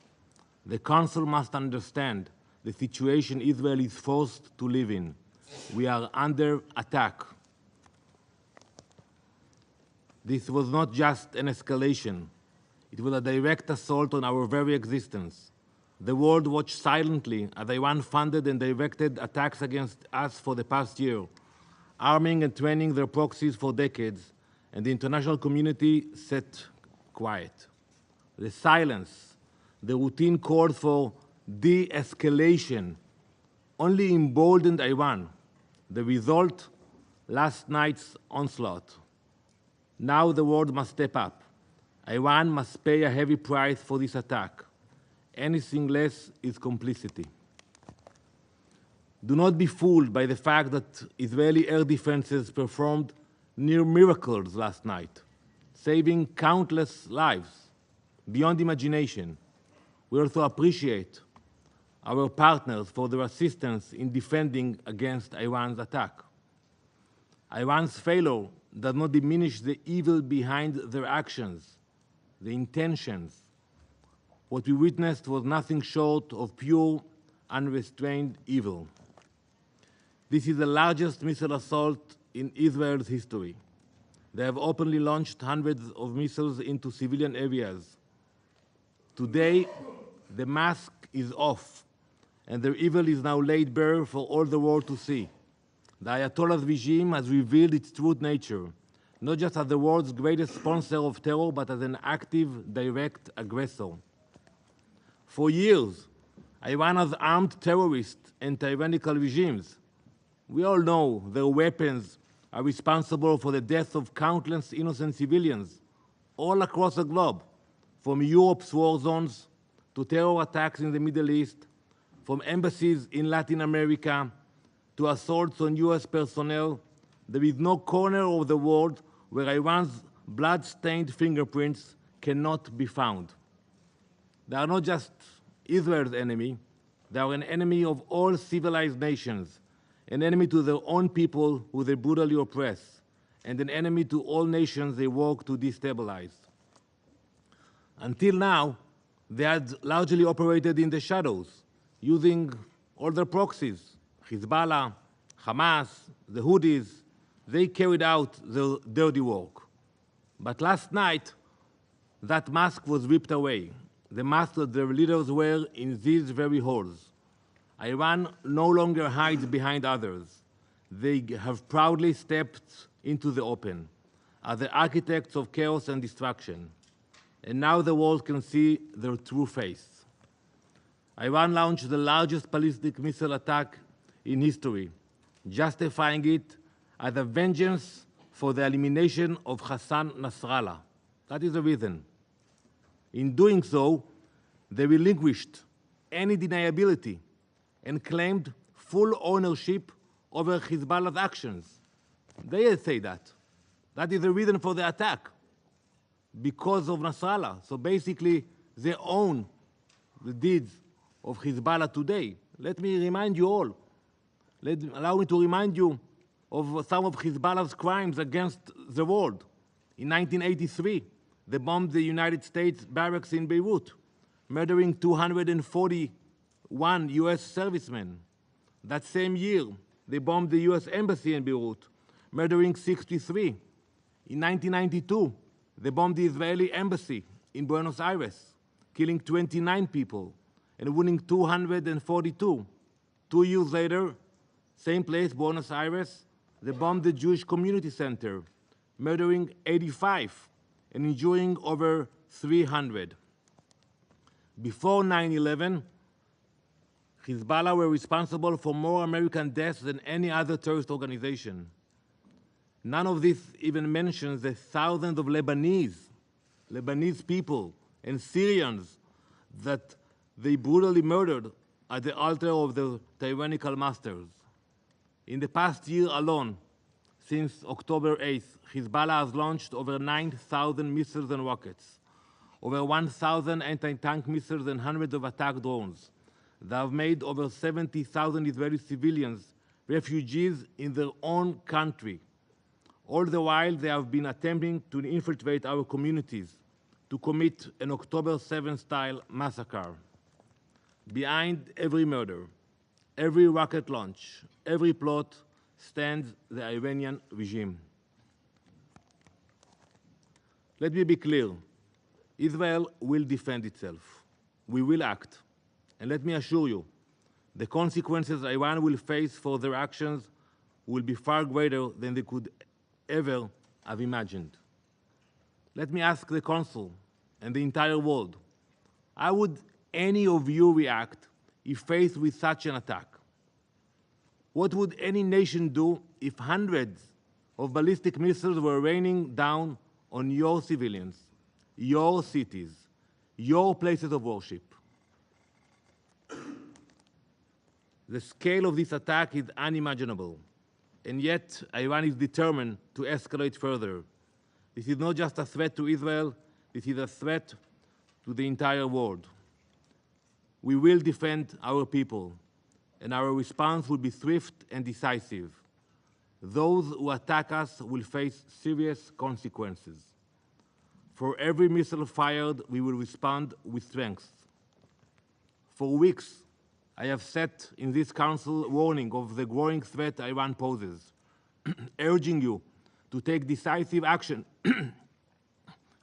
The Council must understand the situation Israel is forced to live in. We are under attack. This was not just an escalation. It was a direct assault on our very existence. The world watched silently as Iran funded and directed attacks against us for the past year, arming and training their proxies for decades, and the international community sat quiet. The silence, the routine call for de-escalation, only emboldened Iran. The result, last night's onslaught. Now the world must step up. Iran must pay a heavy price for this attack. Anything less is complicity. Do not be fooled by the fact that Israeli air defenses performed near miracles last night, saving countless lives beyond imagination. We also appreciate our partners for their assistance in defending against Iran's attack. Iran's failure does not diminish the evil behind their actions, the intentions. What we witnessed was nothing short of pure, unrestrained evil. This is the largest missile assault in Israel's history. They have openly launched hundreds of missiles into civilian areas. Today, the mask is off, and their evil is now laid bare for all the world to see. The Ayatollah's regime has revealed its true nature, not just as the world's greatest sponsor of terror, but as an active, direct aggressor. For years, Iran has armed terrorists and tyrannical regimes. We all know their weapons are responsible for the death of countless innocent civilians all across the globe, from Europe's war zones to terror attacks in the Middle East, from embassies in Latin America to assaults on US personnel. There is no corner of the world where Iran's blood-stained fingerprints cannot be found. They are not just Israel's enemy, They are an enemy of all civilized nations, an enemy to their own people who they brutally oppress, and an enemy to all nations they work to destabilize. Until now, they had largely operated in the shadows, using all their proxies, Hezbollah, Hamas, the Houthis. They carried out their dirty work. But last night, that mask was ripped away, the mask that their leaders wear in these very halls. Iran no longer hides behind others. They have proudly stepped into the open, are the architects of chaos and destruction. And now the world can see their true face. Iran launched the largest ballistic missile attack in history, justifying it as a vengeance for the elimination of Hassan Nasrallah. That is the reason. In doing so, they relinquished any deniability and claimed full ownership over Hezbollah's actions. They say that. That is the reason for the attack, because of Nasrallah. So basically, they own the deeds of Hezbollah today. Let me remind you all. Allow me to remind you of some of Hezbollah's crimes against the world. In 1983, they bombed the United States barracks in Beirut, murdering 241 US servicemen. That same year, they bombed the US embassy in Beirut, murdering 63. In 1992, they bombed the Israeli embassy in Buenos Aires, killing 29 people and wounding 242. 2 years later, same place, Buenos Aires, they bombed the Jewish Community Center, murdering 85 and injuring over 300. Before 9/11, Hezbollah were responsible for more American deaths than any other terrorist organization. None of this even mentions the thousands of Lebanese people and Syrians that they brutally murdered at the altar of their tyrannical masters. In the past year alone, since October 8th, Hezbollah has launched over 9,000 missiles and rockets, over 1,000 anti-tank missiles and hundreds of attack drones. They have made over 70,000 Israeli civilians refugees in their own country. All the while, they have been attempting to infiltrate our communities to commit an October 7th-style massacre. Behind every murder, every rocket launch, every plot stands the Iranian regime. Let me be clear. Israel will defend itself. We will act. And let me assure you, the consequences Iran will face for their actions will be far greater than they could ever have imagined. Let me ask the Council and the entire world, how would any of you react if faced with such an attack? What would any nation do if hundreds of ballistic missiles were raining down on your civilians, your cities, your places of worship? The scale of this attack is unimaginable, and yet Iran is determined to escalate further. This is not just a threat to Israel, this is a threat to the entire world. We will defend our people, and our response will be swift and decisive. Those who attack us will face serious consequences. For every missile fired, we will respond with strength. For weeks, I have sat in this Council warning of the growing threat Iran poses, urging you to take decisive action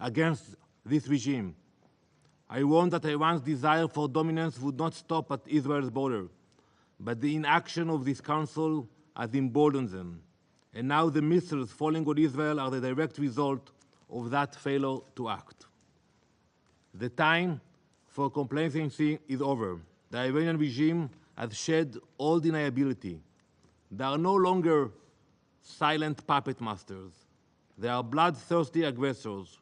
against this regime. I warned that Iran's desire for dominance would not stop at Israel's border, but the inaction of this Council has emboldened them. And now the missiles falling on Israel are the direct result of that failure to act. The time for complacency is over. The Iranian regime has shed all deniability. They are no longer silent puppet masters. They are bloodthirsty aggressors,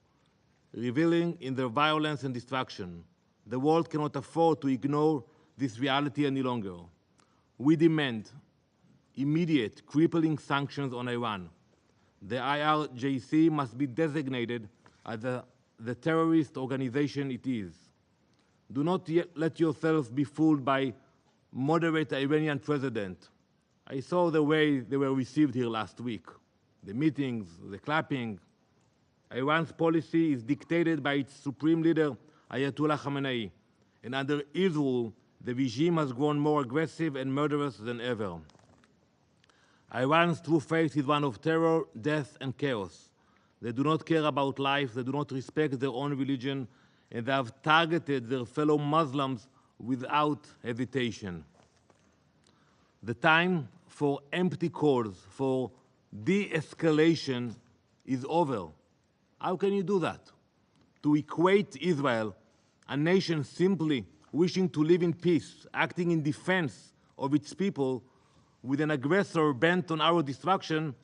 reveling in their violence and destruction. The world cannot afford to ignore this reality any longer. We demand immediate, crippling sanctions on Iran. The IRGC must be designated as the terrorist organization it is. Do not let yourselves be fooled by moderate Iranian president. I saw the way they were received here last week. The meetings, the clapping. Iran's policy is dictated by its supreme leader, Ayatollah Khamenei. And under his rule, the regime has grown more aggressive and murderous than ever. Iran's true face is one of terror, death, and chaos. They do not care about life, they do not respect their own religion, and they have targeted their fellow Muslims without hesitation. The time for empty calls for de-escalation is over. How can you do that? To equate Israel, a nation simply wishing to live in peace, acting in defense of its people, with an aggressor bent on our destruction,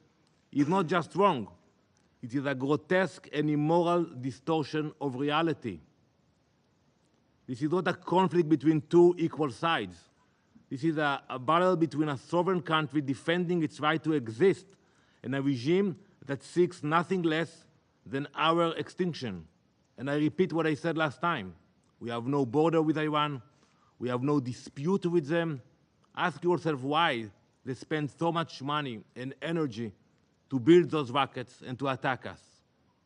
is not just wrong. It is a grotesque and immoral distortion of reality. This is not a conflict between two equal sides. This is a battle between a sovereign country defending its right to exist and a regime that seeks nothing less than our extinction. And I repeat what I said last time. We have no border with Iran. We have no dispute with them. Ask yourself why they spend so much money and energy to build those rockets and to attack us.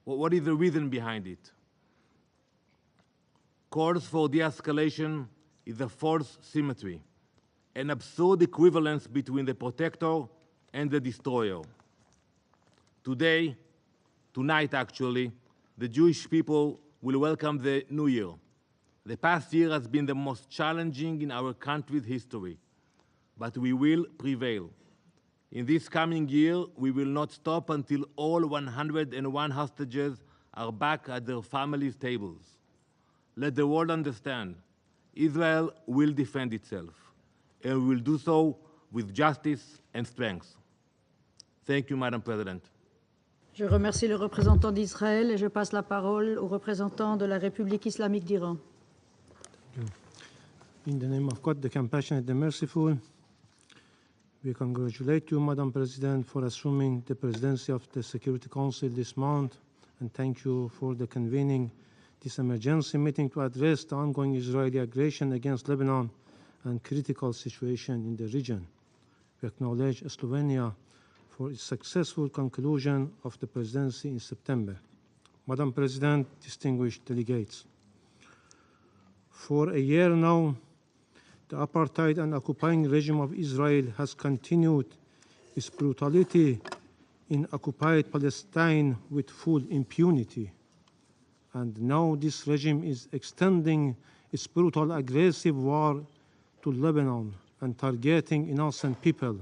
What is the reason behind it? Calls for de-escalation is a false symmetry, an absurd equivalence between the protector and the destroyer. Today, tonight actually, the Jewish people will welcome the new year. The past year has been the most challenging in our country's history, but we will prevail. In this coming year, we will not stop until all 101 hostages are back at their families' tables. Let the world understand, Israel will defend itself, and will do so with justice and strength. Thank you, Madam President. Je remercie le représentant d'Israël et je passe la parole au représentant de la République islamique d'Iran. In the name of God, the compassionate, the merciful, we congratulate you, Madam President, for assuming the presidency of the Security Council this month, and thank you for the convening this emergency meeting to address the ongoing Israeli aggression against Lebanon and critical situation in the region. We acknowledge Slovenia for its successful conclusion of the presidency in September. Madam President, distinguished delegates, for a year now, the apartheid and occupying regime of Israel has continued its brutality in occupied Palestine with full impunity. And now this regime is extending its brutal aggressive war to Lebanon and targeting innocent people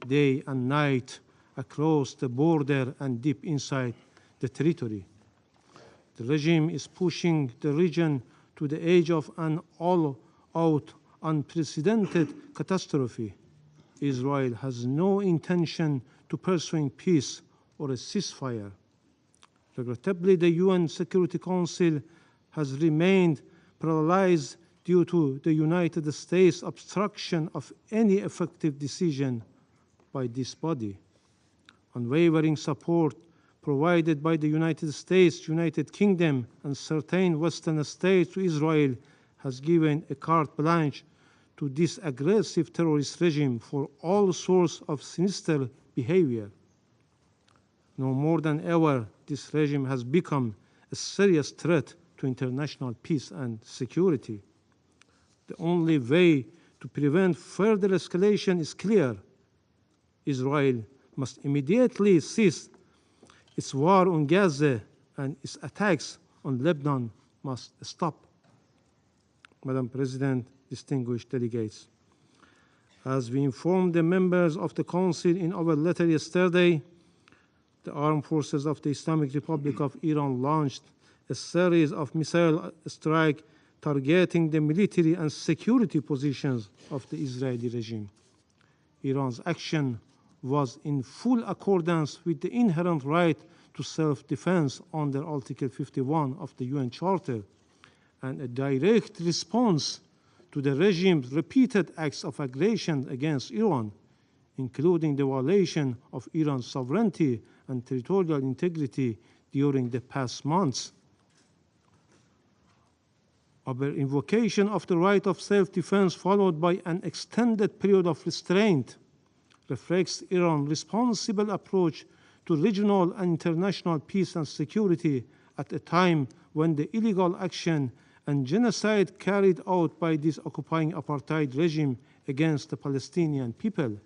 day and night across the border and deep inside the territory. The regime is pushing the region to the edge of an all-out unprecedented catastrophe. Israel has no intention to pursue peace or a ceasefire. Regrettably, the UN Security Council has remained paralyzed due to the United States' obstruction of any effective decision by this body. Unwavering support provided by the United States, United Kingdom, and certain Western states to Israel has given a carte blanche to this aggressive terrorist regime for all sorts of sinister behavior. No more than ever, this regime has become a serious threat to international peace and security. The only way to prevent further escalation is clear. Israel must immediately cease its war on Gaza, and its attacks on Lebanon must stop. Madam President, distinguished delegates, as we informed the members of the Council in our letter yesterday, the armed forces of the Islamic Republic of Iran launched a series of missile strikes targeting the military and security positions of the Israeli regime. Iran's action was in full accordance with the inherent right to self-defense under Article 51 of the UN Charter, and a direct response to the regime's repeated acts of aggression against Iran, including the violation of Iran's sovereignty and territorial integrity during the past months. Our invocation of the right of self-defense followed by an extended period of restraint reflects Iran's responsible approach to regional and international peace and security at a time when the illegal action and genocide carried out by this occupying apartheid regime against the Palestinian people,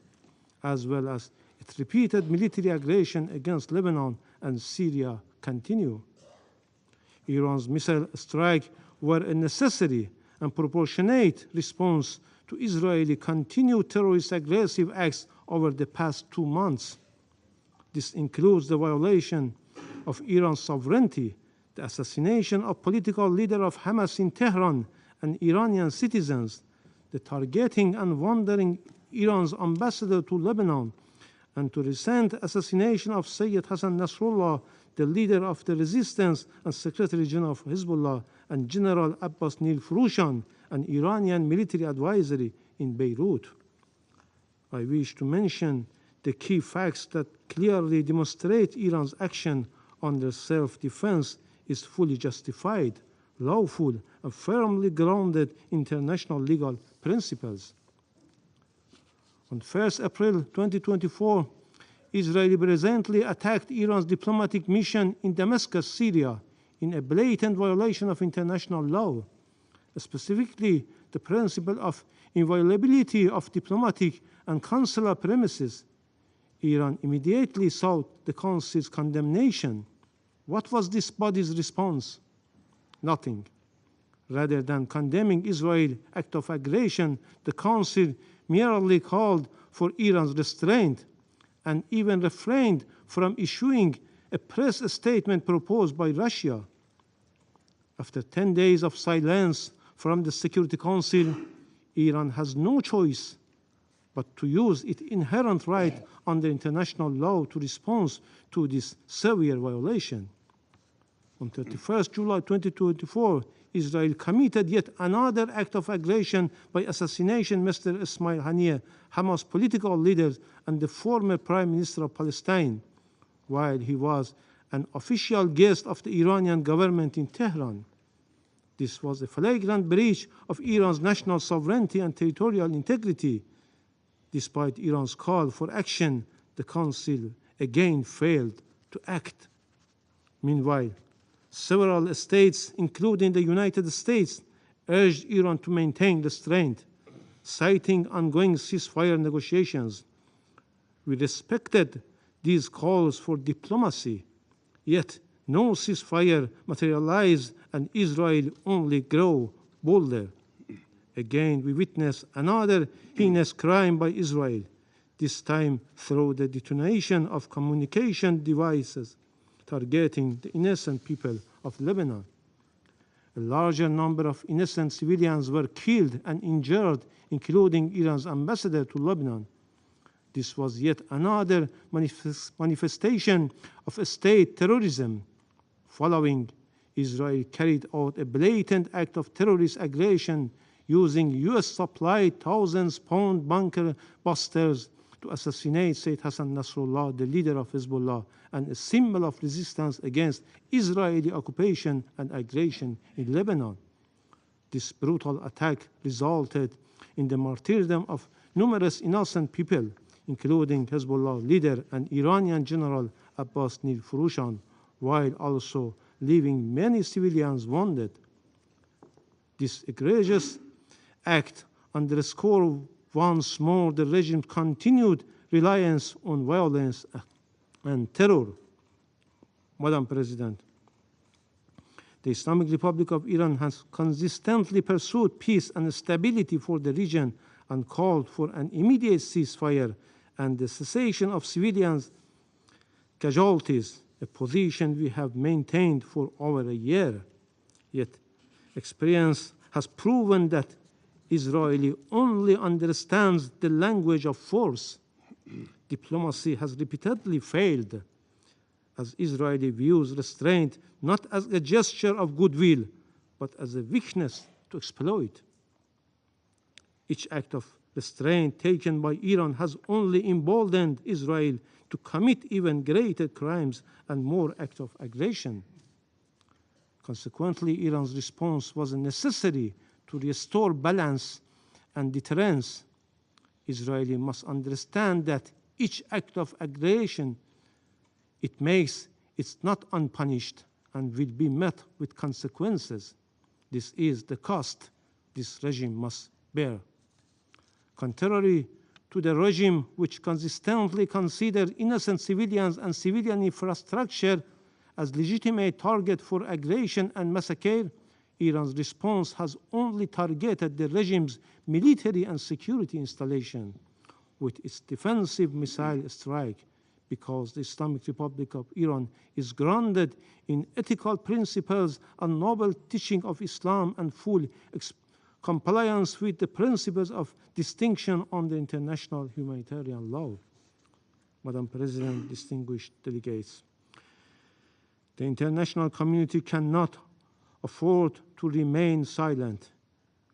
as well as its repeated military aggression against Lebanon and Syria, continue. Iran's missile strikes were a necessary and proportionate response to Israeli continued terrorist aggressive acts over the past 2 months. This includes the violation of Iran's sovereignty, the assassination of political leader of Hamas in Tehran and Iranian citizens, the targeting and wandering Iran's ambassador to Lebanon, and the recent assassination of Sayyid Hassan Nasrallah, the leader of the resistance and Secretary General of Hezbollah, and General Abbas Nil Furushan, an Iranian military advisor in Beirut. I wish to mention the key facts that clearly demonstrate Iran's action under self-defense is fully justified, lawful, and firmly grounded in international legal principles. On 1st April 2024, Israel presently attacked Iran's diplomatic mission in Damascus, Syria, in a blatant violation of international law, specifically the principle of inviolability of diplomatic and consular premises. Iran immediately sought the Council's condemnation. What was this body's response? Nothing. Rather than condemning Israel's act of aggression, the Council merely called for Iran's restraint and even refrained from issuing a press statement proposed by Russia. After 10 days of silence from the Security Council, Iran has no choice but to use its inherent right under international law to respond to this severe violation. On 31st July 2024, Israel committed yet another act of aggression by assassinating Mr. Ismail Haniyeh, Hamas political leader and the former Prime Minister of Palestine, while he was an official guest of the Iranian government in Tehran. This was a flagrant breach of Iran's national sovereignty and territorial integrity. Despite Iran's call for action, the Council again failed to act. Meanwhile, several states, including the United States, urged Iran to maintain restraint, citing ongoing ceasefire negotiations. We respected these calls for diplomacy, yet no ceasefire materialized and Israel only grew bolder. Again, we witnessed another heinous crime by Israel, this time through the detonation of communication devices targeting the innocent people of Lebanon. A larger number of innocent civilians were killed and injured, including Iran's ambassador to Lebanon. This was yet another manifestation of state terrorism. Following, Israel carried out a blatant act of terrorist aggression using US-supplied thousands-pound bunker busters to assassinate Sayyid Hassan Nasrallah, the leader of Hezbollah, and a symbol of resistance against Israeli occupation and aggression in Lebanon. This brutal attack resulted in the martyrdom of numerous innocent people, including Hezbollah leader and Iranian General Abbas Nil Furushan, while also leaving many civilians wounded. This egregious act underscores once more the regime's continued reliance on violence and terror. Madam President, the Islamic Republic of Iran has consistently pursued peace and stability for the region and called for an immediate ceasefire and the cessation of civilians' casualties, a position we have maintained for over a year. Yet, experience has proven that Israel only understands the language of force. Diplomacy has repeatedly failed, as Israel views restraint not as a gesture of goodwill, but as a weakness to exploit. Each act of restraint taken by Iran has only emboldened Israel to commit even greater crimes and more acts of aggression. Consequently, Iran's response was necessary to restore balance and deterrence. Israel must understand that each act of aggression it makes is not unpunished and will be met with consequences. This is the cost this regime must bear. Contrary to the regime which consistently considers innocent civilians and civilian infrastructure as legitimate target for aggression and massacre, Iran's response has only targeted the regime's military and security installation with its defensive missile strike, because the Islamic Republic of Iran is grounded in ethical principles and noble teaching of Islam and full compliance with the principles of distinction under international humanitarian law. Madam President, distinguished delegates, the international community cannot afford to remain silent.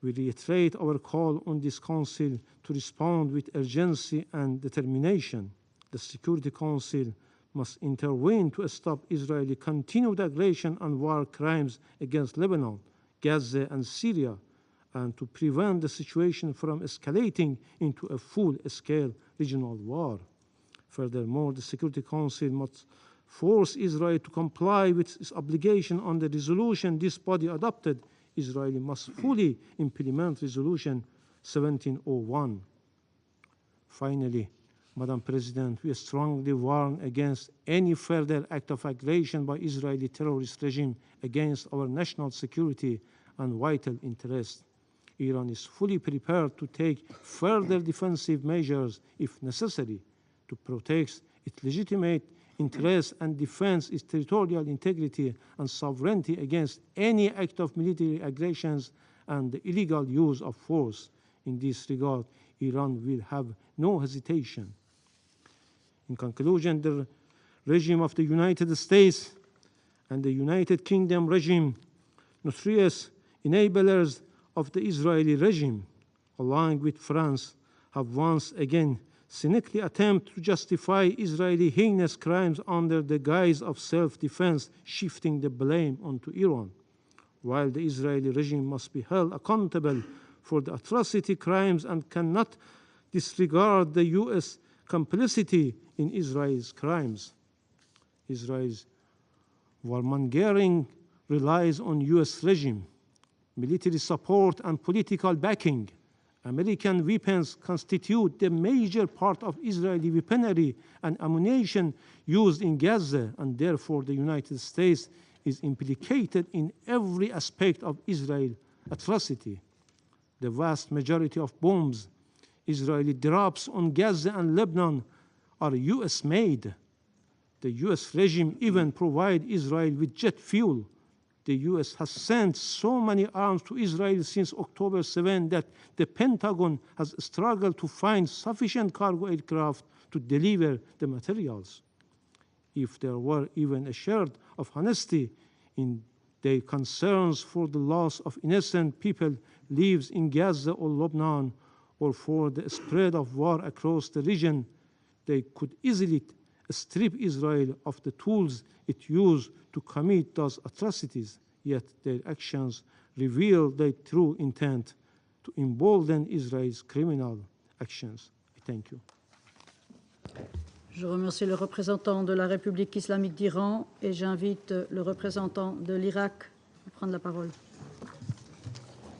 We reiterate our call on this Council to respond with urgency and determination. The Security Council must intervene to stop Israeli continued aggression and war crimes against Lebanon, Gaza, and Syria, and to prevent the situation from escalating into a full-scale regional war. Furthermore, the Security Council must force Israel to comply with its obligation on the resolution this body adopted. Israel must fully implement Resolution 1701. Finally, Madam President, we strongly warn against any further act of aggression by Israeli terrorist regime against our national security and vital interests. Iran is fully prepared to take further defensive measures if necessary to protect its legitimate interests and defend its territorial integrity and sovereignty against any act of military aggressions and the illegal use of force. In this regard, Iran will have no hesitation. In conclusion, the regime of the United States and the United Kingdom regime, notorious enablers of the Israeli regime, along with France, have once again cynically attempted to justify Israeli heinous crimes under the guise of self-defense, shifting the blame onto Iran. While the Israeli regime must be held accountable for the atrocity crimes and cannot disregard the U.S. complicity in Israel's crimes. Israel's warmongering relies on U.S. regime, military support, and political backing. American weapons constitute the major part of Israeli weaponry and ammunition used in Gaza, and therefore the United States is implicated in every aspect of Israel's atrocity. The vast majority of bombs Israeli drops on Gaza and Lebanon are U.S.-made. The U.S. regime even provides Israel with jet fuel. The U.S. has sent so many arms to Israel since October 7 that the Pentagon has struggled to find sufficient cargo aircraft to deliver the materials. If there were even a shred of honesty in their concerns for the loss of innocent people lives in Gaza or Lebanon, or for the spread of war across the region, they could easily strip Israel of the tools it used to commit those atrocities, yet their actions reveal their true intent to embolden Israel's criminal actions. I thank you. Je remercie le représentant de la République islamique d'Iran et j'invite le représentant de l'Irak à prendre la parole.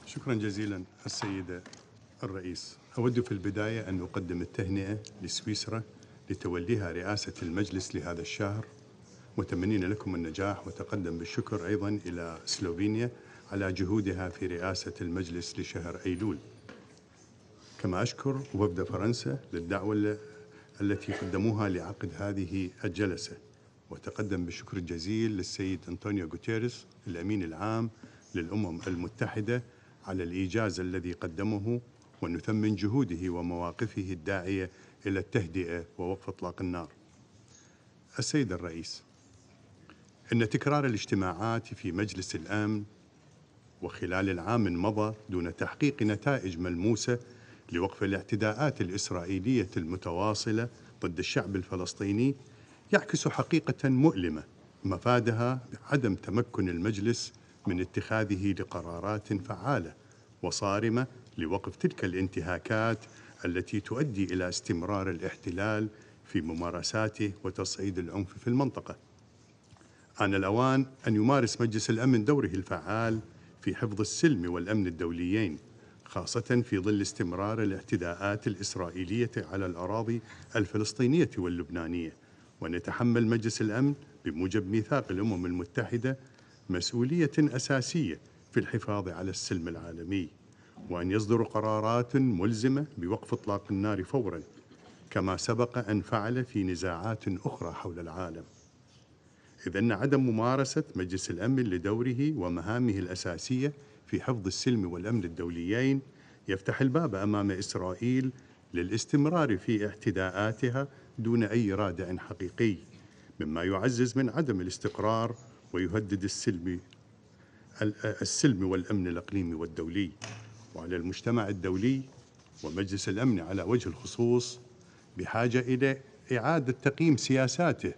شكرا جزيلا السيد الرئيس. أود في البداية أن أقدم التهنئة لسويسرا لتوليها رئاسة المجلس لهذا الشهر، متمنين لكم النجاح، وتقدم بالشكر أيضا إلى سلوفينيا على جهودها في رئاسة المجلس لشهر أيلول. كما أشكر وفد فرنسا للدعوة التي قدموها لعقد هذه الجلسة، وتقدم بالشكر الجزيل للسيد أنطونيو غوتيريس الأمين العام للأمم المتحدة على الإيجاز الذي قدمه، ونثمن جهوده ومواقفه الداعية إلى التهدئة ووقف إطلاق النار. السيد الرئيس، إن تكرار الاجتماعات في مجلس الأمن وخلال العام المضى دون تحقيق نتائج ملموسة لوقف الاعتداءات الإسرائيلية المتواصلة ضد الشعب الفلسطيني يعكس حقيقة مؤلمة مفادها عدم تمكن المجلس من اتخاذه لقرارات فعالة وصارمة لوقف تلك الانتهاكات التي تؤدي إلى استمرار الاحتلال في ممارساته وتصعيد العنف في المنطقة. آن الأوان أن يمارس مجلس الأمن دوره الفعال في حفظ السلم والأمن الدوليين، خاصة في ظل استمرار الاعتداءات الإسرائيلية على الأراضي الفلسطينية واللبنانية، وأن يتحمل مجلس الأمن بموجب ميثاق الأمم المتحدة مسؤولية أساسية في الحفاظ على السلم العالمي، وأن يصدر قرارات ملزمة بوقف إطلاق النار فوراً، كما سبق أن فعل في نزاعات أخرى حول العالم. إذ أن عدم ممارسة مجلس الأمن لدوره ومهامه الأساسية في حفظ السلم والأمن الدوليين يفتح الباب أمام إسرائيل للاستمرار في اعتداءاتها دون أي رادع حقيقي، مما يعزز من عدم الاستقرار ويهدد السلم والأمن الإقليمي والدولي. وعلى المجتمع الدولي ومجلس الأمن على وجه الخصوص بحاجة إلى إعادة تقييم سياساته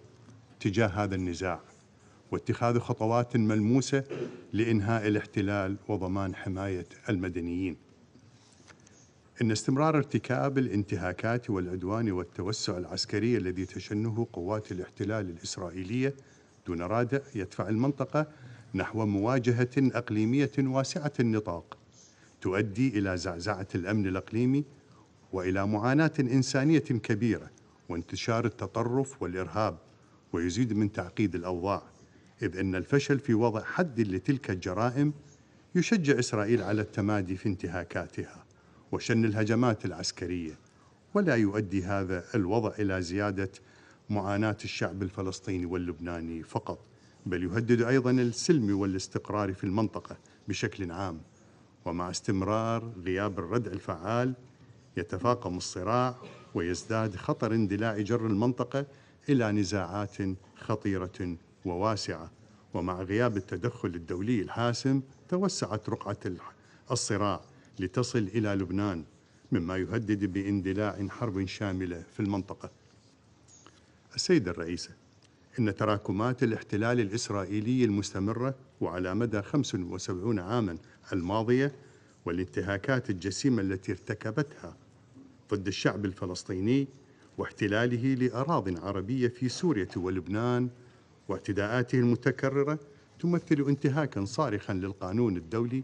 تجاه هذا النزاع، واتخاذ خطوات ملموسة لإنهاء الاحتلال وضمان حماية المدنيين. إن استمرار ارتكاب الانتهاكات والعدوان والتوسع العسكري الذي تشنه قوات الاحتلال الإسرائيلية دون رادع يدفع المنطقة نحو مواجهة إقليمية واسعة النطاق تؤدي إلى زعزعة الأمن الإقليمي وإلى معاناة إنسانية كبيرة وانتشار التطرف والإرهاب، ويزيد من تعقيد الأوضاع، إذ أن الفشل في وضع حد لتلك الجرائم يشجع إسرائيل على التمادي في انتهاكاتها وشن الهجمات العسكرية، ولا يؤدي هذا الوضع إلى زيادة معاناة الشعب الفلسطيني واللبناني فقط، بل يهدد أيضا السلم والاستقرار في المنطقة بشكل عام. ومع استمرار غياب الردع الفعال يتفاقم الصراع ويزداد خطر اندلاع جر المنطقة إلى نزاعات خطيرة وواسعة. ومع غياب التدخل الدولي الحاسم توسعت رقعة الصراع لتصل إلى لبنان، مما يهدد باندلاع حرب شاملة في المنطقة. السيدة الرئيسة، إن تراكمات الاحتلال الإسرائيلي المستمرة وعلى مدى 75 عاماً الماضية والانتهاكات الجسيمة التي ارتكبتها ضد الشعب الفلسطيني واحتلاله لأراضٍ عربية في سوريا ولبنان واعتداءاته المتكررة تمثل انتهاكاً صارخاً للقانون الدولي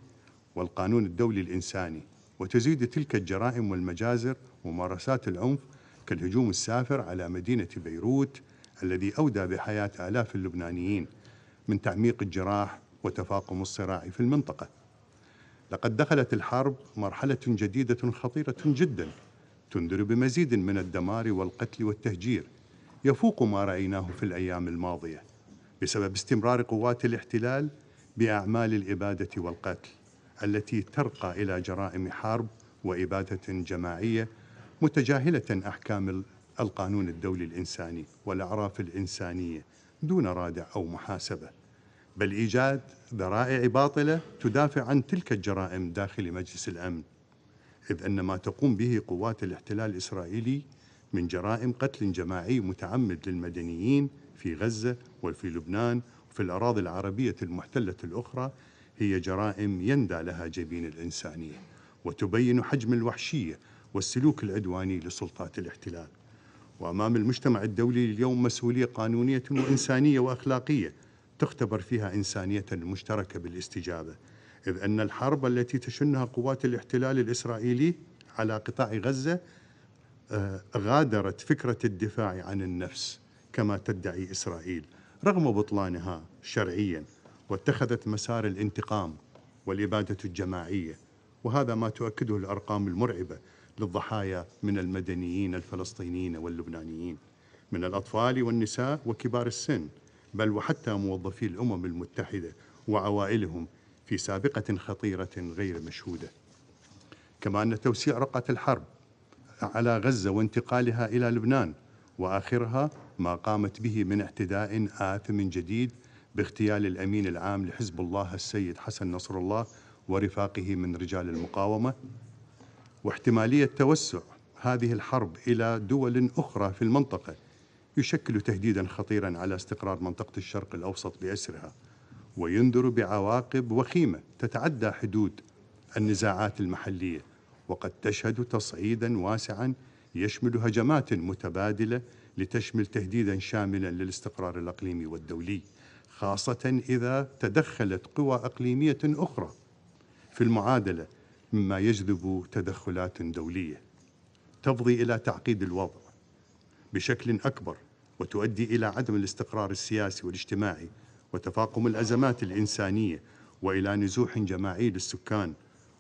والقانون الدولي الإنساني، وتزيد تلك الجرائم والمجازر وممارسات العنف كالهجوم السافر على مدينة بيروت الذي أودى بحياة آلاف اللبنانيين من تعميق الجراح وتفاقم الصراع في المنطقة. لقد دخلت الحرب مرحلة جديدة خطيرة جداً تنذر بمزيد من الدمار والقتل والتهجير يفوق ما رأيناه في الأيام الماضية بسبب استمرار قوات الاحتلال بأعمال الإبادة والقتل التي ترقى إلى جرائم حرب وإبادة جماعية متجاهلة أحكام القانون الدولي الإنساني والأعراف الإنسانية دون رادع أو محاسبة، بل إيجاد ذرائع باطلة تدافع عن تلك الجرائم داخل مجلس الأمن، إذ أن ما تقوم به قوات الاحتلال الإسرائيلي من جرائم قتل جماعي متعمد للمدنيين في غزة وفي لبنان وفي الأراضي العربية المحتلة الأخرى هي جرائم يندى لها جبين الإنسانية، وتبين حجم الوحشية والسلوك العدواني لسلطات الاحتلال. وأمام المجتمع الدولي اليوم مسؤولية قانونية وإنسانية وأخلاقية تختبر فيها إنسانية المشتركة بالاستجابة، إذ أن الحرب التي تشنها قوات الاحتلال الإسرائيلي على قطاع غزة غادرت فكرة الدفاع عن النفس كما تدعي إسرائيل رغم بطلانها شرعيا، واتخذت مسار الانتقام والإبادة الجماعية، وهذا ما تؤكده الأرقام المرعبة للضحايا من المدنيين الفلسطينيين واللبنانيين، من الأطفال والنساء وكبار السن، بل وحتى موظفي الأمم المتحدة وعوائلهم في سابقة خطيرة غير مشهودة. كما أن توسيع رقعة الحرب على غزة وانتقالها إلى لبنان وآخرها ما قامت به من اعتداء آثم جديد باغتيال الأمين العام لحزب الله السيد حسن نصر الله ورفاقه من رجال المقاومة، واحتمالية توسع هذه الحرب إلى دول أخرى في المنطقة يشكل تهديداً خطيراً على استقرار منطقة الشرق الأوسط بأسرها، وينذر بعواقب وخيمة تتعدى حدود النزاعات المحلية، وقد تشهد تصعيدا واسعا يشمل هجمات متبادلة لتشمل تهديدا شاملا للاستقرار الإقليمي والدولي، خاصة إذا تدخلت قوى إقليمية أخرى في المعادلة، مما يجذب تدخلات دولية تفضي إلى تعقيد الوضع بشكل أكبر وتؤدي إلى عدم الاستقرار السياسي والاجتماعي وتفاقم الأزمات الإنسانية وإلى نزوح جماعي للسكان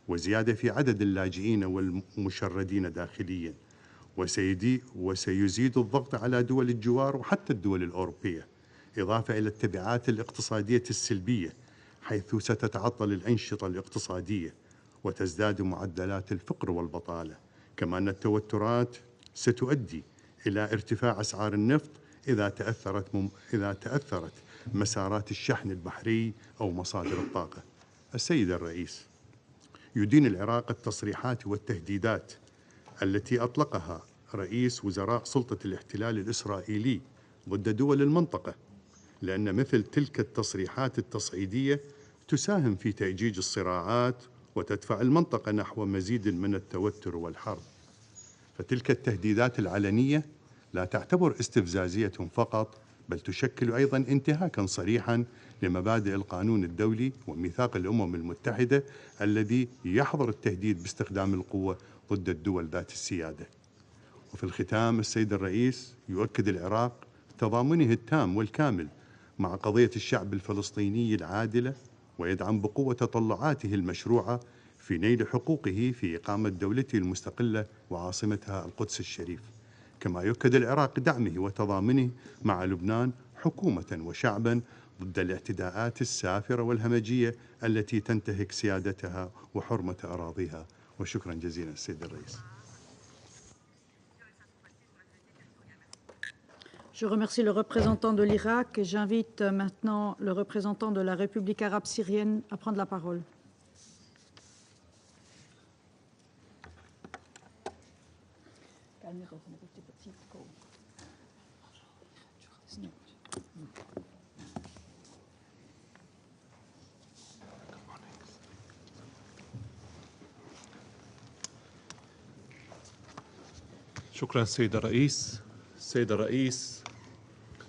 وزيادة في عدد اللاجئين والمشردين داخليا، وسيزيد الضغط على دول الجوار وحتى الدول الأوروبية، إضافة إلى التبعات الاقتصادية السلبية حيث ستتعطل الأنشطة الاقتصادية وتزداد معدلات الفقر والبطالة. كما أن التوترات ستؤدي إلى ارتفاع أسعار النفط إذا تأثرت مسارات الشحن البحري أو مصادر الطاقة. السيد الرئيس، يدين العراق التصريحات والتهديدات التي أطلقها رئيس وزراء سلطة الاحتلال الإسرائيلي ضد دول المنطقة، لأن مثل تلك التصريحات التصعيدية تساهم في تأجيج الصراعات وتدفع المنطقة نحو مزيد من التوتر والحرب. فتلك التهديدات العلنية لا تعتبر استفزازية فقط، بل تشكل أيضا انتهاكا صريحا لمبادئ القانون الدولي وميثاق الأمم المتحدة الذي يحظر التهديد باستخدام القوة ضد الدول ذات السيادة. وفي الختام، السيد الرئيس، يؤكد العراق تضامنه التام والكامل مع قضية الشعب الفلسطيني العادلة، ويدعم بقوة تطلعاته المشروعة في نيل حقوقه في إقامة دولته المستقلة وعاصمتها القدس الشريف. كما يؤكد العراق دعمه وتضامنه مع لبنان حكومة وشعبا ضد الاعتداءات السافرة والهمجية التي تنتهك سيادتها وحرمة أراضيها. وشكرا جزيلا السيد الرئيس. Je remercie le représentant de l'Irak et j'invite maintenant le représentant de la République arabe syrienne à prendre la parole. شكرا سيد الرئيس. سيد الرئيس،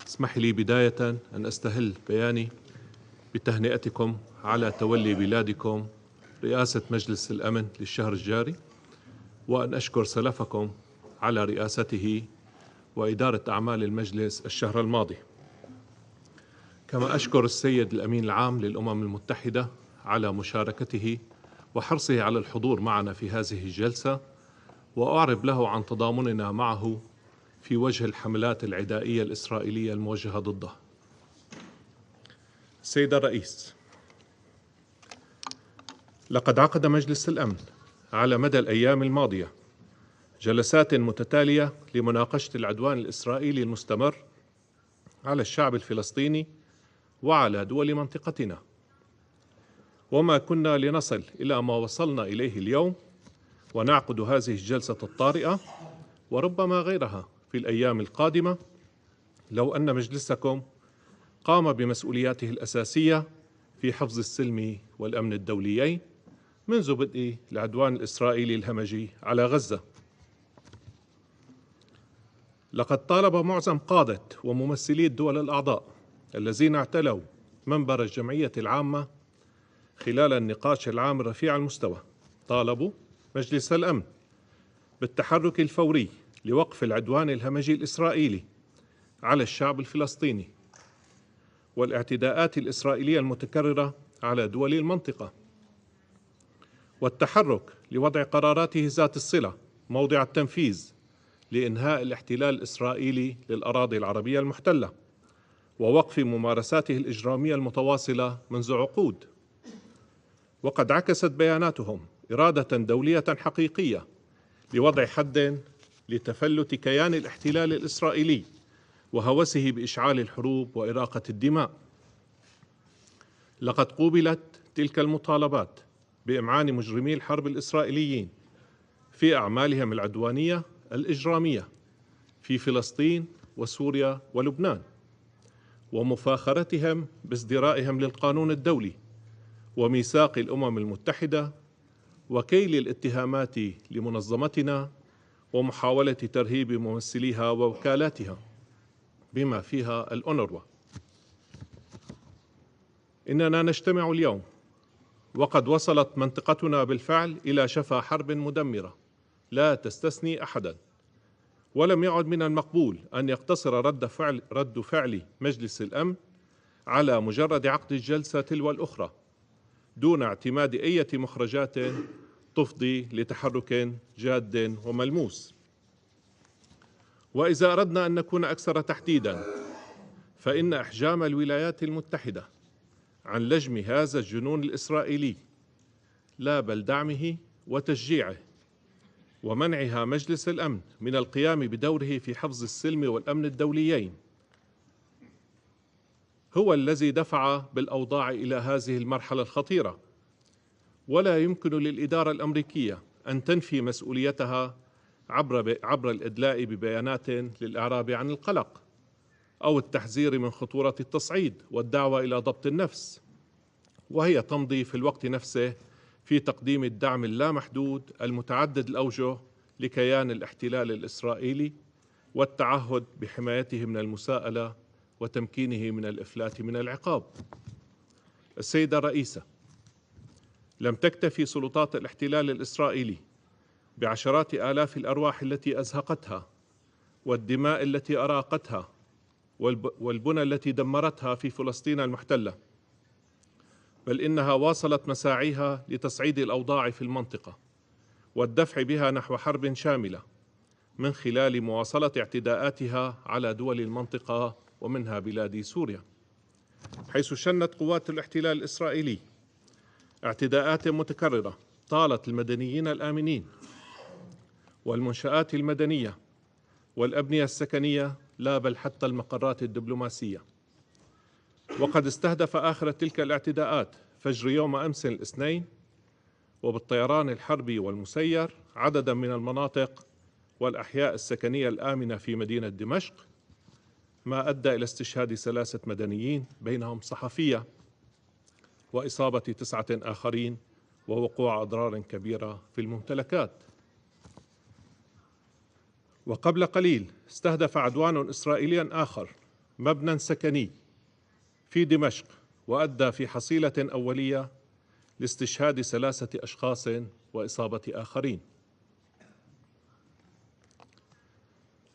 اسمح لي بداية أن أستهل بياني بتهنئتكم على تولي بلادكم رئاسة مجلس الأمن للشهر الجاري، وأن أشكر سلفكم على رئاسته وإدارة أعمال المجلس الشهر الماضي. كما أشكر السيد الأمين العام للأمم المتحدة على مشاركته وحرصه على الحضور معنا في هذه الجلسة، وأعرب له عن تضامننا معه في وجه الحملات العدائية الإسرائيلية الموجهة ضده. سيد الرئيس، لقد عقد مجلس الأمن على مدى الأيام الماضية جلسات متتالية لمناقشة العدوان الإسرائيلي المستمر على الشعب الفلسطيني وعلى دول منطقتنا، وما كنا لنصل إلى ما وصلنا إليه اليوم ونعقد هذه الجلسة الطارئة وربما غيرها في الأيام القادمة لو أن مجلسكم قام بمسؤولياته الأساسية في حفظ السلم والأمن الدوليين منذ بدء العدوان الإسرائيلي الهمجي على غزة. لقد طالب معظم قادة وممثلي الدول الأعضاء الذين اعتلوا منبر الجمعية العامة خلال النقاش العام رفيع المستوى، طالبوا مجلس الأمن بالتحرك الفوري لوقف العدوان الهمجي الإسرائيلي على الشعب الفلسطيني والاعتداءات الإسرائيلية المتكررة على دول المنطقة، والتحرك لوضع قراراته ذات الصلة موضع التنفيذ لإنهاء الاحتلال الإسرائيلي للأراضي العربية المحتلة ووقف ممارساته الإجرامية المتواصلة منذ عقود. وقد عكست بياناتهم إرادة دولية حقيقية لوضع حد لتفلت كيان الاحتلال الإسرائيلي وهوسه بإشعال الحروب وإراقة الدماء. لقد قوبلت تلك المطالبات بإمعان مجرمي الحرب الإسرائيليين في أعمالهم العدوانية الإجرامية في فلسطين وسوريا ولبنان، ومفاخرتهم بازدرائهم للقانون الدولي وميثاق الأمم المتحدة وكيل الاتهامات لمنظمتنا ومحاولة ترهيب ممثليها ووكالاتها بما فيها الأونروا. إننا نجتمع اليوم وقد وصلت منطقتنا بالفعل إلى شفا حرب مدمرة لا تستثني أحدا، ولم يعد من المقبول أن يقتصر رد فعل مجلس الأمن على مجرد عقد الجلسة تلو الأخرى دون اعتماد أي مخرجات تفضي لتحرك جاد وملموس. وإذا أردنا أن نكون أكثر تحديدا، فإن إحجام الولايات المتحدة عن لجم هذا الجنون الإسرائيلي، لا بل دعمه وتشجيعه ومنعها مجلس الأمن من القيام بدوره في حفظ السلم والأمن الدوليين، هو الذي دفع بالأوضاع إلى هذه المرحلة الخطيرة. ولا يمكن للإدارة الأمريكية أن تنفي مسؤوليتها عبر الإدلاء ببيانات للإعراب عن القلق أو التحذير من خطورة التصعيد والدعوة إلى ضبط النفس، وهي تمضي في الوقت نفسه في تقديم الدعم اللامحدود المتعدد الأوجه لكيان الاحتلال الإسرائيلي والتعهد بحمايته من المساءلة وتمكينه من الإفلات من العقاب. السيدة الرئيسة، لم تكتفي سلطات الاحتلال الإسرائيلي بعشرات آلاف الأرواح التي أزهقتها والدماء التي أراقتها والبنى التي دمرتها في فلسطين المحتلة، بل إنها واصلت مساعيها لتصعيد الأوضاع في المنطقة والدفع بها نحو حرب شاملة من خلال مواصلة اعتداءاتها على دول المنطقة ومنها بلاد سوريا، حيث شنت قوات الاحتلال الإسرائيلي اعتداءات متكررة طالت المدنيين الآمنين والمنشآت المدنية والأبنية السكنية، لا بل حتى المقرات الدبلوماسية. وقد استهدف آخر تلك الاعتداءات فجر يوم أمس الاثنين وبالطيران الحربي والمسير عددا من المناطق والأحياء السكنية الآمنة في مدينة دمشق، ما أدى إلى استشهاد 3 مدنيين بينهم صحفية وإصابة 9 آخرين ووقوع أضرار كبيرة في الممتلكات. وقبل قليل استهدف عدوان إسرائيلي آخر مبنى سكني في دمشق وأدى في حصيلة أولية لاستشهاد 3 أشخاص وإصابة آخرين.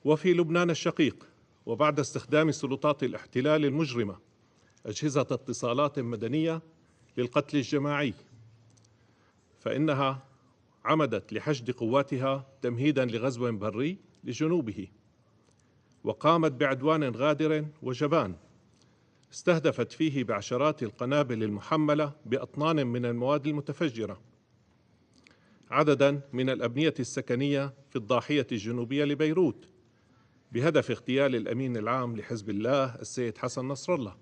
وفي لبنان الشقيق، وبعد استخدام سلطات الاحتلال المجرمة أجهزة اتصالات مدنية للقتل الجماعي، فإنها عمدت لحشد قواتها تمهيدا لغزو بري لجنوبه، وقامت بعدوان غادر وجبان استهدفت فيه بعشرات القنابل المحملة بأطنان من المواد المتفجرة عددا من الأبنية السكنية في الضاحية الجنوبية لبيروت، بهدف اغتيال الأمين العام لحزب الله السيد حسن نصر الله،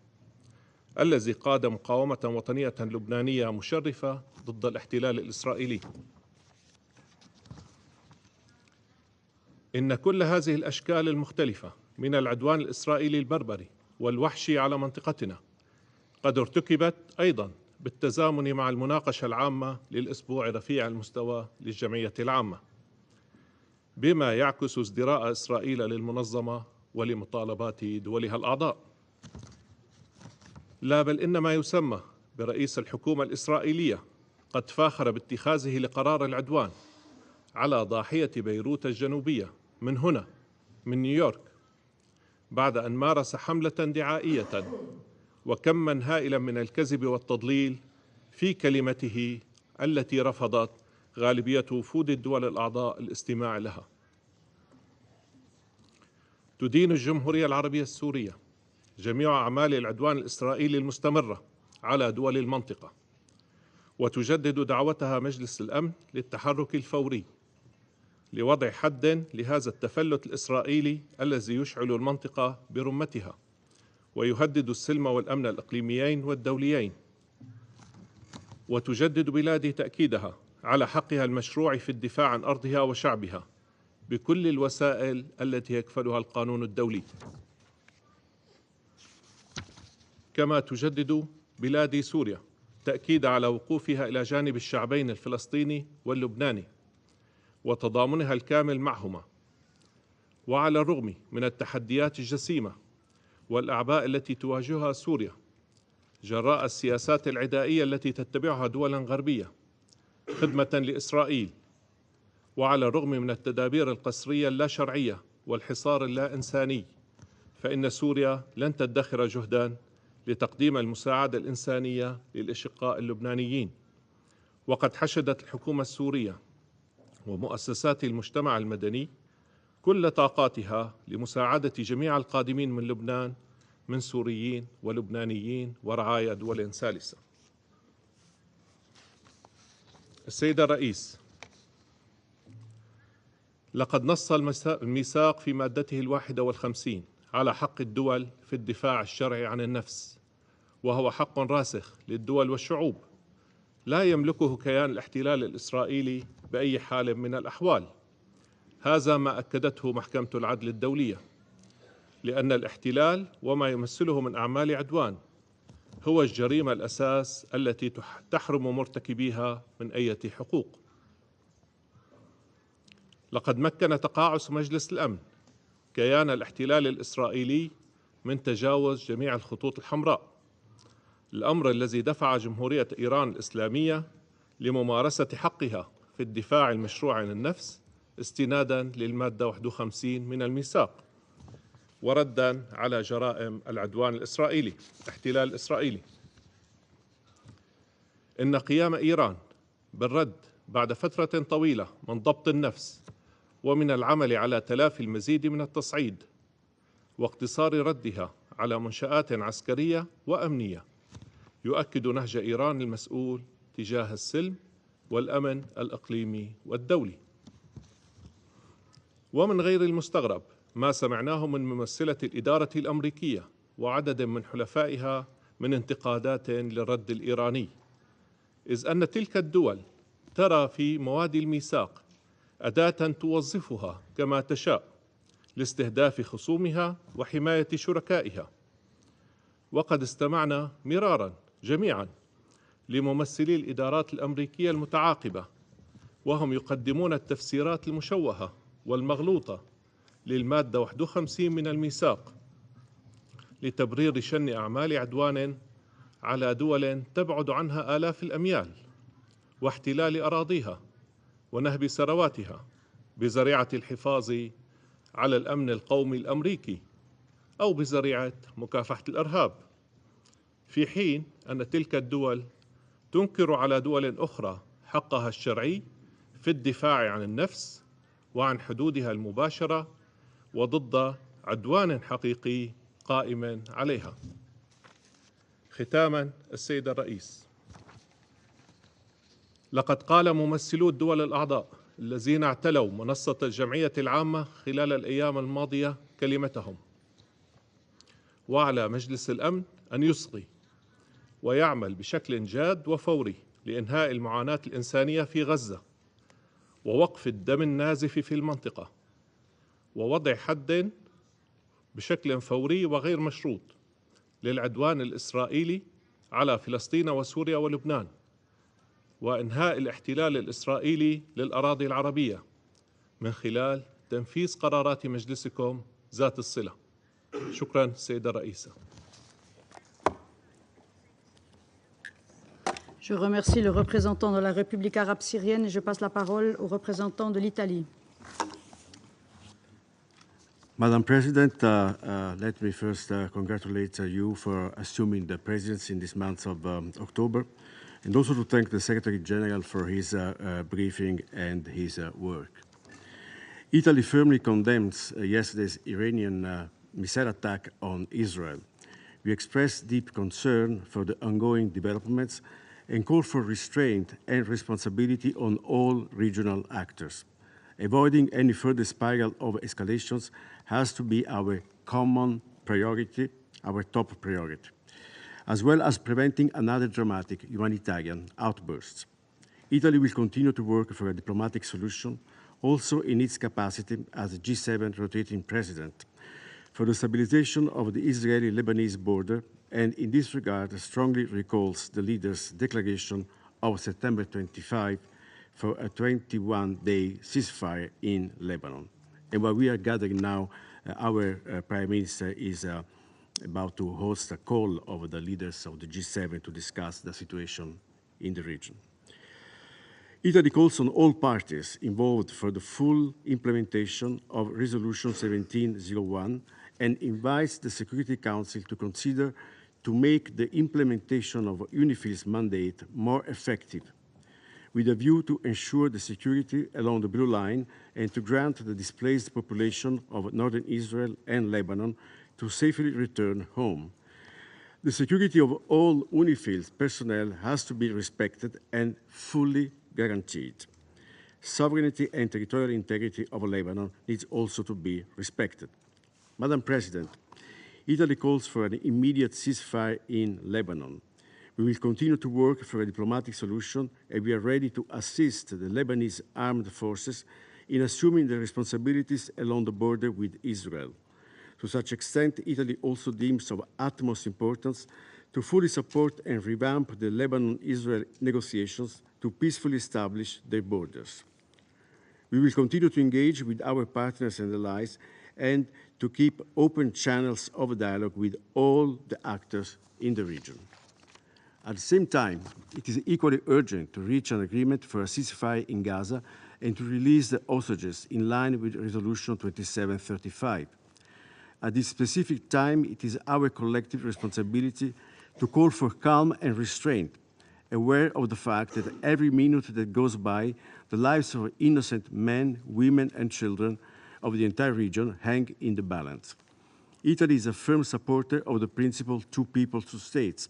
الذي قاد مقاومة وطنية لبنانية مشرفة ضد الاحتلال الإسرائيلي. إن كل هذه الأشكال المختلفة من العدوان الإسرائيلي البربري والوحشي على منطقتنا قد ارتكبت أيضا بالتزامن مع المناقشة العامة للأسبوع رفيع المستوى للجمعية العامة، بما يعكس ازدراء إسرائيل للمنظمة ولمطالبات دولها الأعضاء. لا بل إن ما يسمى برئيس الحكومة الإسرائيلية قد فاخر باتخاذه لقرار العدوان على ضاحية بيروت الجنوبية من هنا من نيويورك، بعد أن مارس حملة دعائية وكما هائلا من الكذب والتضليل في كلمته التي رفضت غالبية وفود الدول الأعضاء الاستماع لها. تدين الجمهورية العربية السورية جميع أعمال العدوان الإسرائيلي المستمرة على دول المنطقة، وتجدد دعوتها مجلس الأمن للتحرك الفوري لوضع حد لهذا التفلت الإسرائيلي الذي يشعل المنطقة برمتها ويهدد السلم والأمن الإقليميين والدوليين. وتجدد بلادي تأكيدها على حقها المشروع في الدفاع عن أرضها وشعبها بكل الوسائل التي يكفلها القانون الدولي. كما تجدد بلاد سوريا تأكيد على وقوفها إلى جانب الشعبين الفلسطيني واللبناني وتضامنها الكامل معهما. وعلى الرغم من التحديات الجسيمة والأعباء التي تواجهها سوريا جراء السياسات العدائية التي تتبعها دولا غربية خدمة لإسرائيل، وعلى الرغم من التدابير القسرية اللا شرعية والحصار اللا إنساني، فإن سوريا لن تدخر جهدا لتقديم المساعدة الإنسانية للأشقاء اللبنانيين. وقد حشدت الحكومة السورية ومؤسسات المجتمع المدني كل طاقاتها لمساعدة جميع القادمين من لبنان من سوريين ولبنانيين ورعايا دول ثالثة. السيد الرئيس، لقد نص الميثاق في مادته 51 على حق الدول في الدفاع الشرعي عن النفس، وهو حق راسخ للدول والشعوب لا يملكه كيان الاحتلال الإسرائيلي بأي حال من الأحوال. هذا ما أكدته محكمة العدل الدولية، لأن الاحتلال وما يمثله من أعمال عدوان هو الجريمة الأساس التي تحرم مرتكبيها من أي حقوق. لقد مكن تقاعس مجلس الأمن كيان الاحتلال الإسرائيلي من تجاوز جميع الخطوط الحمراء، الأمر الذي دفع جمهورية إيران الإسلامية لممارسة حقها في الدفاع المشروع عن النفس استنادا للمادة 51 من الميثاق، وردا على جرائم العدوان الإسرائيلي الاحتلال الإسرائيلي. إن قيام إيران بالرد بعد فترة طويلة من ضبط النفس ومن العمل على تلافي المزيد من التصعيد واقتصار ردها على منشآت عسكرية وأمنية يؤكد نهج إيران المسؤول تجاه السلم والأمن الإقليمي والدولي. ومن غير المستغرب ما سمعناه من ممثلة الإدارة الأمريكية وعدد من حلفائها من انتقادات للرد الإيراني، إذ أن تلك الدول ترى في مواد الميثاق أداة توظفها كما تشاء لاستهداف خصومها وحماية شركائها. وقد استمعنا مرارا جميعا لممثلي الإدارات الأمريكية المتعاقبة وهم يقدمون التفسيرات المشوهة والمغلوطة للمادة 51 من الميثاق لتبرير شن أعمال عدوان على دول تبعد عنها آلاف الأميال واحتلال أراضيها ونهب ثرواتها بذريعة الحفاظ على الأمن القومي الأمريكي أو بذريعة مكافحة الإرهاب، في حين أن تلك الدول تنكر على دول أخرى حقها الشرعي في الدفاع عن النفس وعن حدودها المباشرة وضد عدوان حقيقي قائم عليها. ختاما، السيد الرئيس، لقد قال ممثلو الدول الأعضاء الذين اعتلوا منصة الجمعية العامة خلال الأيام الماضية كلمتهم، وعلى مجلس الأمن أن يصغي ويعمل بشكل جاد وفوري لإنهاء المعاناة الإنسانية في غزة ووقف الدم النازف في المنطقة ووضع حد بشكل فوري وغير مشروط للعدوان الإسرائيلي على فلسطين وسوريا ولبنان، وإنهاء الاحتلال الإسرائيلي للأراضي العربية من خلال تنفيذ قرارات مجلسكم ذات الصلة. شكرا سيدة الرئيسة. Je remercie le représentant de la République arabe syrienne et je passe la parole au représentant de l'Italie. Madam President, let me first congratulate you for assuming the presidency in this month of October, and also to thank the Secretary General for his briefing and his work. Italy firmly condemns yesterday's Iranian missile attack on Israel. We express deep concern for the ongoing developments and call for restraint and responsibility on all regional actors. Avoiding any further spiral of escalations has to be our common priority, our top priority, as well as preventing another dramatic humanitarian outburst. Italy will continue to work for a diplomatic solution, also in its capacity as a G7 rotating president, for the stabilization of the Israeli-Lebanese border, and in this regard strongly recalls the leaders' declaration of September 25 for a 21-day ceasefire in Lebanon. And while we are gathering now, our Prime Minister is about to host a call of the leaders of the G7 to discuss the situation in the region. Italy calls on all parties involved for the full implementation of Resolution 1701 and invites the Security Council to consider to make the implementation of UNIFIL's mandate more effective, with a view to ensure the security along the Blue Line and to grant the displaced population of northern Israel and Lebanon to safely return home. The security of all UNIFIL personnel has to be respected and fully guaranteed. Sovereignty and territorial integrity of Lebanon needs also to be respected. Madam President, Italy calls for an immediate ceasefire in Lebanon. We will continue to work for a diplomatic solution, and we are ready to assist the Lebanese armed forces in assuming their responsibilities along the border with Israel. To such extent, Italy also deems of utmost importance to fully support and revamp the Lebanon-Israel negotiations to peacefully establish their borders. We will continue to engage with our partners and allies and to keep open channels of dialogue with all the actors in the region. At the same time, it is equally urgent to reach an agreement for a ceasefire in Gaza and to release the hostages in line with Resolution 2735. At this specific time, it is our collective responsibility to call for calm and restraint, aware of the fact that every minute that goes by, the lives of innocent men, women, and children of the entire region hang in the balance. Italy is a firm supporter of the principle two people, two states,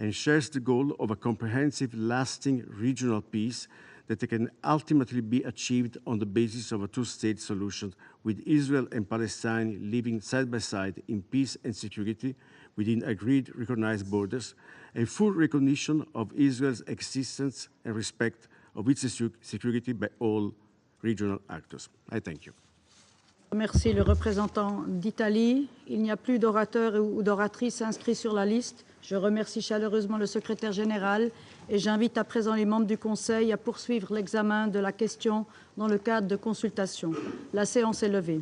and shares the goal of a comprehensive, lasting regional peace that can ultimately be achieved on the basis of a two-state solution, with Israel and Palestine living side by side in peace and security within agreed, recognized borders, and full recognition of Israel's existence and respect of its security by all regional actors. I thank you. Merci le représentant d'Italie. Il n'y a plus d'orateurs ou d'oratrices inscrits sur la liste. Je remercie chaleureusement le secrétaire général et j'invite à présent les membres du Conseil à poursuivre l'examen de la question dans le cadre de consultation. La séance est levée.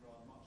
drawn much